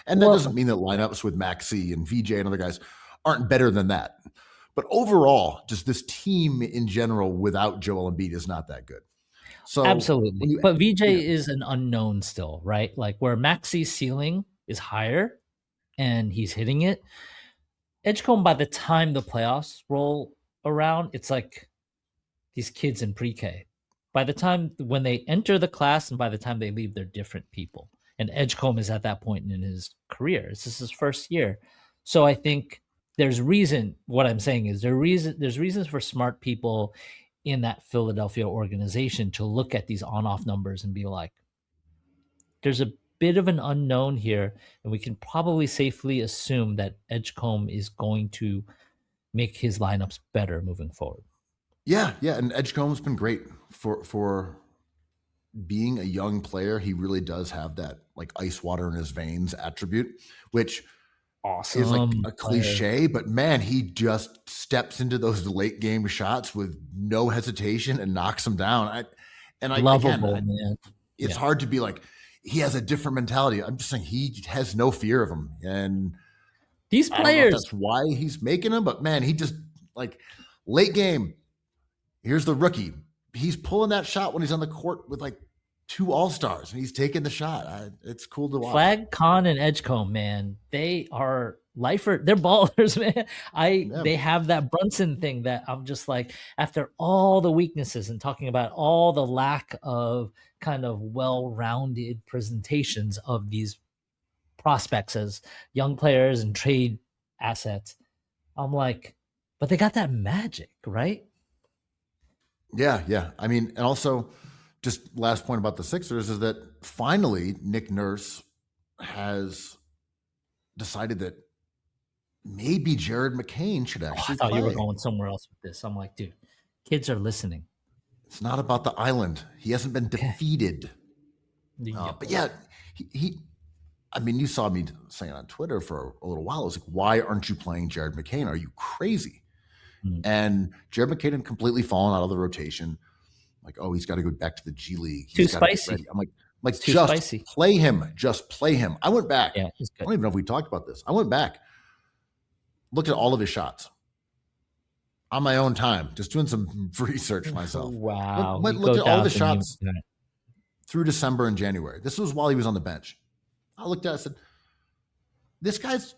Speaker 3: and that doesn't mean that lineups with Maxi and VJ and other guys aren't better than that. But overall, just this team in general without Joel Embiid is not that good. So
Speaker 2: absolutely, but VJ is an unknown still, right? Like where Maxi's ceiling is higher, and he's hitting it. Edgecombe, by the time the playoffs roll around, it's like these kids in pre-K. By the time when they enter the class and by the time they leave, they're different people. And Edgecombe is at that point in his career. This is his first year. So I think there's reason. What I'm saying is there's reasons for smart people in that Philadelphia organization to look at these on-off numbers and be like, there's a bit of an unknown here, and we can probably safely assume that Edgecombe is going to make his lineups better moving forward.
Speaker 3: Yeah, and Edgecombe's been great for being a young player. He really does have that like ice water in his veins attribute, which
Speaker 2: awesome
Speaker 3: is like a cliche, but man, he just steps into those late game shots with no hesitation and knocks them down.
Speaker 2: Lovable, man.
Speaker 3: It's hard to be like, he has a different mentality. I'm just saying he has no fear of him. And
Speaker 2: these players, I don't know if
Speaker 3: that's why he's making them, but man, he just like late game. Here's the rookie. He's pulling that shot when he's on the court with like 2 all-stars and he's taking the shot. It's cool to watch.
Speaker 2: Flag, Khan, and Edgecombe, man, they are lifer. They're ballers, man. They have that Brunson thing that I'm just like, after all the weaknesses and talking about all the lack of kind of well-rounded presentations of these prospects as young players and trade assets, I'm like, but they got that magic, right?
Speaker 3: Yeah. I mean, and also just last point about the Sixers is that finally Nick Nurse has decided that maybe Jared McCain should actually
Speaker 2: I thought
Speaker 3: play.
Speaker 2: You were going somewhere else with this. I'm like, dude, kids are listening.
Speaker 3: It's not about the island. He hasn't been defeated. But yeah, he I mean, you saw me saying on Twitter for a little while. I was like, why aren't you playing Jared McCain? Are you crazy? Mm-hmm. And Jared McCain had completely fallen out of the rotation. Like, oh, he's got to go back to the G League.
Speaker 2: Too spicy.
Speaker 3: I'm like, just spicy. Play him. Just play him. I went back.
Speaker 2: Yeah,
Speaker 3: I don't even know if we talked about this. I went back, looked at all of his shots on my own time, just doing some research myself.
Speaker 2: Wow.
Speaker 3: Looked at all the shots through December and January. This was while he was on the bench. I looked at it and said, this guy's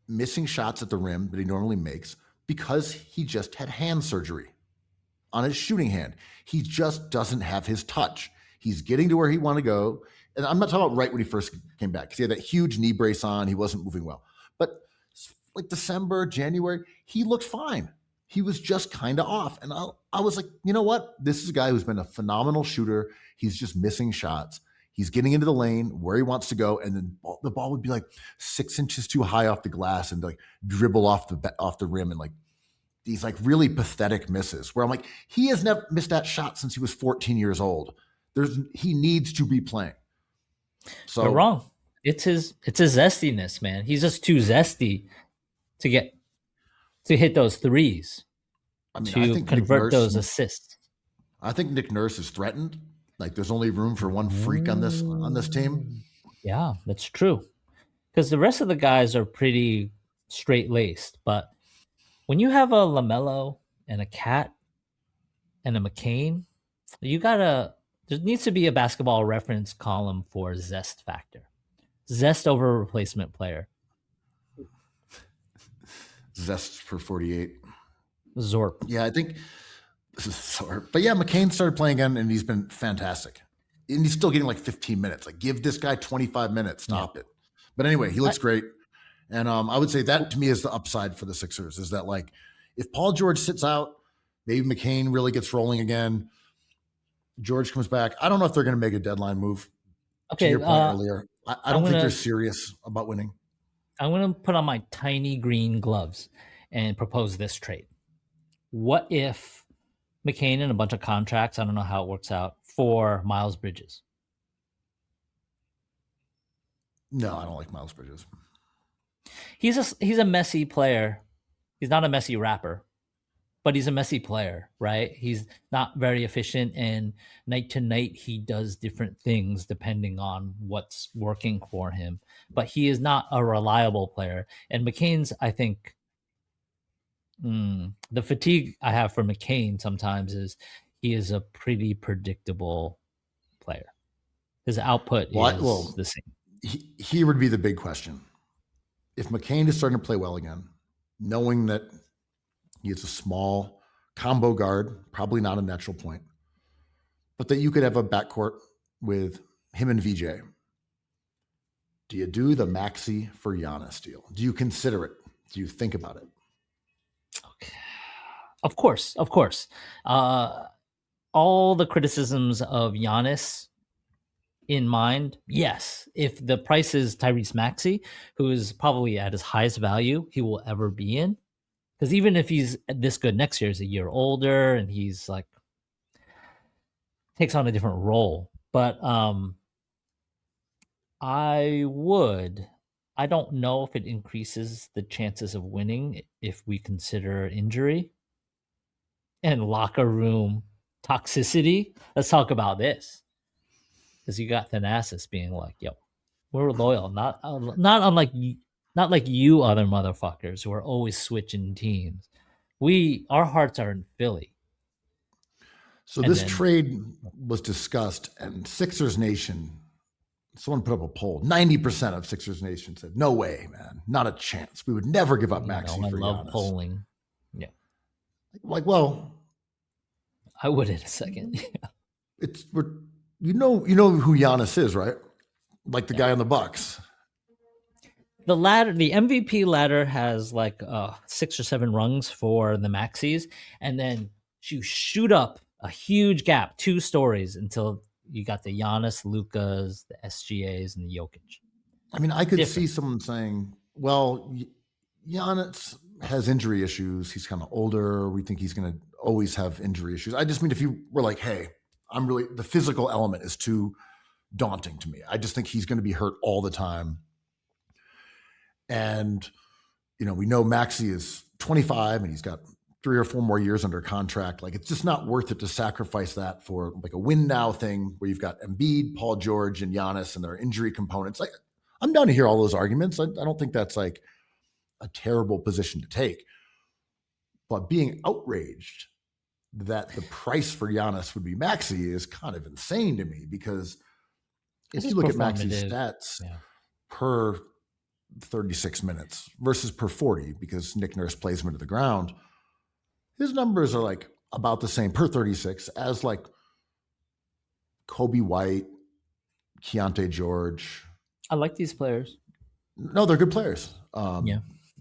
Speaker 3: missing shots at the rim that he normally makes because he just had hand surgery on his shooting hand. He just doesn't have his touch. He's getting to where he want to go. And I'm not talking about right when he first came back because he had that huge knee brace on. He wasn't moving well. But like December, January, he looked fine. He was just kind of off. And I was like, you know what? This is a guy who's been a phenomenal shooter. He's just missing shots. He's getting into the lane where he wants to go. And then the ball would be like 6 inches too high off the glass and like dribble off the rim and like these like really pathetic misses where I'm like, he has never missed that shot since he was 14 years old. He needs to be playing. So
Speaker 2: you're wrong. It's his zestiness, man. He's just too zesty to hit those threes. I think convert those assists.
Speaker 3: I think Nick Nurse is threatened Like there's only room for one freak on this team.
Speaker 2: Yeah, that's true. Because the rest of the guys are pretty straight laced, but when you have a LaMelo and a Cat and a McCain, you gotta. There needs to be a basketball reference column for zest factor. Zest over replacement player.
Speaker 3: Zest for 48.
Speaker 2: Zorp.
Speaker 3: Yeah, I think this is Zorp. But yeah, McCain started playing again, and he's been fantastic. And he's still getting like 15 minutes. Like, give this guy 25 minutes. Stop it. But anyway, he looks great. And I would say that to me is the upside for the Sixers, is that like if Paul George sits out, maybe McCain really gets rolling again. George comes back. I don't know if they're going to make a deadline move.
Speaker 2: Okay,
Speaker 3: to your point earlier, I don't think they're serious about winning.
Speaker 2: I'm going to put on my tiny green gloves and propose this trade. What if McCain and a bunch of contracts, I don't know how it works out, for Miles Bridges?
Speaker 3: No, I don't like Miles Bridges.
Speaker 2: He's a messy player. He's not a messy rapper, but he's a messy player, right? He's not very efficient, and night to night he does different things depending on what's working for him. But he is not a reliable player. And McCain's, I think, the fatigue I have for McCain sometimes is he is a pretty predictable player. His output is the same.
Speaker 3: Here would be the big question. If McCain is starting to play well again, knowing that he is a small combo guard, probably not a natural point, but that you could have a backcourt with him and VJ. Do you do the Maxey for Giannis deal? Do you consider it? Do you think about it?
Speaker 2: Okay. Of course. All the criticisms of Giannis in mind, yes. If the price is Tyrese Maxey, who is probably at his highest value he will ever be in, because even if he's this good next year, he's a year older and he's like takes on a different role. But I don't know if it increases the chances of winning if we consider injury and locker room toxicity. Let's talk about this. Because you got Thanasis being like, yo, we're loyal. Not like you other motherfuckers who are always switching teams. Our hearts are in Philly.
Speaker 3: So this trade was discussed, and Sixers Nation, someone put up a poll. 90% of Sixers Nation said, no way, man. Not a chance. We would never give up Maxey for Giannis. I love
Speaker 2: polling. Yeah.
Speaker 3: Like, well,
Speaker 2: I would in a second.
Speaker 3: You know who Giannis is, right? Like the guy on the Bucks.
Speaker 2: The MVP ladder has like 6 or 7 rungs for the Maxies, and then you shoot up a huge gap, 2 stories until you got the Giannis, Lukas, the SGAs, and the Jokic.
Speaker 3: I mean, I could see someone saying, well, Giannis has injury issues. He's kind of older. We think he's going to always have injury issues. I just mean, if you were like, hey, the physical element is too daunting to me. I just think he's going to be hurt all the time. And, we know Maxey is 25 and he's got 3 or 4 more years under contract. Like, it's just not worth it to sacrifice that for like a win now thing where you've got Embiid, Paul George, and Giannis and their injury components. Like, I'm down to hear all those arguments. I don't think that's like a terrible position to take. But being outraged that the price for Giannis would be Maxey is kind of insane to me, because if you look at Maxey's stats per 36 minutes versus per 40, because Nick Nurse plays him into the ground, his numbers are like about the same per 36 as like Kobe White, Keontae George.
Speaker 2: I like these players.
Speaker 3: No, they're good players.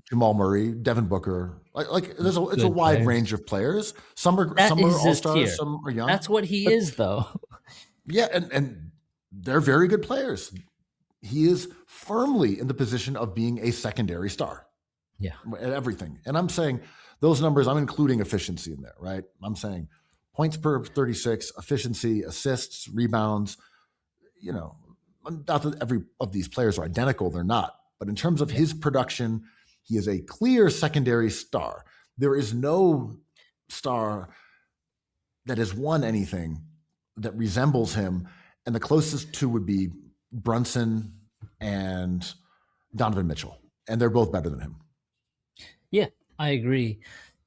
Speaker 3: Jamal Murray, Devin Booker. Like it's a wide range of players. Some are all-stars, some are young.
Speaker 2: That's what he is, though.
Speaker 3: Yeah, and they're very good players. He is firmly in the position of being a secondary star.
Speaker 2: Yeah.
Speaker 3: At everything. And I'm saying those numbers, I'm including efficiency in there, right? I'm saying points per 36, efficiency, assists, rebounds. Not that every of these players are identical, they're not. But in terms of his production, he is a clear secondary star. There is no star that has won anything that resembles him, and the closest two would be Brunson and Donovan Mitchell, and they're both better than him.
Speaker 2: Yeah, I agree.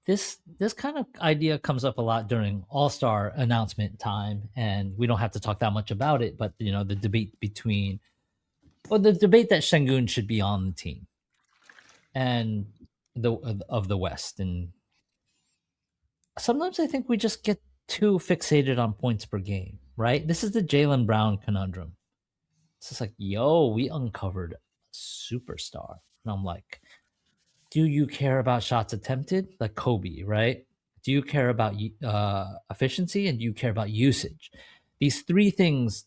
Speaker 2: This kind of idea comes up a lot during All-Star announcement time, and we don't have to talk that much about it. But the debate the debate that Şengün should be on the team and of the West, and sometimes I think we just get too fixated on points per game. Right? This is the Jaylen Brown conundrum. It's just like, yo, we uncovered a superstar, and I'm like, do you care about shots attempted, like Kobe, right? Do you care about efficiency, and do you care about usage? These three things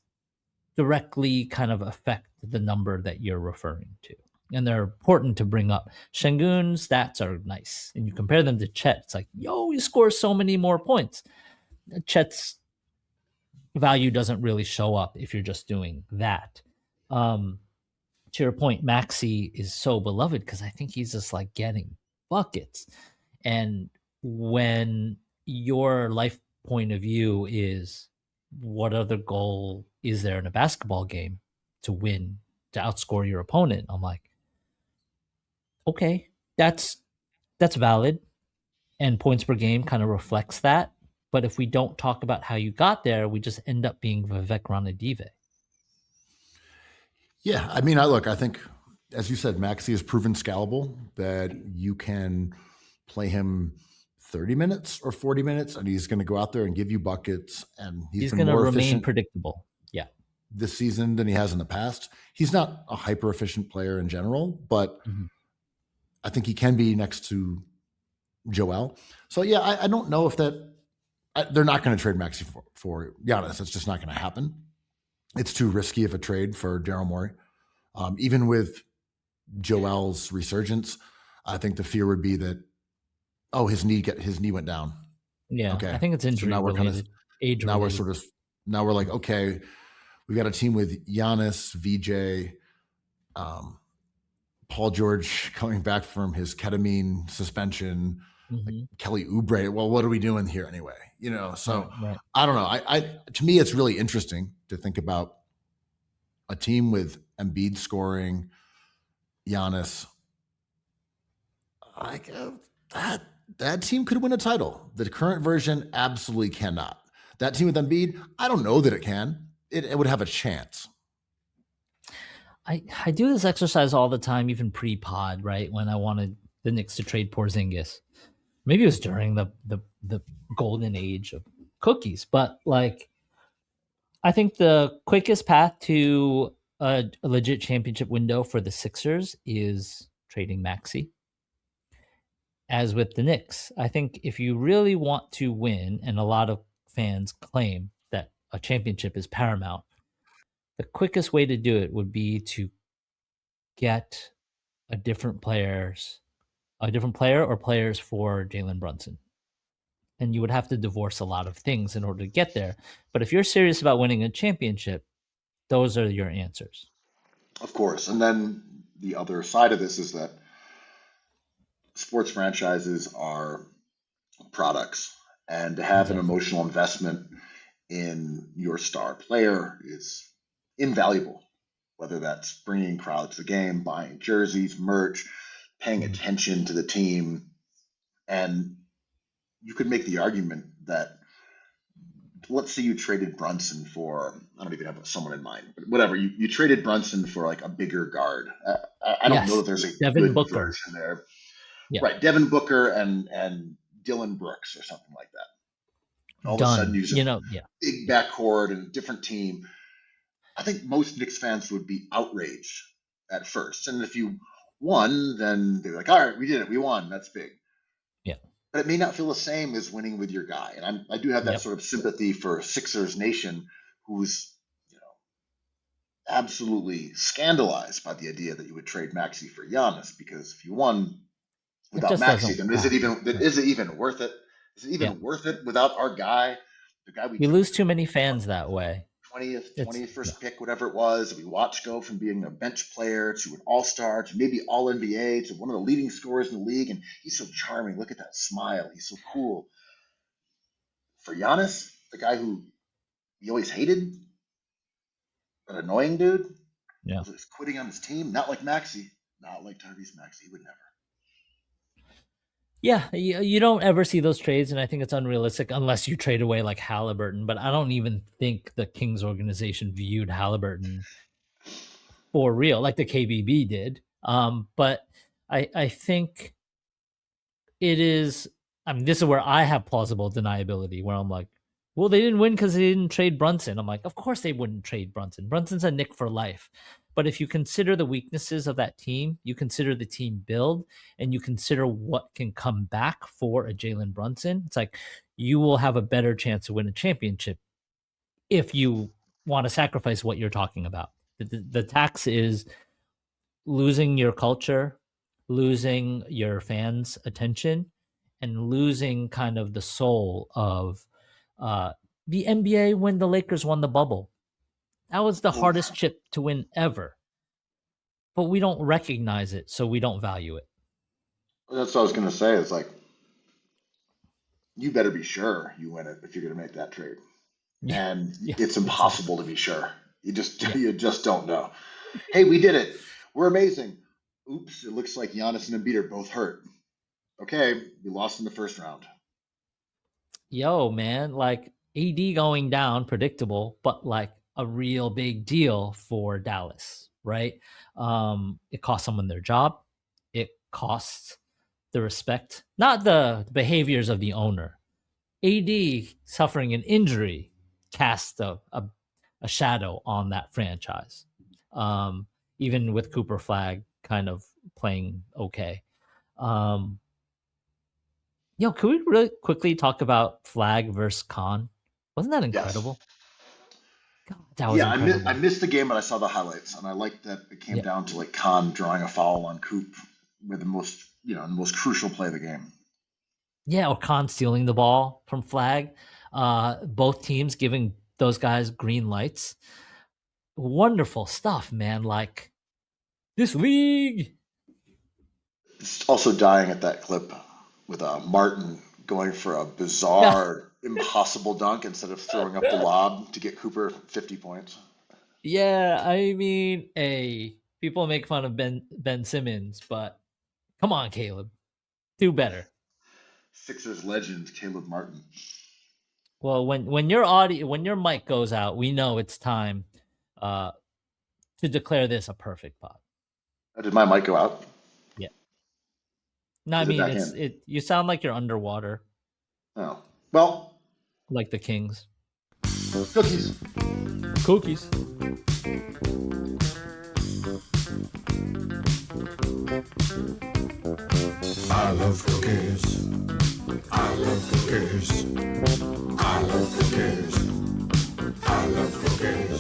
Speaker 2: directly kind of affect the number that you're referring to, and they're important to bring up. Şengün's stats are nice, and you compare them to Chet. It's like, yo, he scores so many more points. Chet's value doesn't really show up if you're just doing that. To your point, Maxi is so beloved because I think he's just like getting buckets. And when your life point of view is, what other goal is there in a basketball game to win, to outscore your opponent? I'm like, okay, that's valid. And points per game kind of reflects that. But if we don't talk about how you got there, we just end up being Vivek Ranadive.
Speaker 3: Yeah, I mean, I think, as you said, Maxi has proven scalable, that you can play him 30 minutes or 40 minutes, and he's going to go out there and give you buckets, and he's been
Speaker 2: going to
Speaker 3: more
Speaker 2: remain
Speaker 3: efficient
Speaker 2: predictable. Yeah.
Speaker 3: This season than he has in the past. He's not a hyper efficient player in general, but I think he can be next to Joel. So yeah, I don't know if they're not going to trade Maxi for Giannis. It's just not going to happen. It's too risky of a trade for Daryl Morey. Even with Joel's resurgence, I think the fear would be that, his knee went down.
Speaker 2: Yeah,
Speaker 3: okay.
Speaker 2: I think it's injury related, age
Speaker 3: now
Speaker 2: related.
Speaker 3: We're like, okay, we got a team with Giannis, VJ, Paul George coming back from his ketamine suspension, like Kelly Oubre. Well, what are we doing here anyway? So
Speaker 2: right.
Speaker 3: I don't know. I to me, it's really interesting to think about a team with Embiid scoring, Giannis. Like that team could win a title. The current version absolutely cannot. That team with Embiid, I don't know that it can. It would have a chance.
Speaker 2: I do this exercise all the time, even pre-pod, right? When I wanted the Knicks to trade Porzingis. Maybe it was during the golden age of cookies, but like, I think the quickest path to a legit championship window for the Sixers is trading Maxi. As with the Knicks, I think if you really want to win, and a lot of fans claim that a championship is paramount, the quickest way to do it would be to get a different player or players for Jalen Brunson. And you would have to divorce a lot of things in order to get there. But if you're serious about winning a championship, those are your answers.
Speaker 4: Of course. And then the other side of this is that sports franchises are products, and to have an emotional investment in your star player is invaluable, whether that's bringing crowds to the game, buying jerseys, merch, paying attention to the team. And you could make the argument that, let's say you traded Brunson for, I don't even have someone in mind, but whatever, you traded Brunson for like a bigger guard. I don't know that there's a
Speaker 2: Devin
Speaker 4: good
Speaker 2: Booker
Speaker 4: version there.
Speaker 2: Yeah.
Speaker 4: Right, Devin Booker and Dylan Brooks or something like that. All of a sudden, you big backcourt and a different team. I think most Knicks fans would be outraged at first. And if you won, then they're like, all right, we did it. We won. That's big.
Speaker 2: Yeah.
Speaker 4: But it may not feel the same as winning with your guy. And I do have that sort of sympathy for Sixers Nation, who's absolutely scandalized by the idea that you would trade Maxi for Giannis, because if you won without Maxi, then is it even worth it? Is it even worth it without our guy? The guy
Speaker 2: we lose too many fans that way.
Speaker 4: 21st pick, whatever it was, we watched go from being a bench player to an all-star to maybe all-NBA to one of the leading scorers in the league. And he's so charming. Look at that smile. He's so cool. For Giannis, the guy who he always hated, an annoying dude.
Speaker 2: Yeah.
Speaker 4: Was quitting on his team, not like Maxey, not like Tyrese Maxey. He would never.
Speaker 2: Yeah, you don't ever see those trades, and I think it's unrealistic unless you trade away like Halliburton. But I don't even think the Kings organization viewed Halliburton for real, like the KBB did. But I think it is. I mean, this is where I have plausible deniability, where I'm like, well, they didn't win because they didn't trade Brunson. I'm like, of course they wouldn't trade Brunson. Brunson's a Knick for life. But if you consider the weaknesses of that team, you consider the team build, and you consider what can come back for a Jalen Brunson, it's like you will have a better chance to win a championship if you want to sacrifice what you're talking about. The tax is losing your culture, losing your fans' attention, and losing kind of the soul of the NBA when the Lakers won the bubble. That was the hardest chip to win ever. But we don't recognize it, so we don't value it.
Speaker 4: That's what I was going to say. It's like, you better be sure you win it if you're going to make that trade.
Speaker 2: Yeah.
Speaker 4: And
Speaker 2: Yeah,
Speaker 4: it's impossible to be sure. You just don't know. Hey, we did it. We're amazing. Oops, it looks like Giannis and Embiid are both hurt. Okay, we lost in the first round.
Speaker 2: Yo, man, like AD going down, predictable, but like a real big deal for Dallas, right? It cost someone their job. It costs the respect, not the behaviors of the owner. AD suffering an injury cast a shadow on that franchise. Even with Cooper Flag kind of playing okay. Yo, could we really quickly talk about Flag versus Khan? Wasn't that incredible?
Speaker 4: Yes.
Speaker 2: God, that was incredible.
Speaker 4: I missed the game, but I saw the highlights, and I liked that it came down to like Khan drawing a foul on Coop with the most crucial play of the game.
Speaker 2: Yeah, or Khan stealing the ball from Flag. Both teams giving those guys green lights. Wonderful stuff, man. Like this league.
Speaker 4: It's also dying at that clip with Martin going for a bizarre, impossible dunk instead of throwing up the lob to get Cooper 50 points.
Speaker 2: Yeah, I mean, people make fun of Ben Simmons, but come on, Caleb, do better.
Speaker 4: Sixers legend Caleb Martin.
Speaker 2: Well, when your mic goes out, we know it's time to declare this a perfect pod.
Speaker 4: Did my mic go out?
Speaker 2: Yeah. No, I mean you sound like you're underwater.
Speaker 4: Oh. Well,
Speaker 2: like the Kings.
Speaker 4: Cookies.
Speaker 2: Cookies.
Speaker 1: I love cookies. I love cookies. I love cookies. I love cookies.